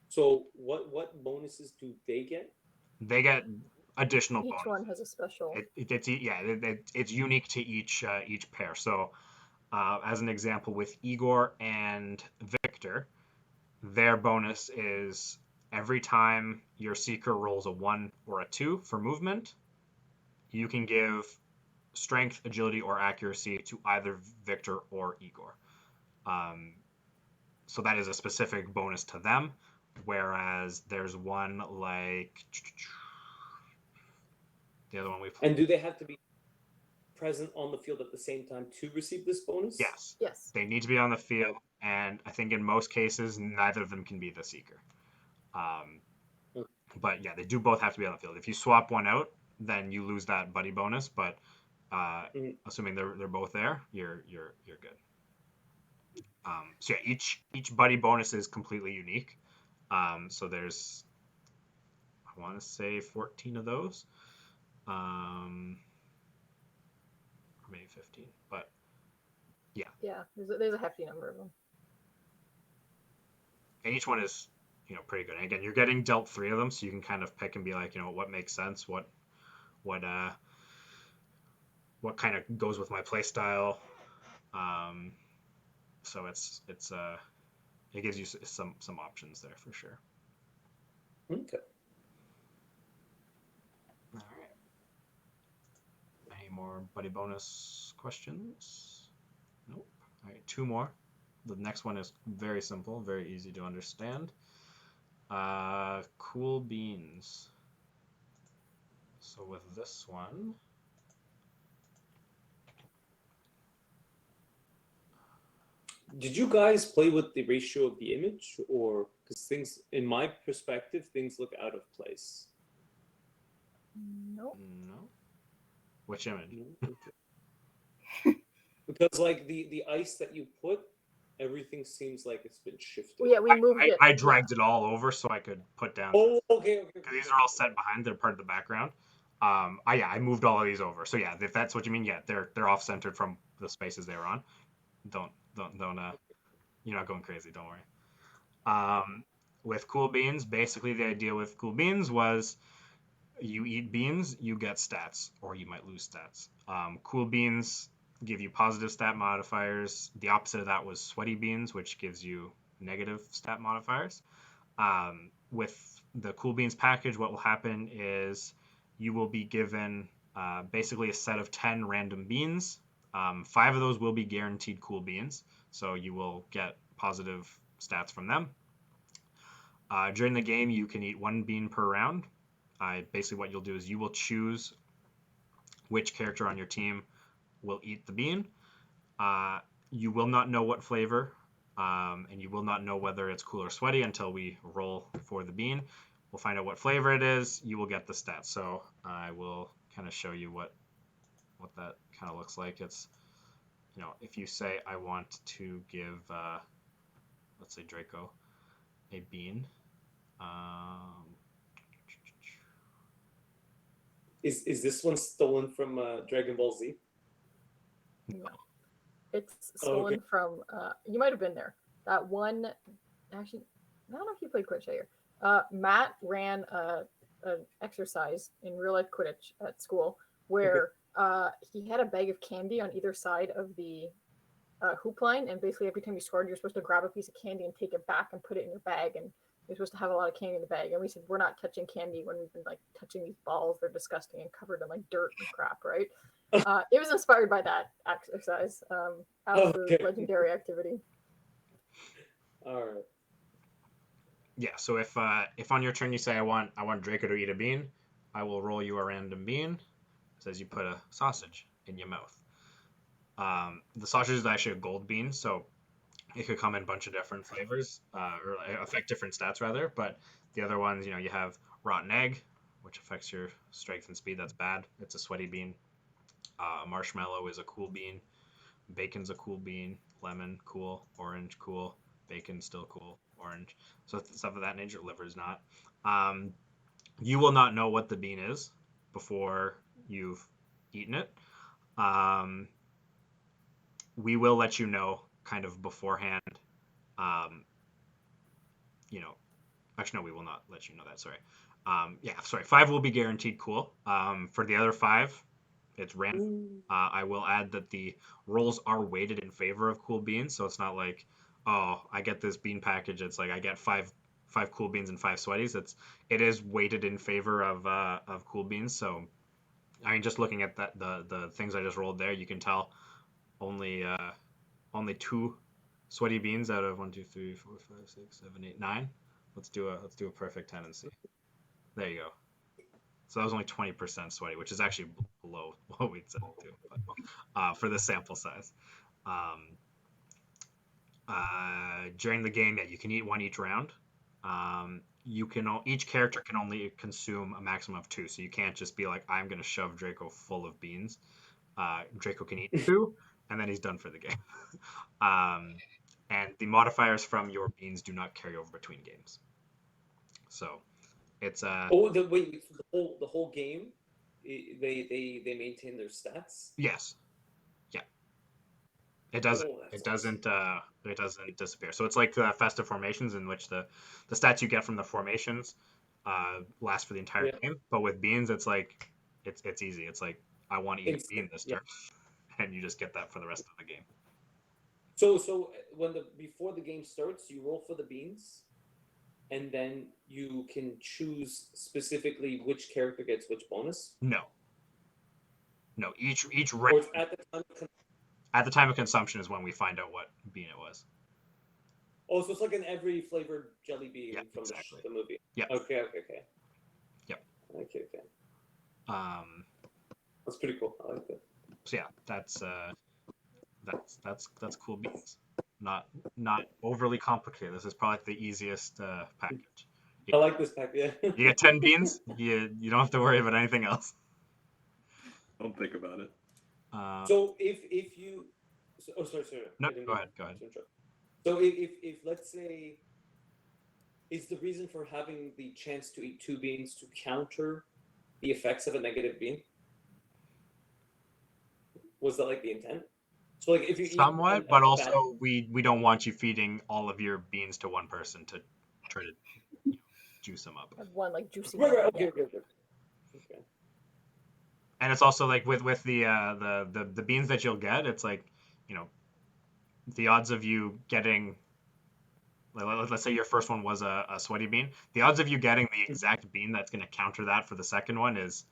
So what bonuses do they get? They get additional Each bonus. one has a special. It's unique to each pair. So, as an example, with Igor and Victor, their bonus is every time your Seeker rolls a 1 or a 2 for movement, you can give strength, agility, or accuracy to either Victor or Igor. So that is a specific bonus to them. Whereas there's one like the other one we've. And do they have to be present on the field at the same time to receive this bonus? Yes. They need to be on the field, and I think in most cases neither of them can be the Seeker. But yeah, they do both have to be on the field. If you swap one out, then you lose that buddy bonus. But assuming they're both there, you're good. So yeah, each buddy bonus is completely unique. So there's, I want to say 14 of those, or maybe 15, but Yeah, there's a hefty number of them. and each one is, pretty good. And again, you're getting dealt 3 of them, so you can kind of pick and be like, what makes sense, what kind of goes with my play style. So it gives you some options there for sure. Okay. All right. Any more buddy bonus questions? Nope. All right, 2 more. The next one is very simple, very easy to understand. Cool beans. So with this one, Did you guys play with the ratio of the image, or because things, in my perspective, things look out of place? Nope. no. Which image? Because like the ice that you put, everything seems like it's been shifted. Well, yeah, we moved it. I dragged it all over so I could put down. Oh, okay. Because these are all set behind; they're part of the background. I moved all of these over. So yeah, if that's what you mean, yeah, they're off centered from the spaces they were on. Don't you're not going crazy. Don't worry. With cool beans, basically the idea with cool beans was you eat beans, you get stats, or you might lose stats. Cool beans give you positive stat modifiers. The opposite of that was sweaty beans, which gives you negative stat modifiers. With the cool beans package, what will happen is you will be given basically a set of 10 random beans. 5 of those will be guaranteed cool beans, so you will get positive stats from them. During the game, you can eat 1 bean per round. Basically, what you'll do is you will choose which character on your team will eat the bean. You will not know what flavor, and you will not know whether it's cool or sweaty until we roll for the bean. We'll find out what flavor it is. You will get the stats. So I will kind of show you what that kind of looks like. It's, if you say I want to give, let's say Draco, a bean. Is this one stolen from Dragon Ball Z? No. It's stolen from. You might have been there. That one. Actually, I don't know if you played Quidditch here. Matt ran an exercise in real life Quidditch at school where he had a bag of candy on either side of the hoop line, and basically every time you scored, you're supposed to grab a piece of candy and take it back and put it in your bag, and you're supposed to have a lot of candy in the bag. And we said we're not touching candy when we've been like touching these balls. They're disgusting and covered in like dirt and crap, right? It was inspired by that exercise. Absolute legendary activity. All right. Yeah. So if on your turn you say I want Draco to eat a bean, I will roll you a random bean. It says you put a sausage in your mouth. The sausage is actually a gold bean, so it could come in a bunch of different flavors, or affect different stats rather. But the other ones, you have rotten egg, which affects your strength and speed. That's bad. It's a sweaty bean. Marshmallow is a cool bean. Bacon's a cool bean. Lemon, cool. Orange, cool. Bacon, still cool. Orange. So stuff of that nature. Liver's not. You will not know what the bean is before you've eaten it. We will let you know kind of beforehand. Actually, no, we will not let you know that. Sorry. 5 will be guaranteed cool. For the other 5, it's random. I will add that the rolls are weighted in favor of cool beans, so it's not like, oh, I get this bean package. It's like I get 5 cool beans and 5 sweaties. It is weighted in favor of cool beans. So, I mean, just looking at that the things I just rolled there, you can tell only 2 sweaty beans out of 1, 2, 3, 4, 5, 6, 7, 8, 9. Let's do a perfect 10 and see. There you go. So that was only 20% sweaty, which is actually below what we'd set it to, but for the sample size. During the game, you can eat 1 each round. Each character can only consume a maximum of 2, so you can't just be like, I'm going to shove Draco full of beans. Draco can eat 2, and then he's done for the game. And the modifiers from your beans do not carry over between games. So it's Wait, so the whole game, they maintain their stats. yes, yeah. It doesn't. Oh, that's It doesn't. It doesn't disappear. So it's like festive formations, in which the stats you get from the formations last for the entire Yeah. game. But with beans, it's like it's easy. It's like I want to eat a Instant, bean this yeah. turn, and you just get that for the rest of the game. So when before the game starts, you roll for the beans, and then you can choose specifically which character gets which bonus. No. Each Or it's round at the time. at the time of consumption is when we find out what bean it was. Oh, so it's like in every flavored jelly bean Yeah, from exactly. the movie. Yeah. Okay. Yep. Okay. That's pretty cool. I like that. So yeah, that's cool beans. Not overly complicated. This is probably the easiest package. I like this pack. Yeah. You get 10 beans. You don't have to worry about anything else. Don't think about it. So if you, sorry. No, I didn't go mean ahead. to interrupt. So if let's say, is the reason for having the chance to eat 2 beans to counter the effects of a negative bean? Was that like the intent? So like if you Somewhat, eat but also we don't want you feeding all of your beans to one person to try to juice them up. Have one like juicy. Right. one, Okay. yeah. Okay. And it's also like with the beans that you'll get, it's like, the odds of you getting, let's say your first one was a sweaty bean, the odds of you getting the exact bean that's going to counter that for the second one is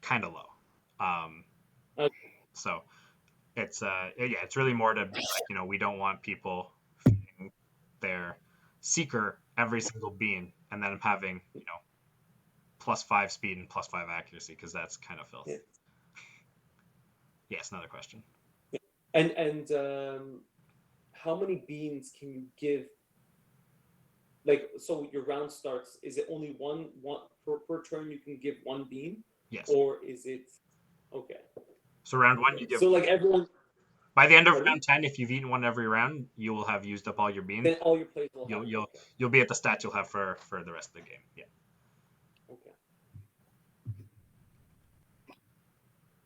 kind of low. So it's it's really more to be like, we don't want people feeding their seeker every single bean and then having +5 speed and +5 accuracy, because that's kind of filthy. Yeah. Yes, another question. And how many beans can you give? Like, so your round starts. Is it only one per turn? You can give 1 bean, Yes. or is it okay? So round 1, you give. So like everyone. By the end of Pardon? round 10, if you've eaten one every round, you will have used up all your beans. Then all your players will have. You'll be at the stat you'll have for the rest of the game. Yeah. Okay.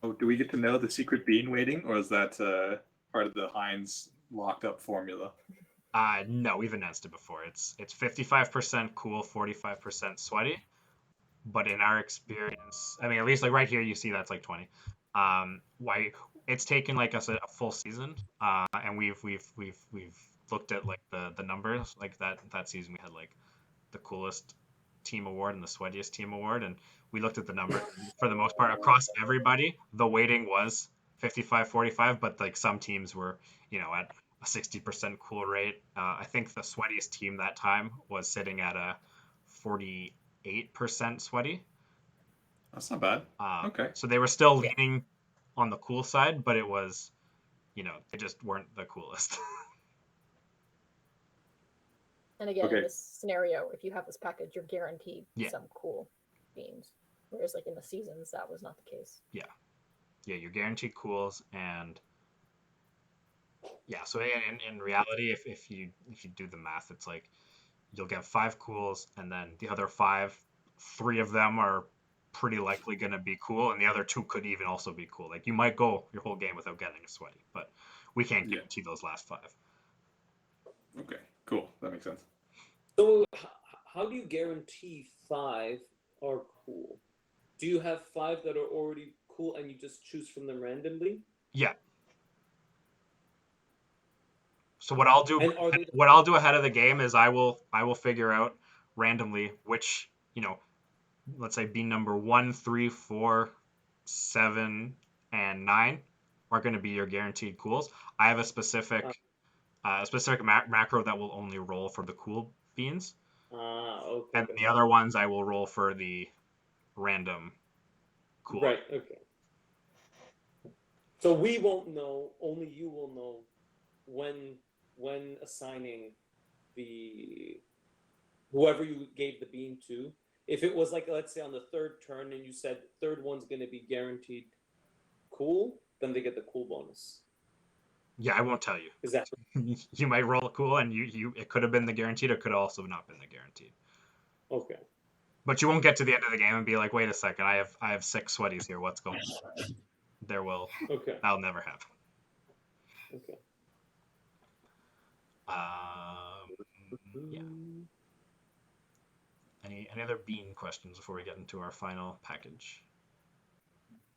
Oh, do we get to know the secret bean weighting, or is that part of the Heinz locked up formula? No, we've announced it before. It's 55% cool, 45% sweaty. But in our experience, I mean, at least like right here, you see that's like 20. Why it's taken like us a full season, and we've looked at like the numbers. Like that season, we had like the coolest team award and the sweatiest team award, and we looked at the numbers. For the most part, across everybody, the weighting was 55-45, but like some teams were at a 60% cool rate. I think the sweatiest team that time was sitting at a 48% sweaty. That's not bad. Okay. So they were still leaning on the cool side, but it was, they just weren't the coolest. And again, Okay. in this scenario, if you have this package, you're guaranteed Yeah. some cool beans. Whereas like in the seasons, that was not the case. Yeah, you're guaranteed cools, and so in reality, if you do the math, it's like you'll get 5 cools, and then the other 5, 3 of them are pretty likely going to be cool, and the other 2 could even also be cool. Like you might go your whole game without getting a sweaty, but we can't guarantee those last 5. Okay. Cool. That makes sense. So how do you guarantee 5 are cool? Do you have 5 that are already cool and you just choose from them randomly? Yeah. So what I'll do And are they- what I'll do ahead of the game is I will figure out randomly which, let's say bean number 1, 3, 4, 7, and 9 are going to be your guaranteed cools. I have a specific macro that will only roll for the cool beans. Okay. And the other ones I will roll for the random cool. Right, okay. So we won't know, only you will know when assigning the whoever you gave the bean to. If it was like, let's say on the 3rd turn and you said 3rd one's going to be guaranteed cool, then they get the cool bonus. Yeah, I won't tell you. Is that You might roll a cool, and you it could have been the guaranteed, or could have also not been the guaranteed. okay? But you won't get to the end of the game and be like, wait a second, I have 6 sweaties here. What's going on? Okay. That'll never happen. Okay. Yeah. Any other bean questions before we get into our final package?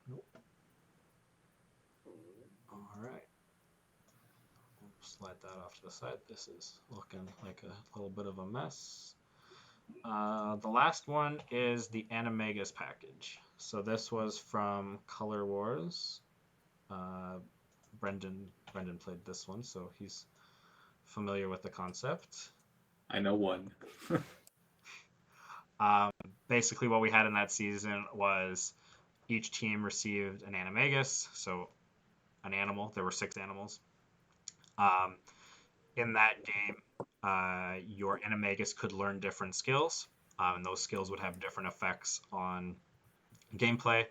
Nope. All right. We'll slide that off to the side. This is looking like a little bit of a mess. The last one is the Animagus package. So this was from Color Wars. Brendan played this one, so he's familiar with the concept. I know one. Basically, what we had in that season was each team received an Animagus, so an animal. There were 6 animals. In that game, your Animagus could learn different skills, and those skills would have different effects on gameplay.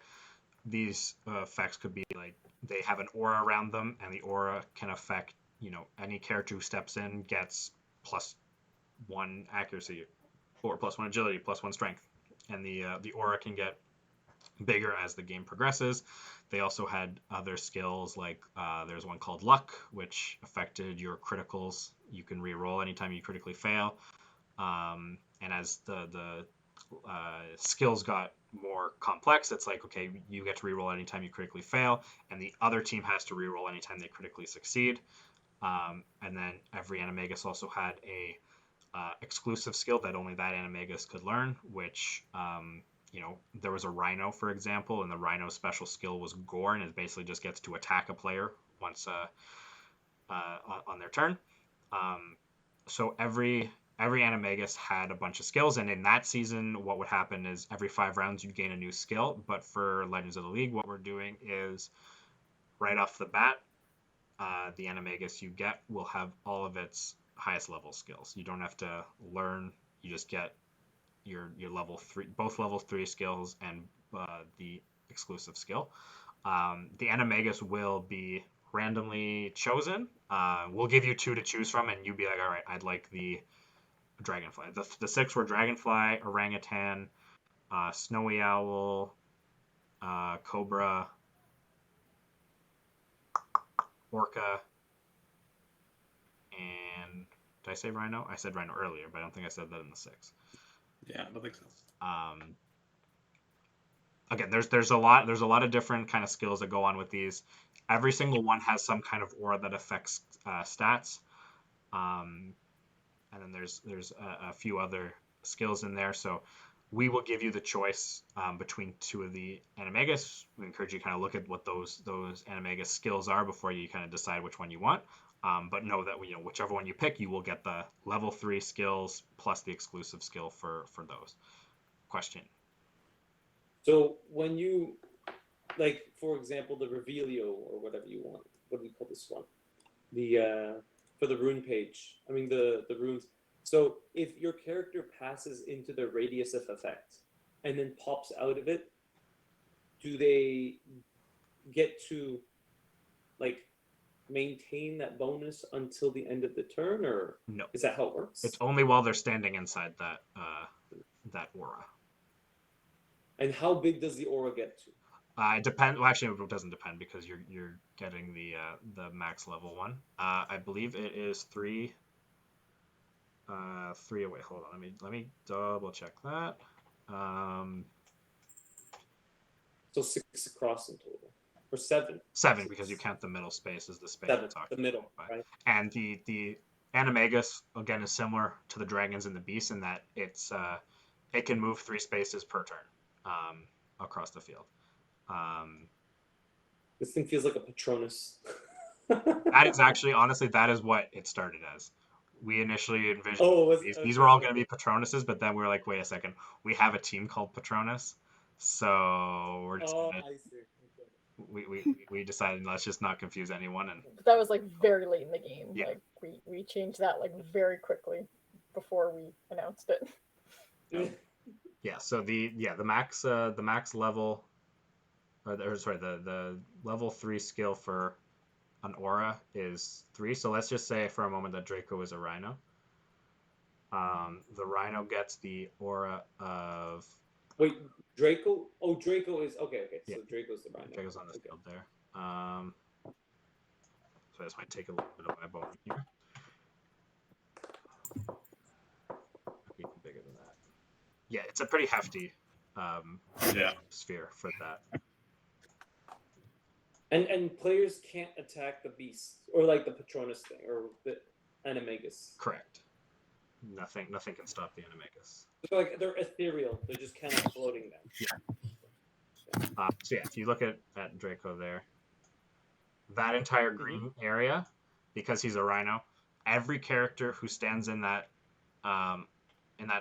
These effects could be like they have an aura around them, and the aura can affect, any character who steps in gets +1 accuracy, or +1 agility, +1 strength, and the aura can get bigger as the game progresses. They also had other skills like there's one called Luck, which affected your criticals. You can re-roll anytime you critically fail. And as the skills got more complex, it's like, okay, you get to re-roll anytime you critically fail, and the other team has to re-roll anytime they critically succeed. And then every Animagus also had a exclusive skill that only that Animagus could learn, which there was a Rhino, for example, and the Rhino's special skill was Gore, and it basically just gets to attack a player once on their turn. So every Animagus had a bunch of skills, and in that season, what would happen is every 5 rounds you'd gain a new skill. But for Legends of the League, what we're doing is right off the bat, the Animagus you get will have all of its highest level skills. You don't have to learn; you just get your level 3, both level 3 skills and the exclusive skill. The Animagus will be randomly chosen. We'll give you 2 to choose from, and you'll be like, all right, I'd like the Dragonfly. The 6 were Dragonfly, Orangutan, Snowy Owl, Cobra, Orca, and did I say Rhino? I said Rhino earlier, but I don't think I said that in the 6. Yeah, I don't think so. Again, there's a lot of different kind of skills that go on with these. Every single one has some kind of aura that affects stats, and then there's a few other skills in there. So we will give you the choice between 2 of the Animagus. We encourage you to kind of look at what those Animagus skills are before you kind of decide which one you want. But know that whichever one you pick, you will get the level 3 skills plus the exclusive skill for those. Question. So when you, like, for example, the Revelio or whatever you want, what do we call this one? The for the rune page. I mean the runes. So if your character passes into the radius of effect and then pops out of it, do they get to like maintain that bonus until the end of the turn, or No. is that how it works? It's only while they're standing inside that aura. And how big does the aura get to? It depends. Well, actually, it doesn't depend because you're getting the max level one. I believe it is 3. 3 away. Hold on. Let me double check that. So 6 across in total, or 7. 7 because you count the middle space as the space. 7, the middle, right? And the Animagus again is similar to the dragons and the beasts in that it can move 3 spaces per turn across the field. This thing feels like a Patronus. That is actually, honestly, that is what it started as. We initially envisioned these were all going to be Patronuses, but then we were like, wait a second, we have a team called Patronus, so we're just I see. Okay. we decided let's just not confuse anyone. And But that was like very late in the game. Yeah. Like we changed that like very quickly before we announced it. yeah, so the max level, the level 3 skill for an aura is 3. So let's just say for a moment that Draco is a rhino. The rhino gets the aura of... Wait, Draco? Oh, Draco is okay. Yeah. So Draco's the rhino. Draco's on the Okay. field there. So this might take a little bit of my bone here. Even bigger than that. Yeah, it's a pretty hefty sphere for that. And players can't attack the beast or like the Patronus thing or the Animagus. Correct. Nothing can stop the Animagus. They're ethereal. They're just kind of floating them. Yeah. So yeah, if you look at Draco there, that entire green area, because he's a rhino, every character who stands in that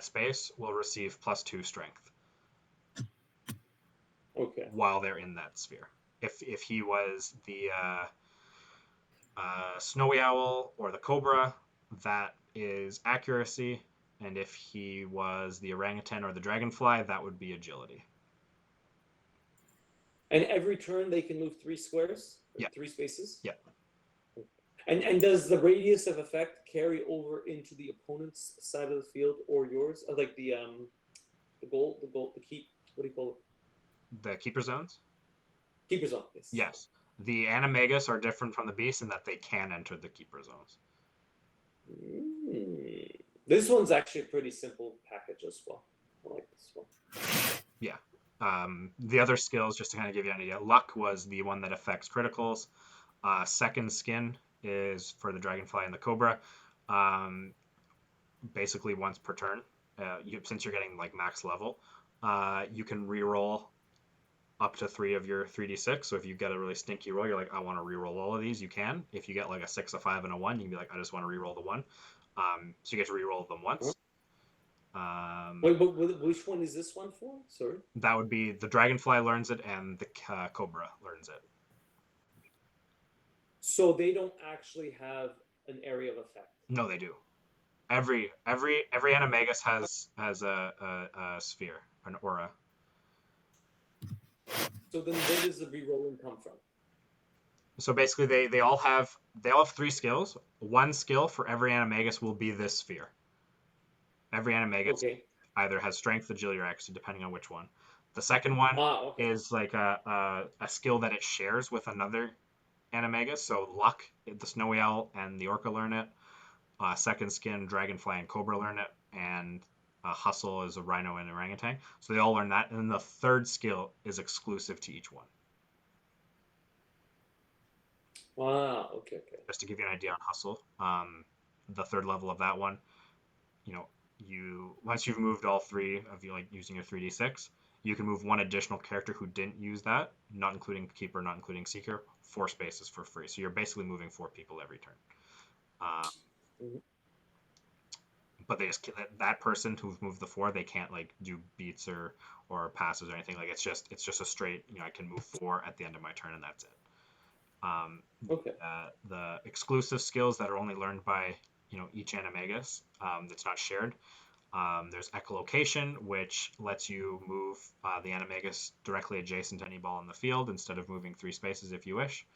space will receive +2 strength. Okay. While they're in that sphere. If he was the snowy owl or the cobra, that is accuracy, and if he was the orangutan or the dragonfly, that would be agility. And every turn they can move 3 squares? Yeah. 3 spaces? Yeah. And does the radius of effect carry over into the opponent's side of the field or yours? Like the goal, the keep, what do you call it? The keeper zones? Keeper zone, yes. Yes. The Animagus are different from the beast in that they can enter the keeper zones. This one's actually a pretty simple package as well. I like this one. Yeah. The other skills, just to kind of give you an idea, luck was the one that affects criticals. Second skin is for the dragonfly and the cobra. Basically once per turn. Since you're getting like max level, you can reroll up to 3 of your 3d6. So if you get a really stinky roll, you're like, I want to reroll all of these, you can. If you get like a 6, a 5, and a 1, you can be like, I just want to reroll the 1. So you get to reroll them once. Wait, which one is this one for? Sorry. That would be the dragonfly learns it and the cobra learns it. So they don't actually have an area of effect. No, they do. Every Animagus has a sphere, an aura. So then where does the rerolling come from? So basically they all have 3 skills. One skill for every Animagus will be this sphere. Every Animagus either has strength, agility, or accuracy, depending on which one. The second one is like a skill that it shares with another Animagus. So luck, the snowy owl and the orca learn it. Second skin, dragonfly and cobra learn it, and hustle is a rhino and orangutan. So they all learn that, and then the third skill is exclusive to each one. Wow. Okay. Just to give you an idea on hustle, the third level of that one, once you've moved all 3 of you, like using your 3d6, you can move 1 additional character who didn't use that, not including keeper, not including seeker, 4 spaces for free. So you're basically moving 4 people every turn. But that person who's moved the 4, they can't like do beats or passes or anything. Like it's just a straight, I can move 4 at the end of my turn and that's it. The exclusive skills that are only learned by each Animagus, that's not shared. There's echolocation, which lets you move the Animagus directly adjacent to any ball in the field instead of moving 3 spaces if you wish.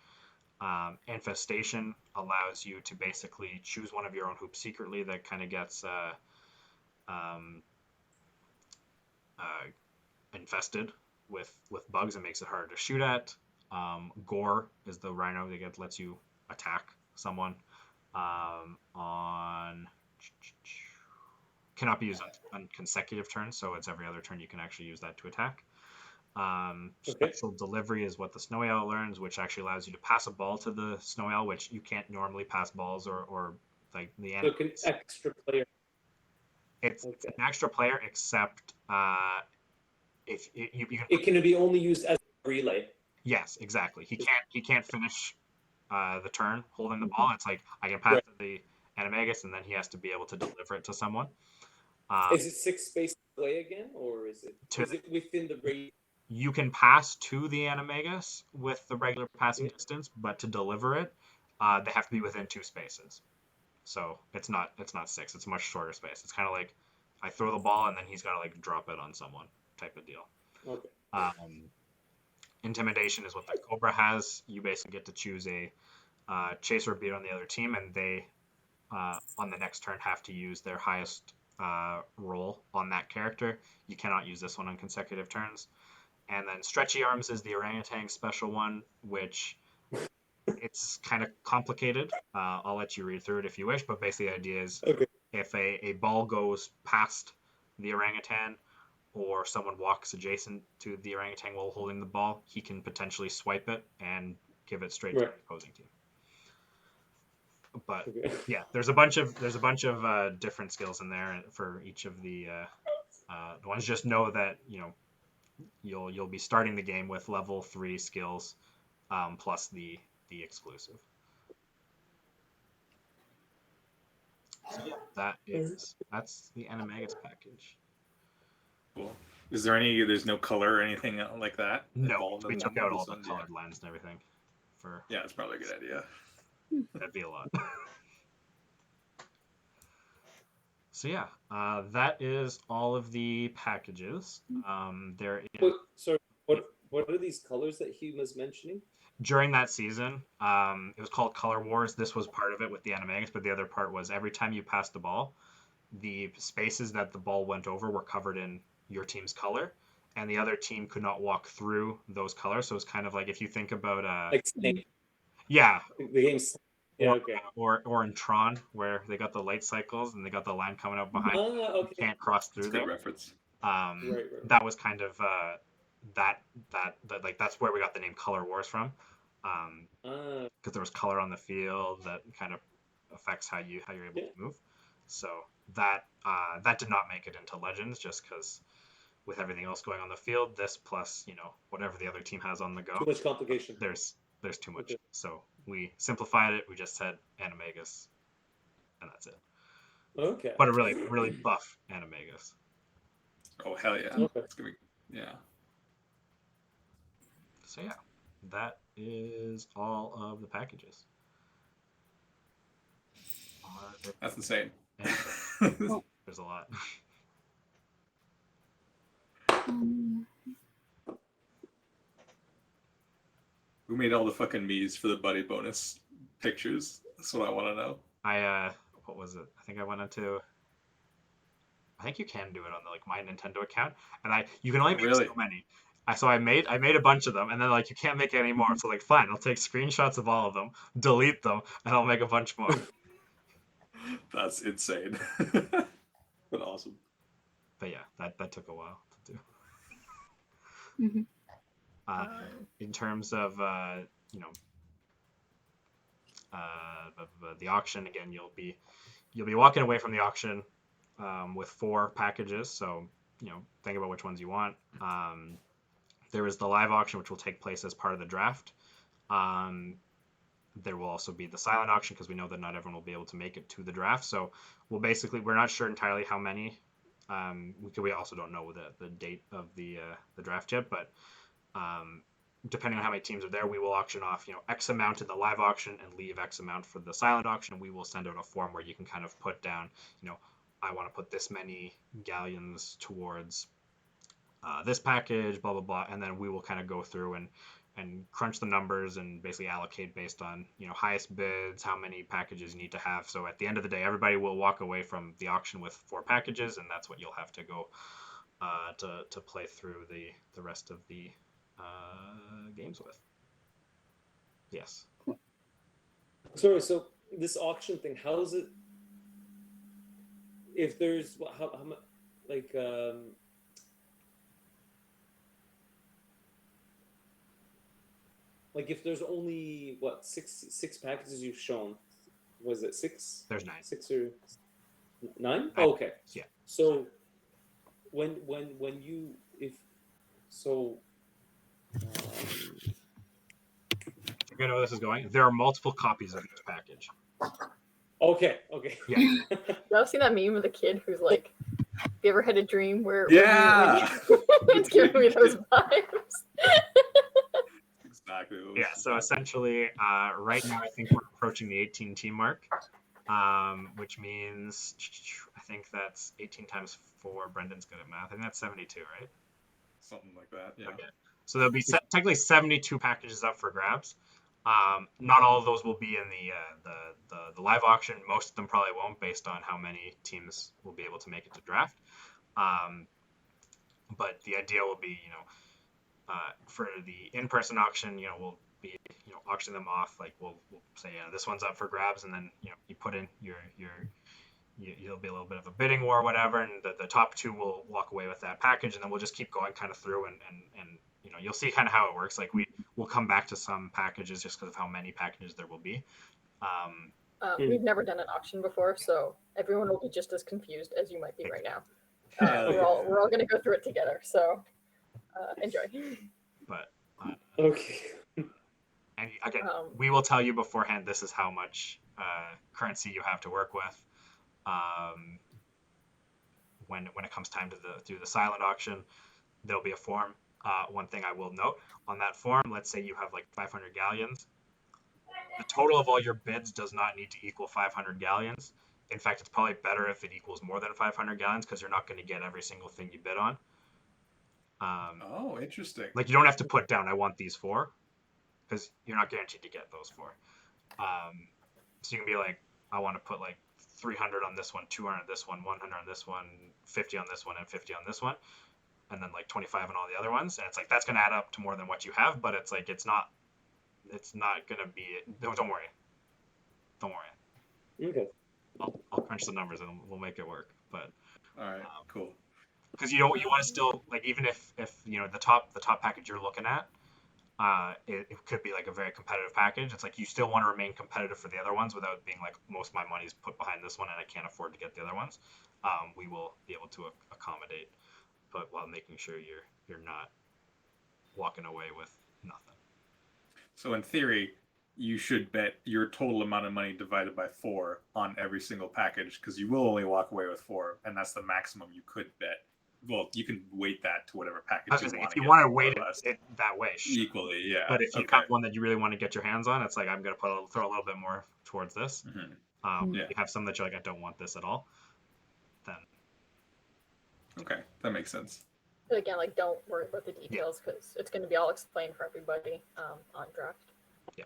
Infestation allows you to basically choose one of your own hoops secretly that kind of gets infested with bugs and makes it harder to shoot at. Gore is the rhino that lets you attack someone. Cannot be used on consecutive turns, so it's every other turn you can actually use that to attack. Special delivery is what the snowy owl learns, which actually allows you to pass a ball to the snowy owl, which you can't normally pass balls or like the So an extra player. It's an extra player, except if you can. It can be only used as a relay. Yes, exactly. He can't finish the turn holding the ball. It's like I can pass to the Animagus, and then he has to be able to deliver it to someone. Is it 6 spaces away again, or is it within the range? You can pass to the Animagus with the regular passing distance, but to deliver it, they have to be within 2 spaces. So it's not 6. It's a much shorter space. It's kind of like I throw the ball and then he's got to like drop it on someone type of deal. Okay. Intimidation is what the Cobra has. You basically get to choose a chaser or beat on the other team, and they on the next turn have to use their highest roll on that character. You cannot use this one on consecutive turns. And then Stretchy Arms is the orangutan special one, which it's kind of complicated. I'll let you read through it if you wish, but basically the idea is Okay. if a ball goes past the orangutan or someone walks adjacent to the orangutan while holding the ball, he can potentially swipe it and give it straight to the opposing team. But yeah, there's a bunch of different skills in there for each of the ones. Just know that you'll be starting the game with level 3 skills plus the exclusive. So yeah, that's the Animagus package. Cool. Is there any? There's no color or anything like that. No, we took out all the colored lens and everything. Yeah, it's probably a good idea. That'd be a lot. So yeah, that is all of the packages. There is... Wait, sorry, what are these colors that he was mentioning? During that season, it was called Color Wars. This was part of it with the Animagus, but the other part was every time you passed the ball, the spaces that the ball went over were covered in your team's color, and the other team could not walk through those colors. So it's kind of like if you think about like Snake. Yeah. The game's or in Tron where they got the light cycles and they got the line coming up behind. You can't cross through there. Reference. Right. That was kind of that like that's where we got the name Color Wars from. Because there was color on the field that kind of affects how you're able to move. So that did not make it into Legends just because with everything else going on the field, this plus whatever the other team has on the go. Too much complication. There's too much. Okay. So we simplified it. We just said Animagus, and that's it. Okay. But a really buff Animagus. Oh hell yeah! Okay. It's gonna be, yeah. So yeah, that is all of the packages. That's insane. Yeah. There's a lot. Who made all the fucking me's for the buddy bonus pictures? That's what I want to know. What was it? I think I went into. I think you can do it on my Nintendo account, and you can only make so many. So I made a bunch of them, and then you can't make any more. So fine, I'll take screenshots of all of them, delete them, and I'll make a bunch more. That's insane. But awesome. But yeah, that took a while to do. Mm-hmm. In terms of the auction, again, you'll be walking away from the auction with 4 packages. So think about which ones you want. There is the live auction, which will take place as part of the draft. There will also be the silent auction because we know that not everyone will be able to make it to the draft. So we're not sure entirely how many. We also don't know the date of the draft yet, but depending on how many teams are there, we will auction off X amount in the live auction and leave X amount for the silent auction. We will send out a form where you can kind of put down, I want to put this many galleons towards this package, blah blah blah, and then we will kind of go through and crunch the numbers and basically allocate based on highest bids, how many packages you need to have. So at the end of the day, everybody will walk away from the auction with 4 packages, and that's what you'll have to go to play through the rest of the games with. Yes. Sorry. So this auction thing, how is it? If there's how much if there's only six packages you've shown, was it 6? There's 9. 6 or 9? Oh, okay. Yeah. So when you You're gonna know where this is going. There are multiple copies of each package. Okay. Yeah. You ever seen that meme of the kid who's like, "Have you ever had a dream where?" Yeah. It's giving me those vibes. Exactly. Yeah. So essentially, right now I think we're approaching the 18 team mark, which means I think that's 18 times 4. Brendan's good at math. I think that's 72, right? Something like that. Yeah. Okay. So there'll be technically 72 packages up for grabs. Not all of those will be in the live auction. Most of them probably won't, based on how many teams will be able to make it to draft. But the idea will be, for the in-person auction, we'll be, auctioning them off. Like we'll say, this one's up for grabs, and then you put in you'll be a little bit of a bidding war or whatever, and the top two will walk away with that package, and then we'll just keep going kind of through, and you'll see kind of how it works. Like we'll come back to some packages just because of how many packages there will be. We've never done an auction before, so everyone will be just as confused as you might be right now. Yeah. We're all going to go through it together, so enjoy. But Okay. and again, we will tell you beforehand. This is how much currency you have to work with. When it comes time to do the silent auction, there'll be a form. One thing I will note on that form, let's say you have like 500 galleons. The total of all your bids does not need to equal 500 galleons. In fact, it's probably better if it equals more than 500 galleons, because you're not going to get every single thing you bid on. Oh, interesting. Like you don't have to put down, I want these 4, because you're not guaranteed to get those 4. So you can be like, I want to put like 300 on this one, 200 on this one, 100 on this one, 50 on this one, and 50 on this one, and then like 25 on all the other ones. And it's like, that's going to add up to more than what you have, but it's like, it's not going to be, no, don't worry. Okay. I'll crunch the numbers and we'll make it work. But All right, cool. because you want to still, like, even if the top package you're looking at, it could be like a very competitive package. It's like you still want to remain competitive for the other ones without being like, most of my money's put behind this one and I can't afford to get the other ones. We will be able to accommodate, but while making sure you're not walking away with nothing. So in theory, you should bet your total amount of money divided by 4 on every single package, because you will only walk away with 4, and that's the maximum you could bet. Well, you can weight that to whatever package you want. If you want to weight it that way, sure. Equally, yeah. But if you have one that you really want to get your hands on, it's like, I'm going to throw a little bit more towards this. Mm-hmm. If you have some that you're like, I don't want this at all, then. Okay, that makes sense. But again, like, don't worry about the details, because it's going to be all explained for everybody on draft. Yeah.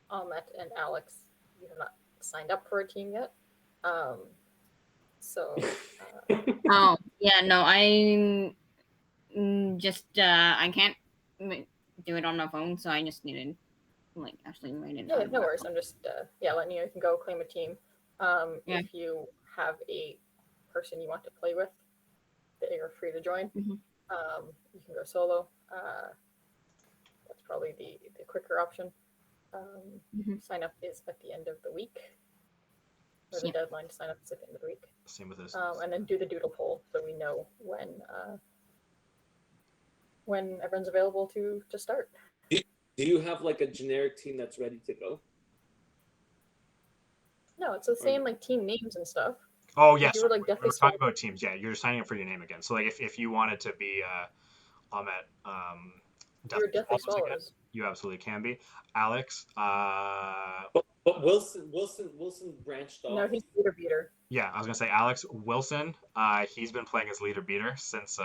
Ahmet and Alex, you have not signed up for a team yet. So. Oh, yeah, no, I just, I can't do it on my phone, so I just needed, like, actually write it down. Yeah, no worries. I'm just, letting you know you can go claim a team. Yeah. If you have a person you want to play with, they are free to join. Mhm. You can go solo. That's probably the quicker option. Sign up is at the end of the week. Or the deadline to sign up is at the end of the week. Same with this. And then do the doodle poll so we know when everyone's available to start. Do you have like a generic team that's ready to go? No, it's the same like team names and stuff. Oh yes, you were, like, we're definitely talking about teams. Yeah, you're signing up for your name again. So like if you wanted to be Ahmet, You're Deathly Swallows again, Swallows. you absolutely can be. Alex, But Wilson branched off. No, he's leader beater. yeah, I was gonna say Alex Wilson. He's been playing as leader beater since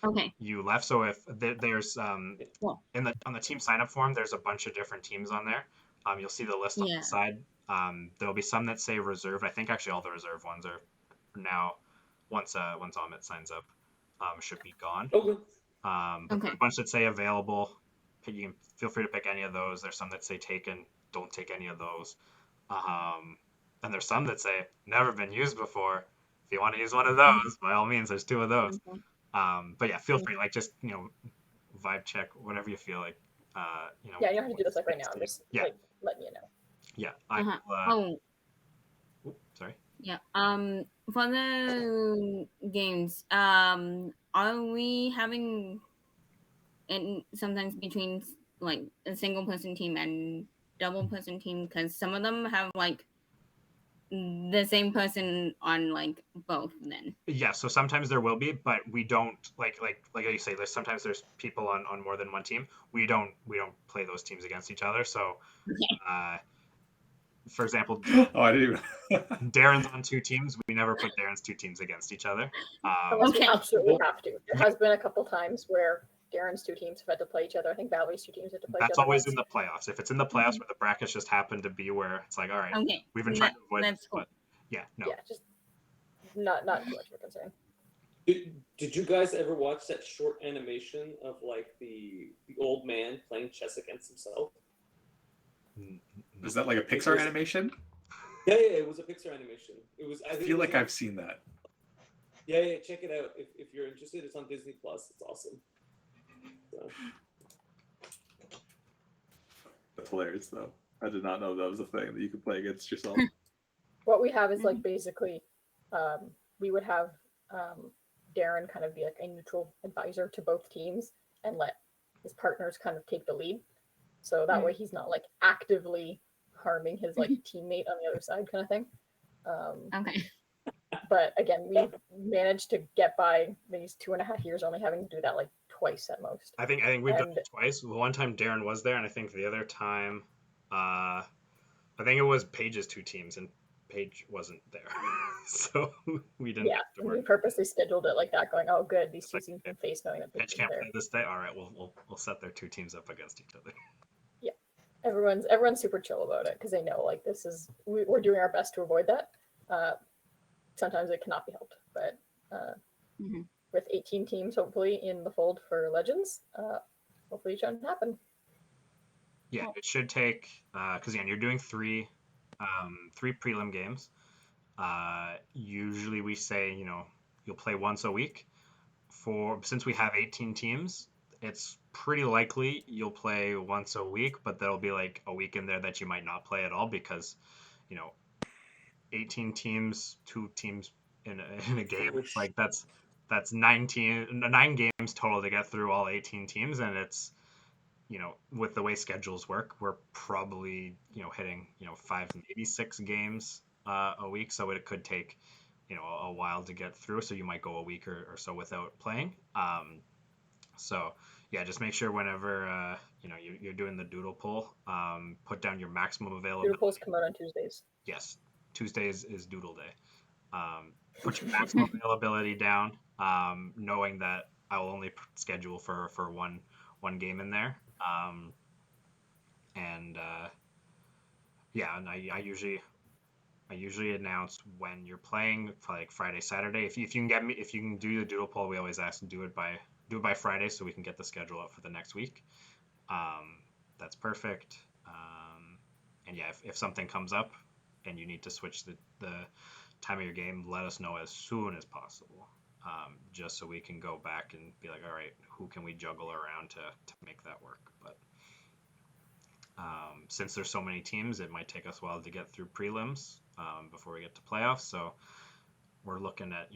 Okay. you left. So if there's Cool. on the team sign up form, there's a bunch of different teams on there. You'll see the list on Yeah. the side. There'll be some that say reserved. I think actually all the reserve ones are now, once Ahmet signs up, should be gone. Okay. But Okay. there's a bunch that say available. You can feel free to pick any of those. There's some that say taken. Don't take any of those. And there's some that say never been used before. If you want to use one of those, by all means, there's 2 of those. Okay. But yeah, feel free. Like, just vibe check whatever you feel like. Yeah, you don't have to do this like right now. I'm just like letting you know. Yeah. Oh, Sorry. yeah. For the games, are we having it sometimes between like a single person team and double person team? Because some of them have like the same person on like both. Then. Yeah. So sometimes there will be, but we don't like you say. Sometimes there's people on more than one team. We don't play those teams against each other. So. Okay. For example, I didn't even. Darren's on 2 teams. We never put Darren's 2 teams against each other. Unless we absolutely have to. There has been a couple times where Darren's two teams have had to play each other. I think Valerie's two teams had to play each That's other. always once. in the playoffs. If it's in the playoffs where the brackets just happen to be where it's like, all right, Okay. we've been trying to avoid That's this, cool. but yeah, no. Yeah, just not too much of a concern. Did you guys ever watch that short animation of like the old man playing chess against himself? Is that like a Pixar animation? Yeah, it was a Pixar animation. It was. I feel like I've seen that. Yeah, check it out if you're interested. It's on Disney Plus. It's awesome. So. That's hilarious, though. I did not know that was a thing that you could play against yourself. What we have is like basically, we would have Darren kind of be like a neutral advisor to both teams and let his partners kind of take the lead. So that way he's not like actively harming his like teammate on the other side kind of thing. Okay. But again, we've managed to get by these 2.5 years only having to do that like twice at most. I think we've done it twice. One time Darren was there, and I think the other time, I think it was Paige's two teams, and Paige wasn't there, so we didn't. Yeah, have to and worry. we purposely scheduled it like that, going, "Oh, good, these two teams can face knowing that Paige Paige is can't there." play this day. All right, we'll set their two teams up against each other. Everyone's super chill about it because they know like this is we're doing our best to avoid that. Sometimes it cannot be helped, but with 18 teams hopefully in the fold for Legends, hopefully it shouldn't happen. Yeah, it should take because again you're doing three prelim games. Usually we say you'll play once a week. Since we have 18 teams, it's pretty likely you'll play once a week, but there'll be like a week in there that you might not play at all because 18 teams, 2 teams in a game. It's like that's 9 games total to get through all 18 teams, and it's with the way schedules work, we're probably hitting 5 maybe 6 games a week, so it could take a while to get through. So you might go a week or so without playing. So yeah, just make sure whenever you're doing the doodle poll, put down your maximum availability. Doodle polls come out on Tuesdays. Yes, Tuesdays is doodle day. Put your maximum availability down, knowing that I will only schedule for one game in there. And I usually announce when you're playing for like Friday, Saturday. If you can do the doodle poll, we always ask to do it by Friday so we can get the schedule up for the next week. That's perfect. And yeah, if something comes up and you need to switch the time of your game, let us know as soon as possible. Just so we can go back and be like, all right, who can we juggle around to make that work? But since there's so many teams, it might take us a while to get through prelims before we get to playoffs. So we're looking at,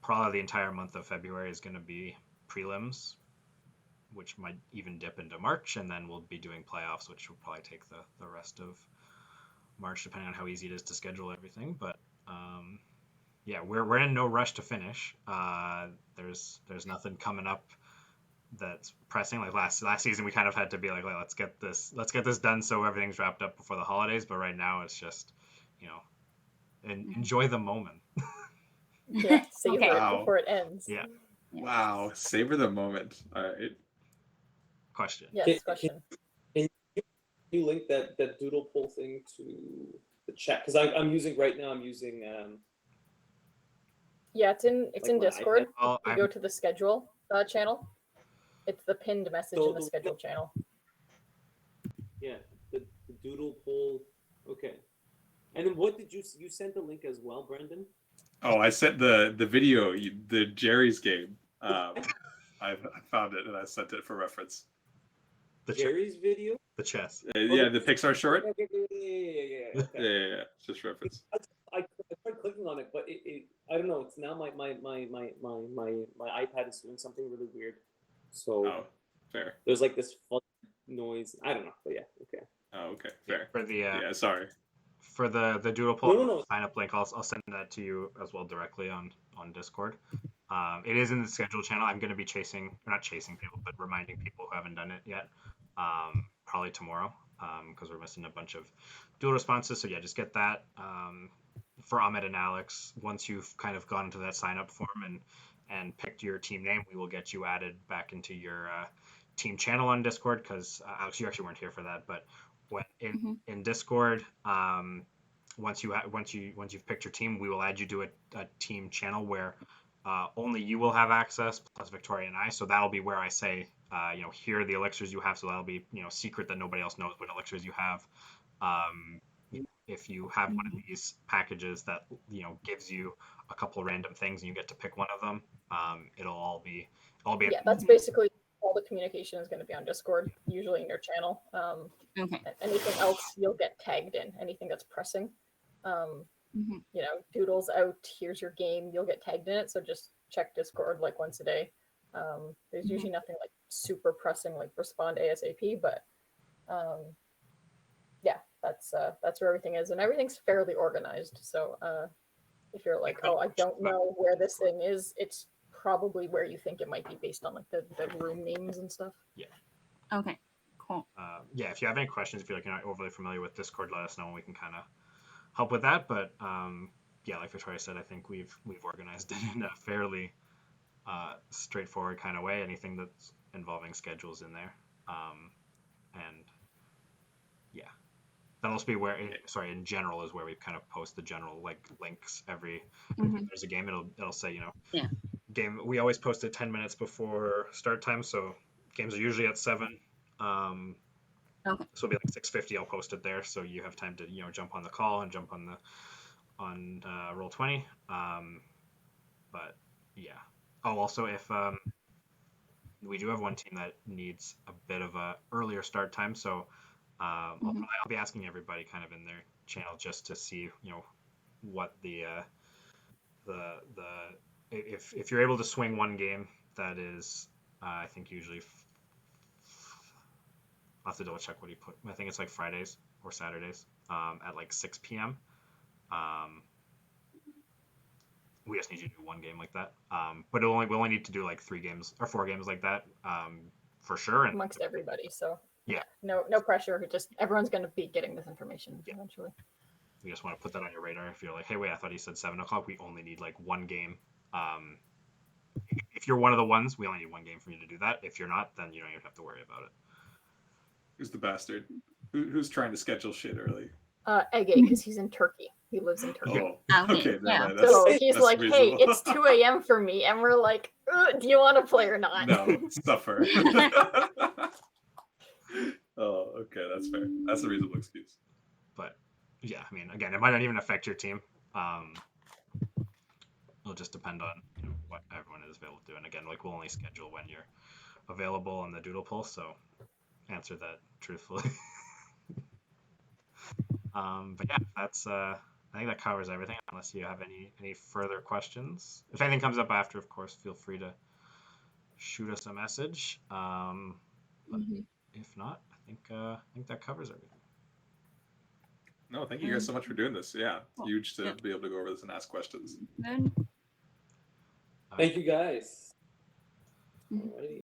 probably the entire month of February is going to be prelims, which might even dip into March, and then we'll be doing playoffs, which will probably take the rest of March, depending on how easy it is to schedule everything. But yeah, we're in no rush to finish. There's nothing coming up that's pressing. Like last season, we kind of had to be like, well, let's get this done so everything's wrapped up before the holidays. But right now, it's just enjoy the moment. Yeah, savor Okay. it before it ends. Yeah. Wow, savor the moment. All right. Question. Yes, question. Can you link that doodle poll thing to the chat? Because I'm using right now. I'm using Yeah, it's in my Discord. iPad. You go to the schedule channel. It's the pinned message in the schedule channel. Yeah, the doodle poll. Okay. And then what did you sent the link as well, Brendan? Oh, I sent the video, the Jerry's game. I found it and I sent it for reference. Jerry's video? The chess. Yeah, the Pixar short. Yeah. Yeah, it's just reference. I tried clicking on it, but it I don't know. It's now my iPad is doing something really weird. So Oh, fair. there's like this fun noise. I don't know, but yeah, okay. Oh, okay, fair. For the Yeah, sorry. for the doodle poll No. sign up link, I'll send that to you as well directly on Discord. It is in the schedule channel. I'm going to be not chasing people, but reminding people who haven't done it yet. Probably tomorrow, because we're missing a bunch of dual responses. So yeah, just get that for Ahmed and Alex. Once you've kind of gone into that sign up form and and picked your team name, we will get you added back into your team channel on Discord. Because Alex, you actually weren't here for that, but when in Discord, once you've picked your team, we will add you to a team channel where only you will have access, plus Victoria and I. So that'll be where I say, here are the elixirs you have. So that'll be secret that nobody else knows what elixirs you have. If you have one of these packages that gives you a couple random things and you get to pick one of them, it'll all be Yeah, that's basically all the communication is going to be on Discord, usually in your channel. Okay. Anything else you'll get tagged in. Anything that's pressing. Doodle's out, here's your game, you'll get tagged in it. So just check Discord like once a day. There's usually nothing like super pressing, like respond ASAP, but that's where everything is, and everything's fairly organized. So if you're like, oh, I don't know where this thing is, it's probably where you think it might be based on like the room names and stuff. Yeah. Okay. Cool. If you have any questions, if you're like you're not overly familiar with Discord, let us know and we can kind of help with that. But like Victoria said, I think we've organized it in a fairly straightforward kind of way. Anything that's involving schedules in there, that'll also be where in general is where we kind of post the general like links every time there's a game. It'll say game. We always post it 10 minutes before start time, so games are usually at 7. So it'll be like 6:50. I'll post it there, so you have time to jump on the call and jump on Roll20. But yeah. Oh, also if we do have one team that needs a bit of a earlier start time, so I'll be asking everybody kind of in their channel just to see what the if you're able to swing one game that is I think usually I'll have to double check what he put. I think it's like Fridays or Saturdays at like 6 p.m. We just need you to do one game like that. But we only need to do like 3 games or 4 games like that for sure. And amongst everybody. So yeah, no pressure. Just everyone's going to be getting this information eventually. We just want to put that on your radar. If you're like, hey, wait, I thought he said 7 o'clock. We only need like one game. If you're one of the ones, we only need one game for you to do that. If you're not, then you don't even have to worry about it. Who's the bastard? Who's trying to schedule shit early? Ege, because he's in Turkey. He lives in Turkey. Oh, okay. Yeah. So he's like, reasonable. hey, it's 2 a.m. for me. And we're like, do you want to play or not? No, suffer. Oh, okay, that's fair. That's a reasonable excuse. But yeah, I mean, again, it might not even affect your team. It'll just depend on what everyone is available to do. And again, like we'll only schedule when you're available on the doodle poll. So answer that truthfully. But yeah, that's I think that covers everything. Unless you have any further questions. If anything comes up after, of course, feel free to shoot us a message. But if not, I think that covers everything. No, thank you guys so much for doing this. Yeah, it's huge to be able to go over this and ask questions. Thank you guys. Alrighty.